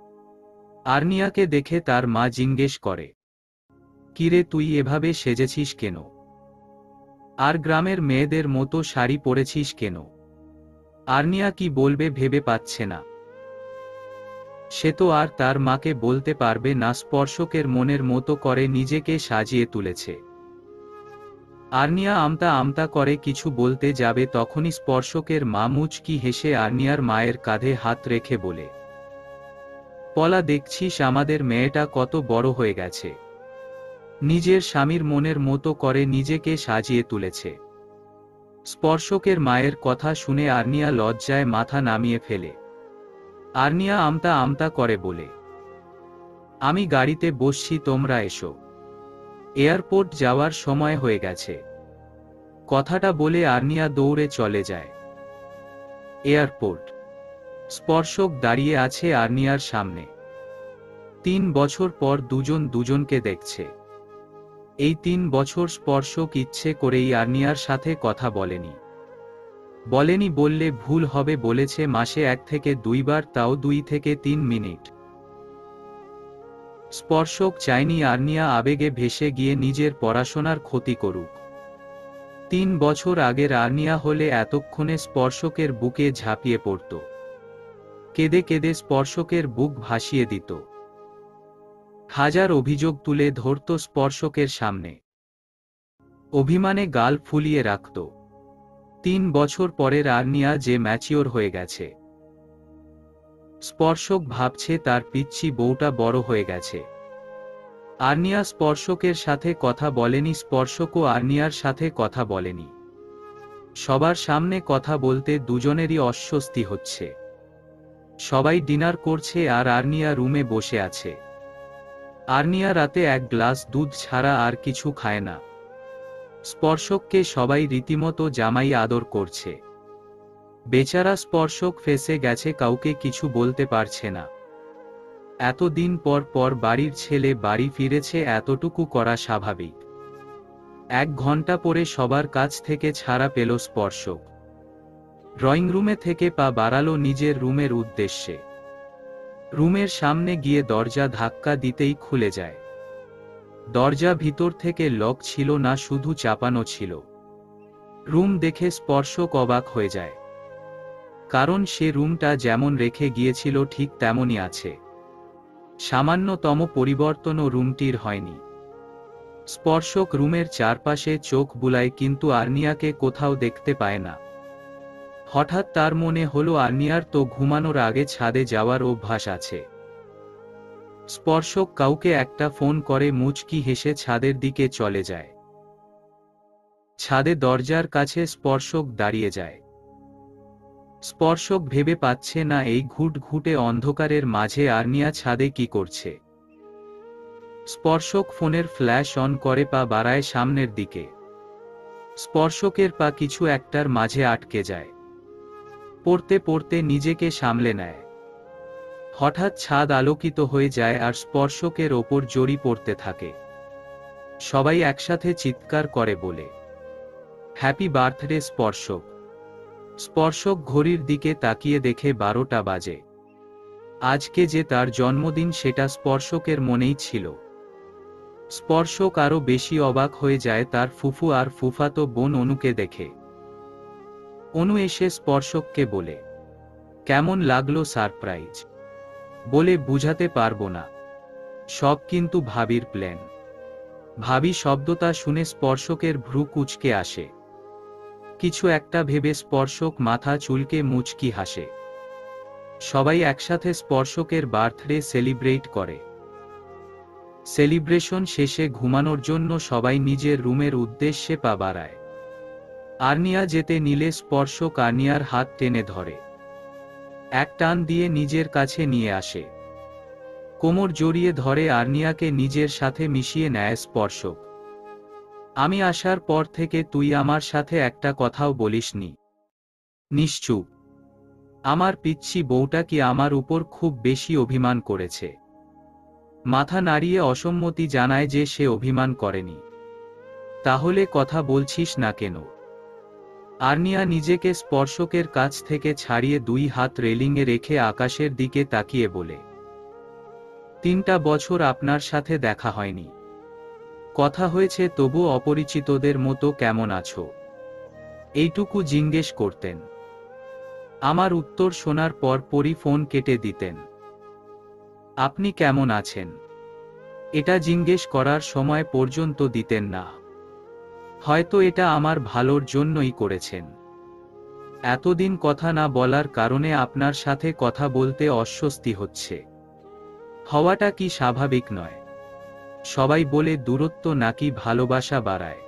আর্নিয়াকে দেখে তার মা জিজ্ঞেস করে, কিরে তুই এভাবে সেজেছিস কেন? আর গ্রামের মেয়েদের মতো শাড়ি পরেছিস কেন? আর্নিয়া কি বলবে ভেবে পাচ্ছে না। সে তো আর তার মাকে বলতে পারবে না স্পর্শকের মনের মতো করে নিজেকে সাজিয়ে তুলেছে। আর্নিয়া আমতা আমতা করে কিছু বলতে যাবে তখনই স্পর্শকের মা মুচকি হেসে আর্নিয়ার মায়ের কাঁধে হাত রেখে বলে, পলা দেখছিস আমাদের মেয়েটা কত বড় হয়ে গেছে, নিজের স্বামীর মনের মতো করে নিজেকে সাজিয়ে তুলেছে। স্পর্শকের মায়ের কথা শুনে আর্নিয়া লজ্জায় মাথা নামিয়ে ফেলে। আর্নিয়া আমতা আমতা করে বলে, আমি গাড়িতে বসছি, তোমরা এসো, এয়ারপোর্ট যাওয়ার সময় হয়ে গেছে। কথাটা বলে আর্নিয়া দৌড়ে চলে যায়। এয়ারপোর্ট। স্পর্শক দাঁড়িয়ে আছে আর্নিয়ার সামনে। 3 বছর পর দুজন দুজনকে দেখছে। এই 3 বছর স্পর্শক ইচ্ছে করেই আর্নিয়ার সাথে কথা বলেনি। বললে ভুল হবে, বলেছে মাসে 1 থেকে 2 বার, তাও 2 থেকে 3 মিনিট। স্পর্শক চায়নি আর্নিয়া আবেগে ভেসে গিয়ে নিজের পড়াশোনার ক্ষতি করুক। 3 বছর আগের আর্নিয়া হলে এতক্ষণে স্পর্শকের বুকে ঝাঁপিয়ে পড়ত, কেঁদে কেঁদে স্পর্শকের বুক ভাসিয়ে দিত, হাজার অভিযোগ তুলে ধরত স্পর্শকের সামনে, অভিমানে গাল ফুলিয়ে রাখত। 3 বছর পরের আর্নিয়া যে ম্যাচিওর হয়ে গেছে। স্পর্শক ভাবছে তার পিচ্চি বউটা বড় হয়ে গেছে। আর্নিয়া স্পর্শকের সাথে কথা বলেনি, স্পর্শকও আর্নিয়ার সাথে কথা বলেনি। সবার সামনে কথা বলতে দুজনেরই অস্বস্তি হচ্ছে। সবাই ডিনার করছে আর আর্নিয়া রুমে বসে আছে। আর্নিয়া রাতে 1 গ্লাস দুধ ছাড়া আর কিছু খায় না। স্পর্শককে সবাই রীতিমতো জামাই আদর করছে। বেচারা স্পর্শক ফেঁসে গেছে, কাউকে কিছু বলতে পারছে না। এতদিন পর পর বাড়ির ছেলে বাড়ি ফিরেছে, এতটুকু করা স্বাভাবিক। 1 ঘন্টা পরে সবার কাছ থেকে ছাড়া পেল স্পর্শক। ড্রয়িং রুমে থেকে পা বাড়ালো নিজের রুমের উদ্দেশ্যে। রুমের সামনে গিয়ে দরজা ধাক্কা দিতেই খুলে যায়। দরজা ভিতর থেকে লক ছিল না, শুধু চাপানো ছিল। রুম দেখে স্পর্শক অবাক হয়ে যায়, কারণ সে রুমটা যেমন রেখে গিয়েছিল ঠিক তেমনই আছে। সামান্যতম পরিবর্তনও রুমটির হয়নি। স্পর্শক রুমের চারপাশে চোখ বুলায় কিন্তু আর্নিয়াকে কোথাও দেখতে পায় না। হঠাৎ তার মনে হলো আর্নিয়ার তো ঘুমানোর আগে ছাদে যাওয়ার অভ্যাস আছে। স্পর্শক কাউকে একটা ফোন করে মুচকি হেসে ছাদের দিকে চলে যায়। ছাদে দরজার কাছে স্পর্শক দাঁড়িয়ে যায়। স্পর্শক ভেবে পাচ্ছে না এই ঘুটঘুটে অন্ধকারের মাঝে আর্নিয়া ছাদে কি করছে। স্পর্শক ফোনের ফ্ল্যাশ অন করে পা বাড়ায় সামনের দিকে। স্পর্শকের পা কিছু একটার মাঝে আটকে যায়। পড়তে পড়তে নিজেকে সামলে নেয়। হঠাৎ ছাদ আলোকিত হয়ে যায় আর স্পর্শকের ওপর জড়ি পড়তে থাকে। সবাই একসাথে চিৎকার করে বলে, হ্যাপি বার্থডে স্পর্শক। স্পর্শক ঘড়ির দিকে তাকিয়ে দেখে 12টা বাজে। আজকে যে তার জন্মদিন সেটা স্পর্শকের মনেই ছিল। স্পর্শক আরো বেশি অবাক হয়ে যায় তার ফুফু আর ফুফাতো বোন অনুকে দেখে। অনু এসে স্পর্শককে বলে, কেমন লাগলো সারপ্রাইজ? বলে বুঝাতে পারবো না, সব কিন্তু ভাবির প্ল্যান। ভাবি শব্দটা শুনে স্পর্শকের ভ্রু কুঁচকে আসে। কিছু একটা ভেবে স্পর্শক মাথা চুলকে মুচকি হাসে। সবাই একসাথে স্পর্শকের বার্থডে সেলিব্রেট করে। সেলিব্রেশন শেষে ঘুমানোর জন্য সবাই নিজের রুমের উদ্দেশ্যে পা বাড়ায়। আর্নিয়া যেতে নিলে স্পর্শক আর্নিয়ার হাত টেনে ধরে। এক টান দিয়ে নিজের কাছে নিয়ে আসে। কোমর জড়িয়ে ধরে আর্নিয়াকে নিজের সাথে মিশিয়ে নেয় স্পর্শক। আমি আসার পর থেকে তুই আমার সাথে একটা কথাও বলিসনি। নিশ্চুপ। আমার পিচ্চি বউটা কি আমার উপর খুব বেশি অভিমান করেছে? মাথা নাড়িয়ে অসম্মতি জানায় যে সে অভিমান করেনি। তাহলে কথা বলছিস না কেন? আর্নিয়া নিজেকে স্পর্শকের কাছ থেকে ছাড়িয়ে 2 হাত রেলিংয়ে রেখে আকাশের দিকে তাকিয়ে বলে, 3টা বছর আপনার সাথে দেখা হয়নি, কথা হয়েছে, তবু অপরিচিতদের মতো কেমন আছো এইটুকু জিজ্ঞেস করতেন। আমার উত্তর শোনার পর পরই ফোন কেটে দিতেন। আপনি কেমন আছেন এটা জিজ্ঞেস করার সময় পর্যন্ত দিতেন না। হয়তো এটা আমার ভালোর জন্যই করেছেন। এতদিন কথা না বলার কারণে আপনার সাথে কথা বলতে অস্বস্তি হচ্ছে। হওয়াটা কি স্বাভাবিক নয়? সবাই বলে দূরত্ব নাকি ভালোবাসা বাড়ায়।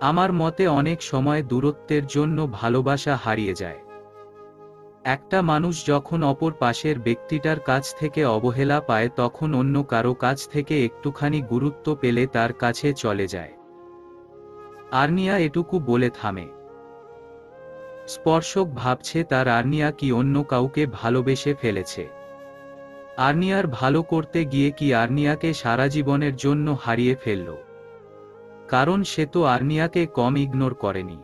আমার মতে অনেক সময় দূরত্বের জন্য ভালোবাসা হারিয়ে যায়। একটা মানুষ যখন অপর পাশের ব্যক্তিটার কাছ থেকে অবহেলা পায় তখন অন্য কারো কাছ থেকে একটুখানি গুরুত্ব পেলে তার কাছে চলে যায়। আর্নিয়া এটুকু বলে থামে। স্পর্শক ভাবছে তার আর্নিয়া কি অন্য কাউকে ভালোবেসে ফেলেছে। আর্নিয়ার ভালো করতে গিয়ে কি আর্নিয়াকে সারা জীবনের জন্য হারিয়ে ফেলল? কারণ সে তো আর্নিয়াকে কম ইগনোর করেনি।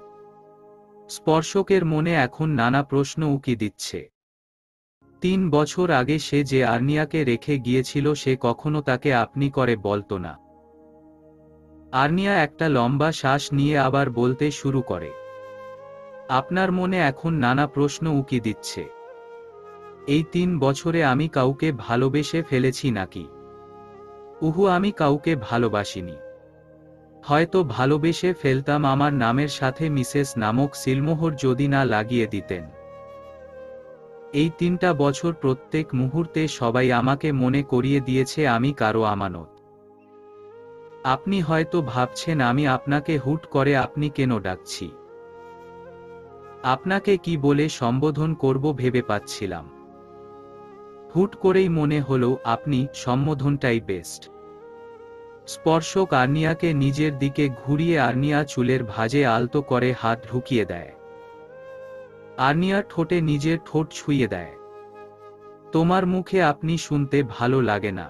স্পর্শকের মনে এখন নানা প্রশ্ন উকি দিচ্ছে। 3 বছর আগে সে যে আর্নিয়াকে রেখে গিয়েছিল সে কখনো তাকে আপনি করে বলতো না। আর্নিয়া একটা লম্বা শ্বাস নিয়ে আবার বলতে শুরু করে, আপনার মনে এখন নানা প্রশ্ন উকি দিচ্ছে। এই 3 বছরে আমি কাউকে ভালোবেসে ফেলেছি নাকি? আমি কাউকে ভালোবাসিনি। হয়তো ভালোবেসে ফেলতাম, আমার নামের সাথে মিসেস নামক সিলমোহর যদি না লাগিয়ে দিতেন। এই 3টা বছর প্রত্যেক মুহূর্তে সবাই আমাকে মনে করিয়ে দিয়েছে আমি কারো আমানত। আপনি হয়তো ভাবছেন আমি আপনাকে হুট করে আপনি কেন ডাকছি। আপনাকে কি বলে সম্বোধন করব ভেবে পাচ্ছিলাম। হুট করেই মনে হলো আপনি সম্বোধনটাই বেস্ট। স্পর্শক আর্নিয়াকে নিজের দিকে ঘুরিয়ে আর্নিয়া চুলের ভাঁজে আলতো করে হাত ঢুকিয়ে দেয়। আর্নিয়া ঠোঁটে নিজের ঠোঁট ছুঁয়ে দেয়। তোমার মুখে আপনি শুনতে ভালো লাগে না।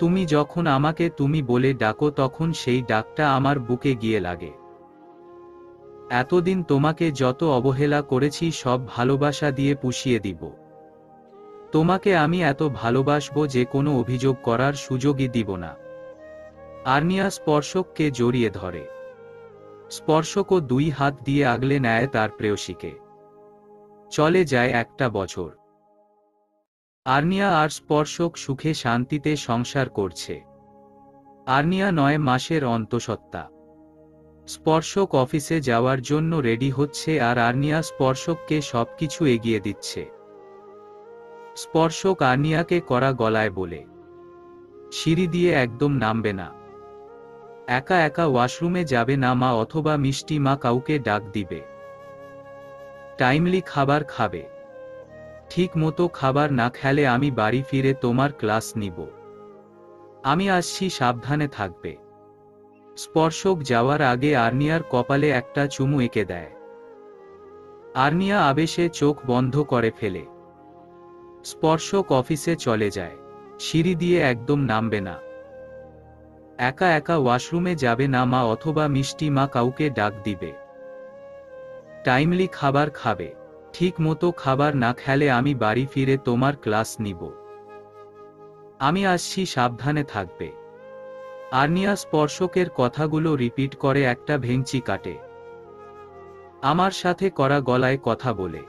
তুমি যখন আমাকে তুমি বলে ডাকো তখন সেই ডাকটা আমার বুকে গিয়ে লাগে। এতদিন তোমাকে যত অবহেলা করেছি সব ভালোবাসা দিয়ে পুষিয়ে দিব। তোমাকে আমি এত ভালোবাসবো যে কোনো অভিযোগ করার সুযোগই দিব না। আর্নিয়া স্পর্শককে জড়িয়ে ধরে। স্পর্শকও 2 হাত দিয়ে আগলে নেয় তার প্রেয়সীকে। চলে যায় 1টা বছর। আর্নিয়া আর স্পর্শক সুখে শান্তিতে সংসার করছে। আর্নিয়া 9 মাসের অন্তঃসত্ত্বা। স্পর্শক অফিসে যাওয়ার জন্য রেডি হচ্ছে আর আর্নিয়া স্পর্শককে সবকিছু এগিয়ে দিচ্ছে। স্পর্শক আর্নিয়াকে কড়া গলায় বলে, সিঁড়ি দিয়ে একদম নামবে না। একা একা ওয়াশরুমে যাবে না মা, অথবা মিষ্টি মা কাউকে ডাক দিবে। টাইমলি খাবার খাবে। ঠিক মতো খাবার না খেলে আমি বাড়ি ফিরে তোমার ক্লাস নিব। আমি আসছি, সাবধানে থাকবে। স্পর্শক যাওয়ার আগে আর্নিয়ার কপালে একটা চুমু এঁকে দেয়। আর্নিয়া আবেশে চোখ বন্ধ করে ফেলে। স্পর্শক অফিসে চলে যায়। সিঁড়ি দিয়ে একদম নামবে না। একা একা ওয়াশরুমে যাবে না মা, অথবা মিষ্টি মা কাউকে ডাক দিবে। টাইমলি খাবার খাবে। ঠিক মতো খাবার না খেলে আমি বাড়ি ফিরে তোমার ক্লাস নিব। আমি আসছি, সাবধানে থাকবে। আর্নিয়া স্পর্শকের কথাগুলো রিপিট করে একটা ভেঙচি কাটে। আমার সাথে কড়া গলায় কথা বলে,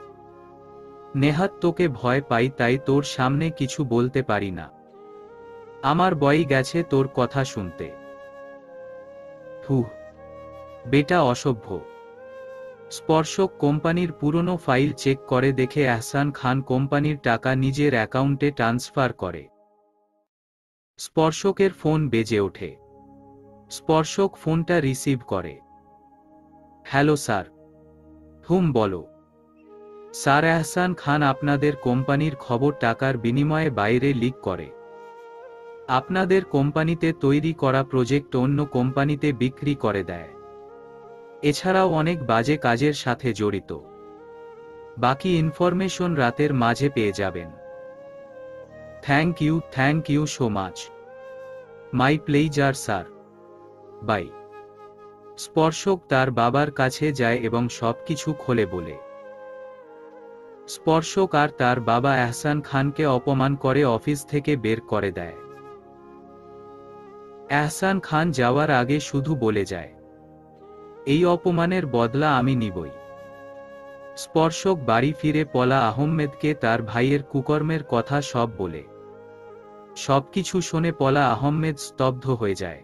নেহাত তোকে ভয় পাই তাই তোর সামনে কিছু বলতে পারি না। আমার বই গেছে তোর কথা শুনতে। বেটা অসভ্য। স্পর্শক কোম্পানির পুরনো ফাইল চেক করে দেখে এহসান খান কোম্পানির টাকা নিজের অ্যাকাউন্টে ট্রান্সফার করে। স্পর্শকের ফোন বেজে ওঠে। স্পর্শক ফোনটা রিসিভ করে। Hello sir. বলো। স্যার, এহসান খান আপনাদের কোম্পানির খবর টাকার বিনিময়ে বাইরে লিক করে। আপনাদের কোম্পানিতে তৈরি করা প্রজেক্ট অন্য কোম্পানিতে বিক্রি করে দেয়। এছাড়াও অনেক বাজে কাজের সাথে জড়িত। বাকি ইনফরমেশন রাতের মাঝে পেয়ে যাবেন। Thank you so much. My pleasure sir. Bye. Sparshak তার বাবার কাছে যায় এবং সবকিছু খোলে বলে। স্পর্শক আর তার বাবা এহসান খানকে অপমান করে অফিস থেকে বের করে দেয়। এহসান খান যাওয়ার আগে শুধু বলে যায়, এই অপমানের বদলা আমি নিবই। স্পর্শক বাড়ি ফিরে পলা আহমেদকে তার ভাইয়ের কুকর্মের কথা সব বলে। সবকিছু শুনে পলা আহমেদ স্তব্ধ হয়ে যায়।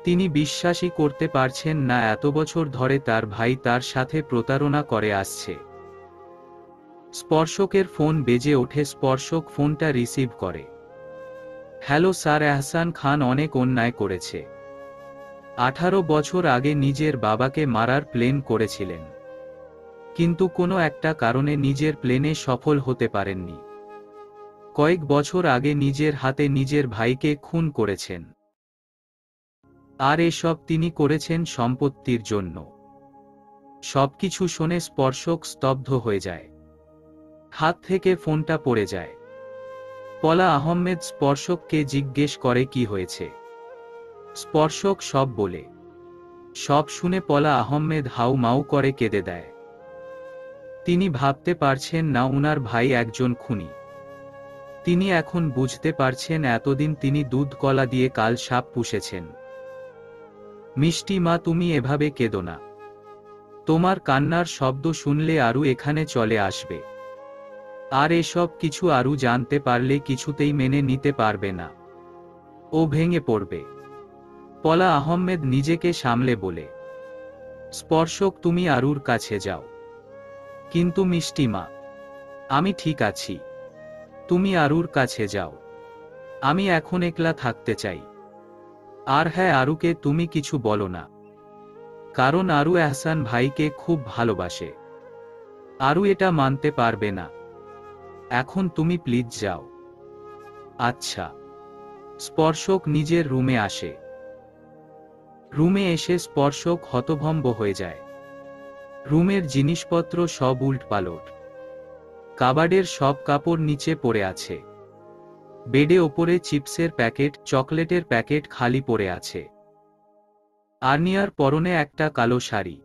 তিনি বিশ্বাসই করতে পারছেন না এত বছর ধরে তার ভাই তার সাথে প্রতারণা করে আসছে। স্পর্শকের ফোন বেজে ওঠে। স্পর্শক ফোনটা রিসিভ করে। হ্যালো স্যার, এহসান খান অনেক অন্যায় করেছে। 18 বছর আগে নিজের বাবাকে মারার প্ল্যান করেছিলেন, কিন্তু কোনো একটা কারণে নিজের প্ল্যানে সফল হতে পারেননি। কয়েক বছর আগে নিজের হাতে নিজের ভাইকে খুন করেছেন, আর এসব তিনি করেছেন সম্পত্তির জন্য। সবকিছু শুনে স্পর্শক স্তব্ধ হয়ে যায়। হাত থেকে ফোনটা পড়ে যায়। পলা আহমেদ স্পর্শককে জিজ্ঞেস করে কি হয়েছে। স্পর্শক সব বলে। সব শুনে পলা আহমেদ হাউ মাউ করে কেঁদে দেয়। তিনি ভাবতে পারছেন না উনার ভাই একজন খুনি। তিনি এখন বুঝতে পারছেন এতদিন তিনি দুধ কলা দিয়ে কাল সাপ পুষেছেন। মিষ্টি মা, তুমি এভাবে কেঁদো না। তোমার কান্নার শব্দ শুনলে আরু এখানে চলে আসবে, আর এসব কিছু আরু জানতে পারলে কিছুতেই মেনে নিতে পারবে না। ও ভেঙে পড়বে। পলা আহমেদ নিজেকে সামলে বলে। স্পর্শক, তুমি আরুর কাছে যাও। কিন্তু মিষ্টি মা, আমি ঠিক আছি। তুমি আরুর কাছে যাও। আমি এখন একলা থাকতে চাই। আর হ্যাঁ, আরুকে তুমি কিছু বলো না, কারণ আরু এহসান ভাইকে খুব ভালোবাসে। আরু এটা মানতে পারবে না। এখন তুমি প্লিজ যাও। আচ্ছা। স্পর্শক নিজের রুমে আসে। রুমে এসে স্পর্শক হতভম্ব হয়ে যায়। রুমের জিনিসপত্র সব উল্টপালট। কাবাডের সব কাপড় নিচে পড়ে আছে। বেডে ওপরে চিপসের প্যাকেট, চকলেটের প্যাকেট খালি পড়ে আছে। আর্নিয়ার পরনে একটা কালো শাড়ি।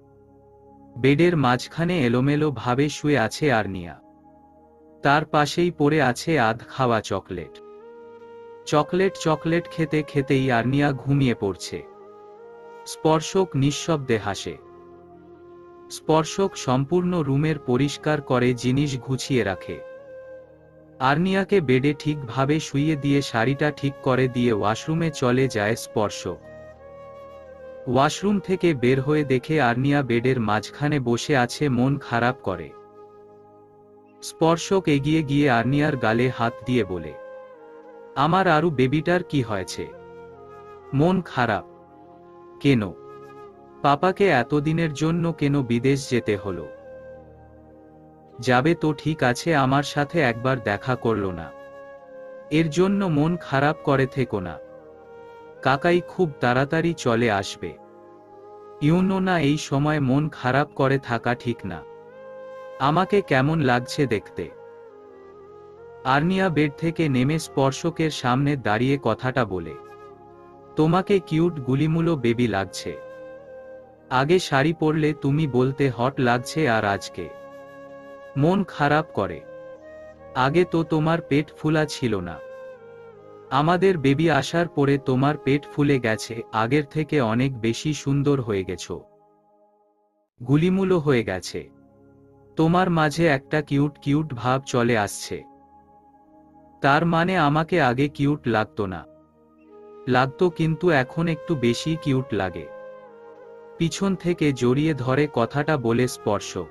বেডের মাঝখানে এলোমেলো ভাবে শুয়ে আছে আর্নিয়া। তার পাশেই পড়ে আছে আধ খাওয়া চকলেট। চকলেট খেতে খেতেই আর্নিয়া ঘুমিয়ে পড়ছে। স্পর্শক নিঃশব্দে হাসে। স্পর্শক সম্পূর্ণ রুমের পরিষ্কার করে, জিনিস গুছিয়ে রাখে। আর্নিয়াকে বেডে ঠিকভাবে শুইয়ে দিয়ে শাড়িটা ঠিক করে দিয়ে ওয়াশরুমে চলে যায় স্পর্শক। ওয়াশরুম থেকে বের হয়ে দেখে আর্নিয়া বেডের মাঝখানে বসে আছে, মন খারাপ করে। স্পর্শক এগিয়ে গিয়ে আর্নিয়ার গালে হাত দিয়ে বলে, আমার আরু বেবিটার কি হয়েছে? মন খারাপ কেন? পাপাকে এতদিনের জন্য কেন বিদেশ যেতে হলো? যাবে তো ঠিক আছে, আমার সাথে একবার দেখা করলো না, এর জন্য মন খারাপ করে থেকো না। কাকাই খুব তাড়াতাড়ি চলে আসবে। ইউনো না, এই সময় মন খারাপ করে থাকা ঠিক না। আমাকে কেমন লাগছে দেখতে? আর্নিয়া বেড থেকে নেমে স্পর্শকের সামনে দাঁড়িয়ে কথাটা বলে, তোমাকে কিউট গুলিমুলো বেবি লাগছে। আগে শাড়ি পরলে তুমি বলতে হট লাগছে, আর আজকে মন খারাপ করে। আগে তো তোমার পেট ফুলা ছিল না। আমাদের বেবি আসার পরে তোমার পেট ফুলে গেছে, আগের থেকে অনেক বেশি সুন্দর হয়ে গেছো। গুলিমুলো হয়ে গেছে। তোমার মাঝে একটা কিউট কিউট ভাব চলে আসছে। তার মানে আমাকে আগে কিউট লাগতো না? লাগতো, কিন্তু এখন একটু বেশি কিউট লাগে। পিছন থেকে জড়িয়ে ধরে কথাটা বলে স্পর্শক,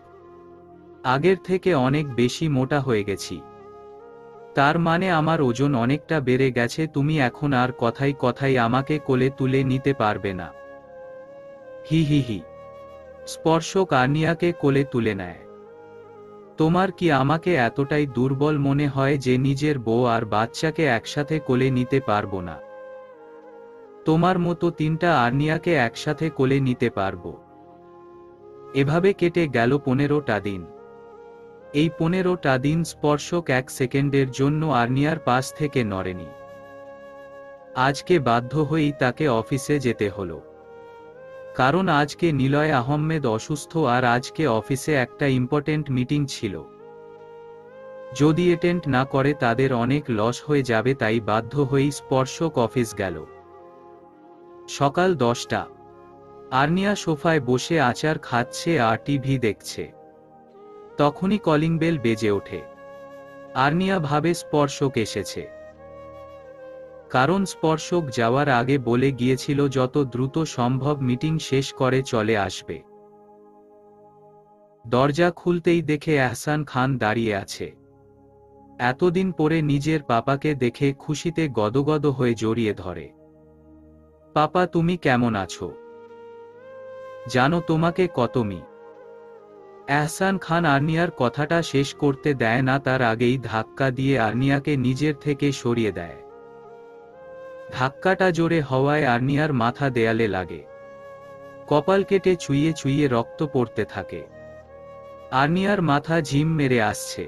আগের থেকে অনেক বেশি মোটা হয়ে গেছি। তার মানে আমার ওজন অনেকটা বেড়ে গেছে। তুমি এখন আর কথাই কথাই আমাকে কোলে তুলে নিতে পারবে না। হি হি হি। স্পর্শক আর্নিয়াকে কোলে তুলে নেয়। তোমার কি আমাকে এতটাই দুর্বল মনে হয় যে নিজের বউ আর বাচ্চাকে একসাথে কোলে নিতে পারবো না? তোমার মতো 3টা আর্নিয়াকে একসাথে কোলে নিতে পারবো। এভাবে কেটে গেল 15টা দিন। এই 15টা দিন স্পর্শক 1 সেকেন্ডের জন্য আর্নিয়ার পাশ থেকে নড়েনি। আজকে বাধ্য হয়েই তাকে অফিসে যেতে হলো। কারণ আজকে নিলয় আহমেদ অসুস্থ আর আজকে অফিসে একটা ইম্পর্টেন্ট মিটিং ছিল। যদি অ্যাটেন্ড না করে তাদের অনেক লস হয়ে যাবে, তাই বাধ্য হয়েই স্পর্শক অফিস গেল। সকাল 10টা। আর্নিয়া সোফায় বসে আচার খাচ্ছে আর টিভি দেখছে। তখনই কলিং বেল বেজে ওঠে। আর্নিয়া ভাবে স্পর্শক এসেছে, কারণ স্পর্শক যাওয়ার আগে বলে গিয়েছিল যত দ্রুত সম্ভব মিটিং শেষ করে চলে আসবে। দরজা খুলতেই দেখে এহসান খান দাঁড়িয়ে আছে। এতদিন পরে নিজের পাপাকে দেখে খুশিতে গদগদ হয়ে জড়িয়ে ধরে। পাপা, তুমি কেমন আছো? জানো তোমাকে কত এহসান খান আর্নিয়ার কথাটা শেষ করতে দেয় না, তার আগেই ধাক্কা দিয়ে আর্নিয়াকে নিজের থেকে সরিয়ে দেয়। ধাক্কাটা জোরে হওয়ায় আর্নিয়ার মাথা দেয়ালে লাগে। কপাল কেটে চুইয়ে চুইয়ে রক্ত পড়তে থাকে। আর্নিয়ার মাথা ঝিম মেরে আসছে।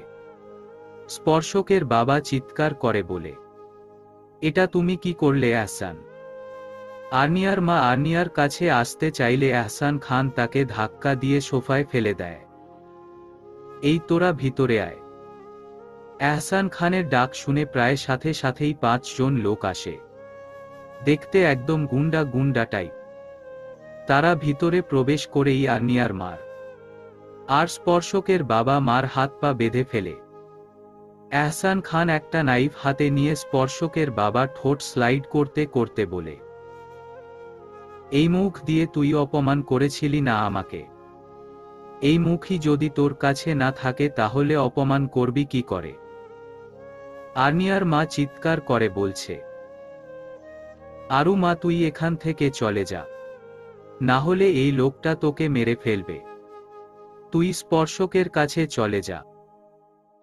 স্পর্শকের বাবা চিৎকার করে বলে, এটা তুমি কি করলে এহসান? আর্নিয়ার মা আর্নিয়ার কাছে আসতে চাইলে এহসান খান তাকে ধাক্কা দিয়ে সোফায় ফেলে দেয়। এই তোরা ভিতরে আয়। এহসান খানের ডাক শুনে প্রায় সাথে সাথেই 5 জন লোক আসে। দেখতে একদম গুন্ডা গুন্ডা টাইপ। তারা ভিতরে প্রবেশ করেই আর্নিয়ার মার আর স্পর্শকের বাবা মার হাত পা বেঁধে ফেলে। এহসান খান একটা নাইফ হাতে নিয়ে স্পর্শকের বাবার ঠোঁট স্লাইড করতে করতে বলে, এই মুখ দিয়ে তুই অপমান করেছিলি না আমাকে? এই মুখই যদি তোর কাছে না থাকে তাহলে অপমান করবি কি করে? আর্নিয়ার মা চিৎকার করে বলছে, আরু মা, তুই এখান থেকে চলে যা, না হলে এই লোকটা তোকে মেরে ফেলবে। তুই স্পর্শকের কাছে চলে যা,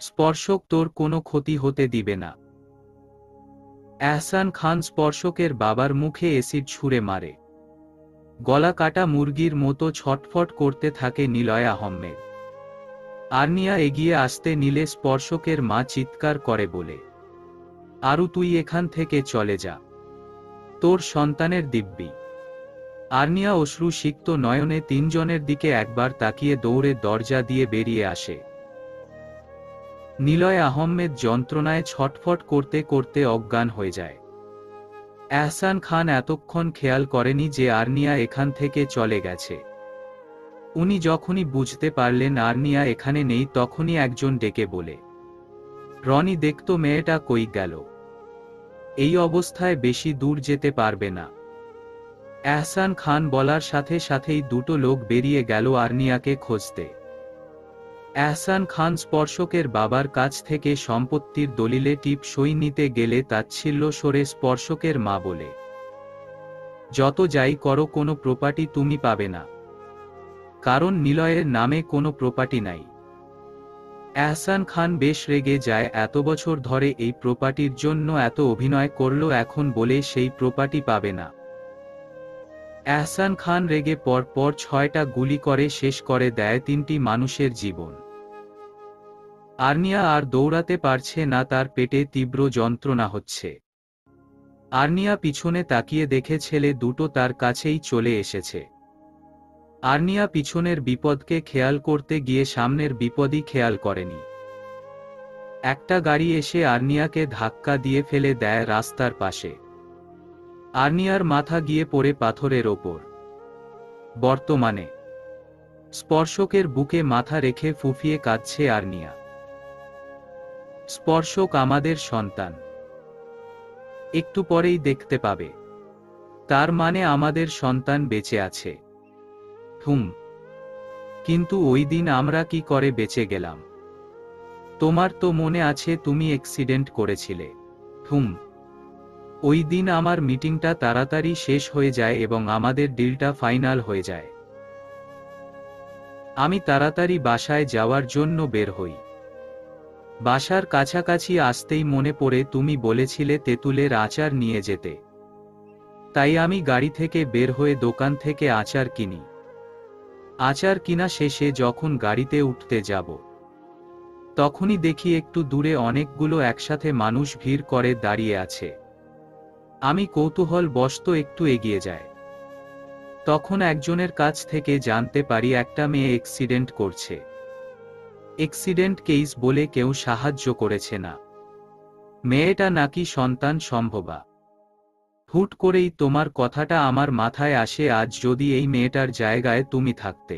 স্পর্শক তোর কোনো ক্ষতি হতে দিবে না। এহসান খান স্পর্শকের বাবার মুখে অ্যাসিড ছুঁড়ে মারে। গলা কাটা মুরগির মতো ছটফট করতে থাকে নিলয় আহমেদ। আর্নিয়া এগিয়ে আসতে নিলে স্পর্শকের মা চিৎকার করে বলে, আরু তুই এখান থেকে চলে যা, তোর সন্তানের দিব্যি। আর্নিয়া অশ্রু সিক্ত নয়নে 3 জনের দিকে একবার তাকিয়ে দৌড়ে দরজা দিয়ে বেরিয়ে আসে। নিলয় আহমেদ যন্ত্রণায় ছটফট করতে করতে অজ্ঞান হয়ে যায়। এহসান খান এতক্ষণ খেয়াল করেনি যে আর্নিয়া এখান থেকে চলে গেছে। উনি যখনই বুঝতে পারলেন আর্নিয়া এখানে নেই তখনই একজন ডেকে বলে, রনি, দেখতো মেয়েটা কই গেল? এই অবস্থায় বেশি দূর যেতে পারবে না। এহসান খান বলার সাথে সাথেই 2টো লোক বেরিয়ে গেল আর্নিয়াকে খুঁজতে। এহসান খান স্পর্শকের বাবার কাছ থেকে সম্পত্তির দলিলে টিপ সই নিতে গেলে তাচ্ছিল্য সরে স্পর্শকের মা বলে, যত যাই করো কোনো প্রপার্টি তুমি পাবে না, কারণ নিলয়ের নামে কোনো প্রপার্টি নাই। এহসান খান বেশ রেগে যায়, এত বছর ধরে এই প্রপার্টির জন্য এত অভিনয় করলো, এখন বলে সেই প্রপার্টি পাবে না। এহসান খান রেগে পর 6টা গুলি করে শেষ করে দেয় 3টি মানুষের জীবন। আর্নিয়া আর দৌড়াতে পারছে না, তার পেটে তীব্র যন্ত্রণা হচ্ছে। আর্নিয়া পিছনে তাকিয়ে দেখে ছেলে দুটো তার কাছেই চলে এসেছে। আর্নিয়া পিছনের বিপদকে খেয়াল করতে গিয়ে সামনের বিপদই খেয়াল করেনি। একটা গাড়ি এসে আর্নিয়াকে ধাক্কা দিয়ে ফেলে দেয় রাস্তার পাশে। আর্নিয়ার মাথা গিয়ে পড়ে পাথরের ওপর। বর্তমানে স্পর্শকের বুকে মাথা রেখে ফুঁফিয়ে কাঁদছে আর্নিয়া। স্পর্শক আমাদের সন্তান, একটু পরেই দেখতে পাবে, তার মানে আমাদের সন্তান বেঁচে আছে। কিন্তু ওই দিন আমরা কি করে বেঁচে গেলাম? তোমার তো মনে আছে তুমি অ্যাক্সিডেন্ট করেছিলে। ওই দিন আমার মিটিংটা তাড়াতাড়ি শেষ হয়ে যায় এবং আমাদের ডিলটা ফাইনাল হয়ে যায়। আমি তাড়াতাড়ি বাসায় যাওয়ার জন্য বের হই। বাসার কাছাকাছি আসতেই মনে পড়ে তুমি বলেছিলে তেঁতুলের আচার নিয়ে যেতে। তাই আমি গাড়ি থেকে বের হয়ে দোকান থেকে আচার কিনি। আচার কিনা শেষে যখন গাড়িতে উঠতে যাব, তখনই দেখি একটু দূরে অনেকগুলো একসাথে মানুষ ভিড় করে দাঁড়িয়ে আছে। আমি কৌতূহলবশত একটু এগিয়ে যাই। তখন একজনের কাছ থেকে জানতে পারি একটা মেয়ে অ্যাক্সিডেন্ট করছে। অ্যাক্সিডেন্ট কেস বলে কেউ সাহায্য করেছে না। মেয়েটা নাকি সন্তান সম্ভবা। হুট করেই তোমার কথাটা আমার মাথায় আসে, আজ যদি এই মেয়েটার জায়গায় তুমি থাকতে।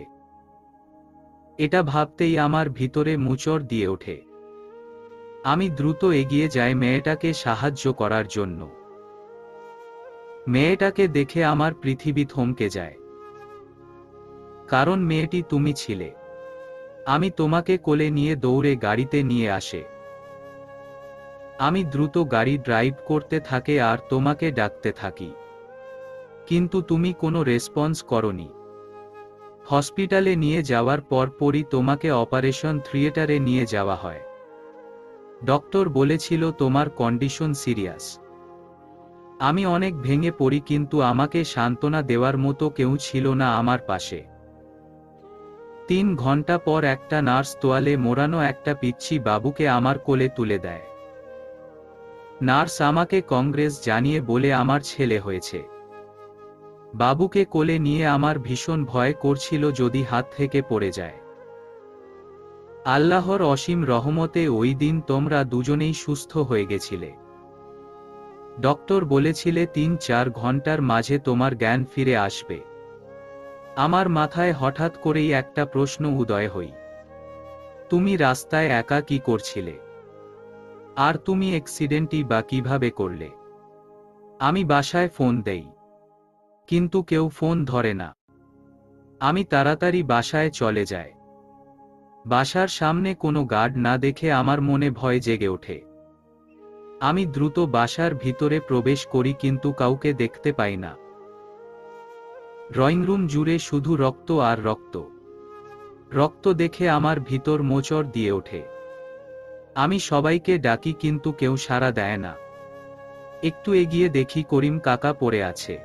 এটা ভাবতেই আমার ভিতরে মোচড় দিয়ে ওঠে। আমি দ্রুত এগিয়ে যাই মেয়েটাকে সাহায্য করার জন্য। মেয়েটাকে দেখে আমার পৃথিবী থমকে যায়। কারণ মেয়েটি তুমি ছিলে। আমি তোমাকে কোলে নিয়ে দৌড়ে গাড়িতে নিয়ে আসে। আমি দ্রুত গাড়ি ড্রাইভ করতে থাকে আর তোমাকে ডাকতে থাকি, কিন্তু তুমি কোনো রেসপন্স করনি। হসপিটালে নিয়ে যাওয়ার পরপরই তোমাকে অপারেশন থিয়েটারে নিয়ে যাওয়া হয়। ডক্টর বলেছিল তোমার কন্ডিশন সিরিয়াস। আমি অনেক ভেঙে পড়ি, কিন্তু আমাকে সান্ত্বনা দেওয়ার মতো কেউ ছিল না আমার পাশে। 3 ঘন্টা পর একটা নার্স তোয়ালে মোড়ানো একটা পিচ্চি বাবুকে আমার কোলে তুলে দেয়। নার্স আমাকে কংগ্রেস জানিয়ে বলে আমার ছেলে হয়েছে। বাবুকে কোলে নিয়ে আমার ভীষণ ভয় করছিল যদি হাত থেকে পড়ে যায়। আল্লাহর অসীম রহমতে ওই দিন তোমরা দুজনেই সুস্থ হয়ে গেছিলে। ডক্টর বলেছিলে 3-4 ঘন্টার মাঝে তোমার জ্ঞান ফিরে আসবে। আমার মাথায় হঠাৎ করেই একটা প্রশ্ন উদয় হই। তুমি রাস্তায় একা কি করছিলে? আর তুমি অ্যাক্সিডেন্টই বা কিভাবে করলে? আমি বাসায় ফোন দেই, কিন্তু কেউ ফোন ধরে না। আমি তাড়াতাড়ি বাসায় চলে যাই। বাসার সামনে কোনো গার্ড না দেখে আমার মনে ভয় জেগে ওঠে। আমি দ্রুত বাসার ভিতরে প্রবেশ করি, কিন্তু কাউকে দেখতে পাই না। ড্রয়িং রুম জুড়ে শুধু রক্ত আর রক্ত। রক্ত দেখে আমার ভিতর মোচড় দিয়ে ওঠে। আমি সবাইকে ডাকি, কিন্তু কেউ সাড়া দেয় না। একটু এগিয়ে দেখি করিম কাকা পড়ে আছে।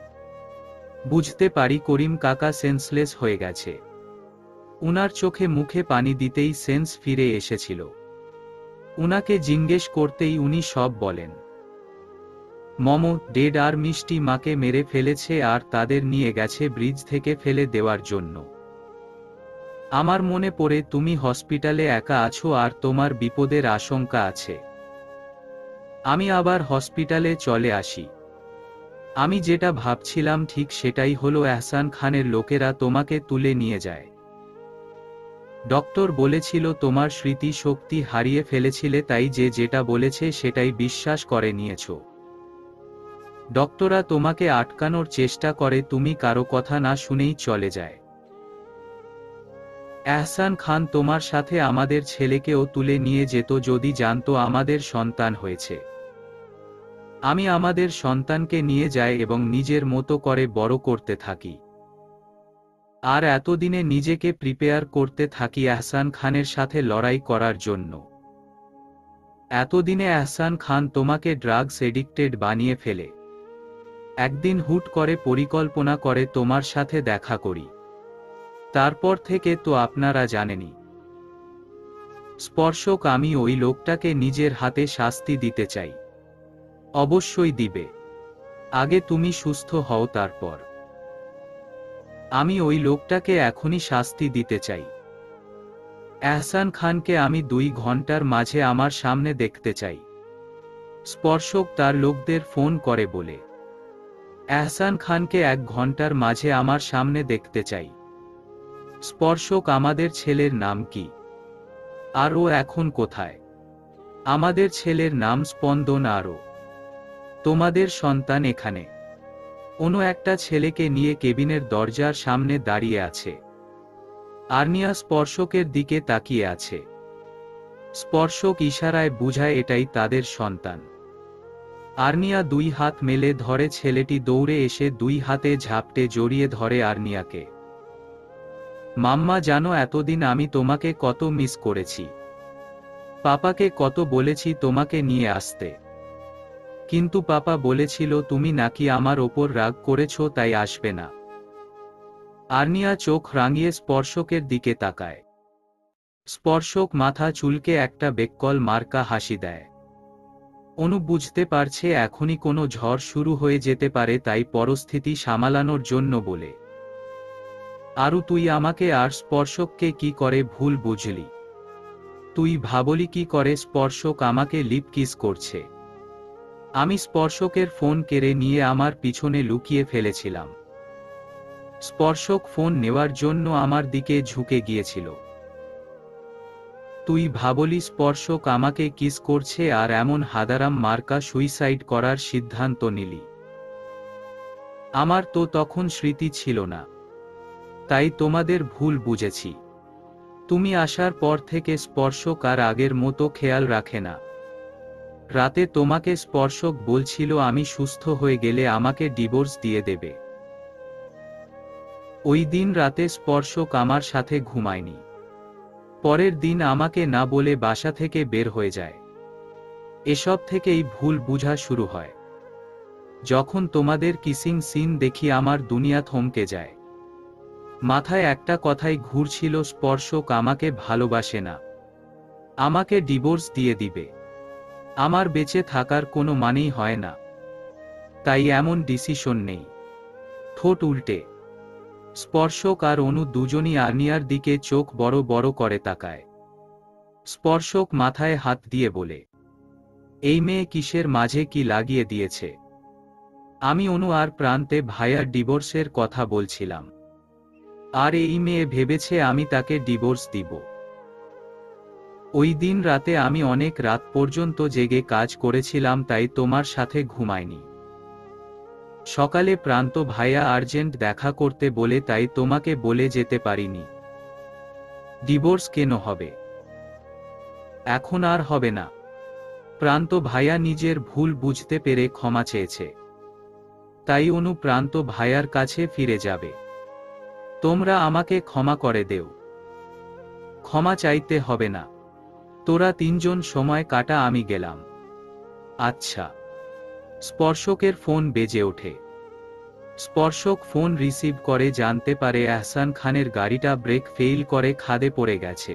বুঝতে পারি করিম কাকা সেন্সলেস হয়ে গেছে। উনার চোখে মুখে পানি দিতেই সেন্স ফিরে এসেছিল। উনাকে জিজ্ঞেস করতেই উনি সব বলেন। মমো, ডেড আর মিষ্টি মাকে মেরে ফেলেছে আর তাদের নিয়ে গেছে ব্রিজ থেকে ফেলে দেওয়ার জন্য। আমার মনে পড়ে তুমি হসপিটালে একা আছো আর তোমার বিপদের আশঙ্কা আছে। আমি আবার হসপিটালে চলে আসি। আমি যেটা ভাবছিলাম ঠিক সেটাই হলো, এহসান খানের লোকেরা তোমাকে তুলে নিয়ে যায়। ডক্টর বলেছিল তোমার স্মৃতি শক্তি হারিয়ে ফেলেছিলে, তাই যে যেটা বলেছে সেটাই বিশ্বাস করে নিয়েছ। ডক্টররা তোমাকে আটকানোর চেষ্টা করে, তুমি কারো কথা না শুনেই চলে যায়। এহসান খান তোমার সাথে আমাদের ছেলেকেও তুলে নিয়ে যেত যদি জানতো আমাদের সন্তান হয়েছে। আমি আমাদের সন্তানকে নিয়ে যাই এবং নিজের মতো করে বড় করতে থাকি। আর এতদিনে নিজেকে প্রিপেয়ার করতে থাকি এহসান খানের সাথে লড়াই করার জন্য। এতদিনে এহসান খান তোমাকে ড্রাগস এডিক্টেড বানিয়ে ফেলে। একদিন হুট করে পরিকল্পনা করে তোমার সাথে দেখা করি। তারপর থেকে তো আপনারা জানেনই। স্পর্শক, আমি ওই লোকটাকে নিজের হাতে শাস্তি দিতে চাই। অবশ্যই দিবে। আগে তুমি সুস্থ হও, তারপর। আমি ওই লোকটাকে এখনই শাস্তি দিতে চাই। এহসান খানকে আমি 2 ঘন্টার মাঝে আমার সামনে দেখতে চাই। স্পর্শক তার লোকদের ফোন করে বলে এহসান খানকে 1 ঘন্টার মাঝে আমার সামনে দেখতে চাই। স্পর্শক, আমাদের ছেলের নাম কি? আর ও এখন কোথায়? আমাদের ছেলের নাম স্পন্দন, আরও তোমাদের সন্তান এখানে। অন্য একটা ছেলেকে নিয়ে কেবিনের দরজার সামনে দাঁড়িয়ে আছে। আর্নিয়া স্পর্শকের দিকে তাকিয়ে আছে। স্পর্শক ইশারায় বুঝায় এটাই তাদের সন্তান। আর্নিয়া 2 হাত মেলে ধরে। ছেলেটি দৌড়ে এসে 2 হাতে ঝাপটে জড়িয়ে ধরে আর্নিয়াকে। মাম্মা, জানো এতদিন আমি তোমাকে কত মিস করেছি। পাপাকে কত বলেছি তোমাকে নিয়ে আসতে, কিন্তু পাপা বলেছিল তুমি নাকি আমার ওপর রাগ করেছ, তাই আসবে না। আর্নিয়া চোখ রাঙিয়ে স্পর্শকের দিকে তাকায়। স্পর্শক মাথা চুলকে একটা বেককল মার্কা হাসি দেয়। অনু বুঝতে পারছে এখনই কোনো ঝড় শুরু হয়ে যেতে পারে, তাই পরিস্থিতি সামলানোর জন্য বলে আরু তুই আমাকে আর স্পর্শককে কি করে ভুল বুঝলি? তুই ভাবলি কি করে স্পর্শক আমাকে লিপ কিস করছে? আমি স্পর্শকের ফোন কেড়ে নিয়ে আমার পিছনে লুকিয়ে ফেলেছিলাম। স্পর্শক ফোন নেওয়ার জন্য আমার দিকে ঝুঁকে গিয়েছিল। তুই ভাবলি স্পর্শক আমাকে কিস করছে আর এমন হাদারাম মার্কা সুইসাইড করার সিদ্ধান্ত নিলি। আমার তো তখন স্মৃতি ছিল না, তাই তোমাদের ভুল বুঝেছি। তুমি আসার পর থেকে স্পর্শক আর আগের মতো খেয়াল রাখে না। রাতে তোমাকে স্পর্শক বলছিল আমি সুস্থ হয়ে গেলে আমাকে ডিভোর্স দিয়ে দেবে। ওই দিন রাতে স্পর্শক আমার সাথে ঘুমায়নি। পরের দিন আমাকে না বলে বাসা থেকে বের হয়ে যায়। এসব থেকেই ভুল বুঝা শুরু হয়। যখন তোমাদের কিসিং সিন দেখি আমার দুনিয়া থমকে যায়। মাথায় একটা কথাই ঘুরছিল, স্পর্শক আমাকে ভালোবাসে না, আমাকে ডিভোর্স দিয়ে দিবে। আমার বেঁচে থাকার কোনো মানেই হয় না, তাই এমন ডিসিশন নেই। ঠোঁট উল্টে স্পর্শক আর অনু দুজনই আর্নিয়ার দিকে চোখ বড় বড় করে তাকায়। স্পর্শক মাথায় হাত দিয়ে বলে, এই মেয়ে কিসের মাঝে কি লাগিয়ে দিয়েছে? আমি অনু আর প্রান্তে ভাইয়ার ডিভোর্সের কথা বলছিলাম, আর এই মেয়ে ভেবেছে আমি তাকে ডিভোর্স দিব। ওই দিন রাতে আমি অনেক রাত পর্যন্ত জেগে কাজ করেছিলাম, তাই তোমার সাথে ঘুমাইনি। সকালে প্রান্ত ভাইয়া আর্জেন্ট দেখা করতে বলে তাই তোমাকে বলে যেতে পারিনি। ডিভোর্স কেন হবে? এখন আর হবে না। প্রান্ত ভাইয়া নিজের ভুল বুঝতে পেরে ক্ষমা চেয়েছে, তাই অনু প্রান্ত ভাইয়ার কাছে ফিরে যাবে। তোমরা আমাকে ক্ষমা করে দেও। ক্ষমা চাইতে হবে না, তোরা তিনজন সময় কাটা, আমি গেলাম। আচ্ছা। স্পর্শকের ফোন বেজে ওঠে। স্পর্শক ফোন রিসিভ করে জানতে পারে এহসান খানের গাড়িটা ব্রেক ফেইল করে খাদে পড়ে গেছে।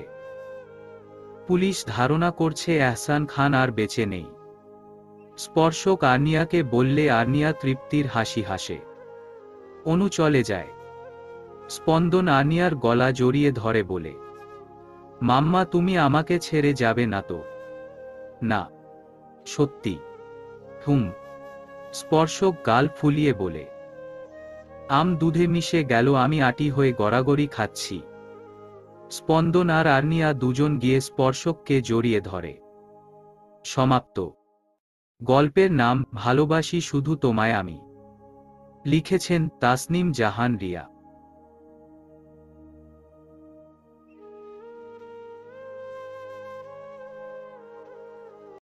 পুলিশ ধারণা করছে এহসান খান আর বেঁচে নেই। স্পর্শক আর্নিয়াকে বললে আর্নিয়া তৃপ্তির হাসি হাসে। অনু চলে যায়। স্পন্দন আর্নিয়ার গলা জড়িয়ে ধরে বলে, মাম্মা তুমি আমাকে ছেড়ে যাবে না তো? না। সত্যি? হুম। স্পর্শক গাল ফুলিয়ে বলে, আম দুধে মিশে গেল, আমি আটি হয়ে গড়াগড়ি খাচ্ছি। স্পন্দন আর আর্নিয়া দুজন গিয়ে স্পর্শককে জড়িয়ে ধরে। সমাপ্ত। গল্পের নাম ভালোবাসি শুধু তোমায় আমি। লিখেছেন তাসনিম জাহান রিয়া।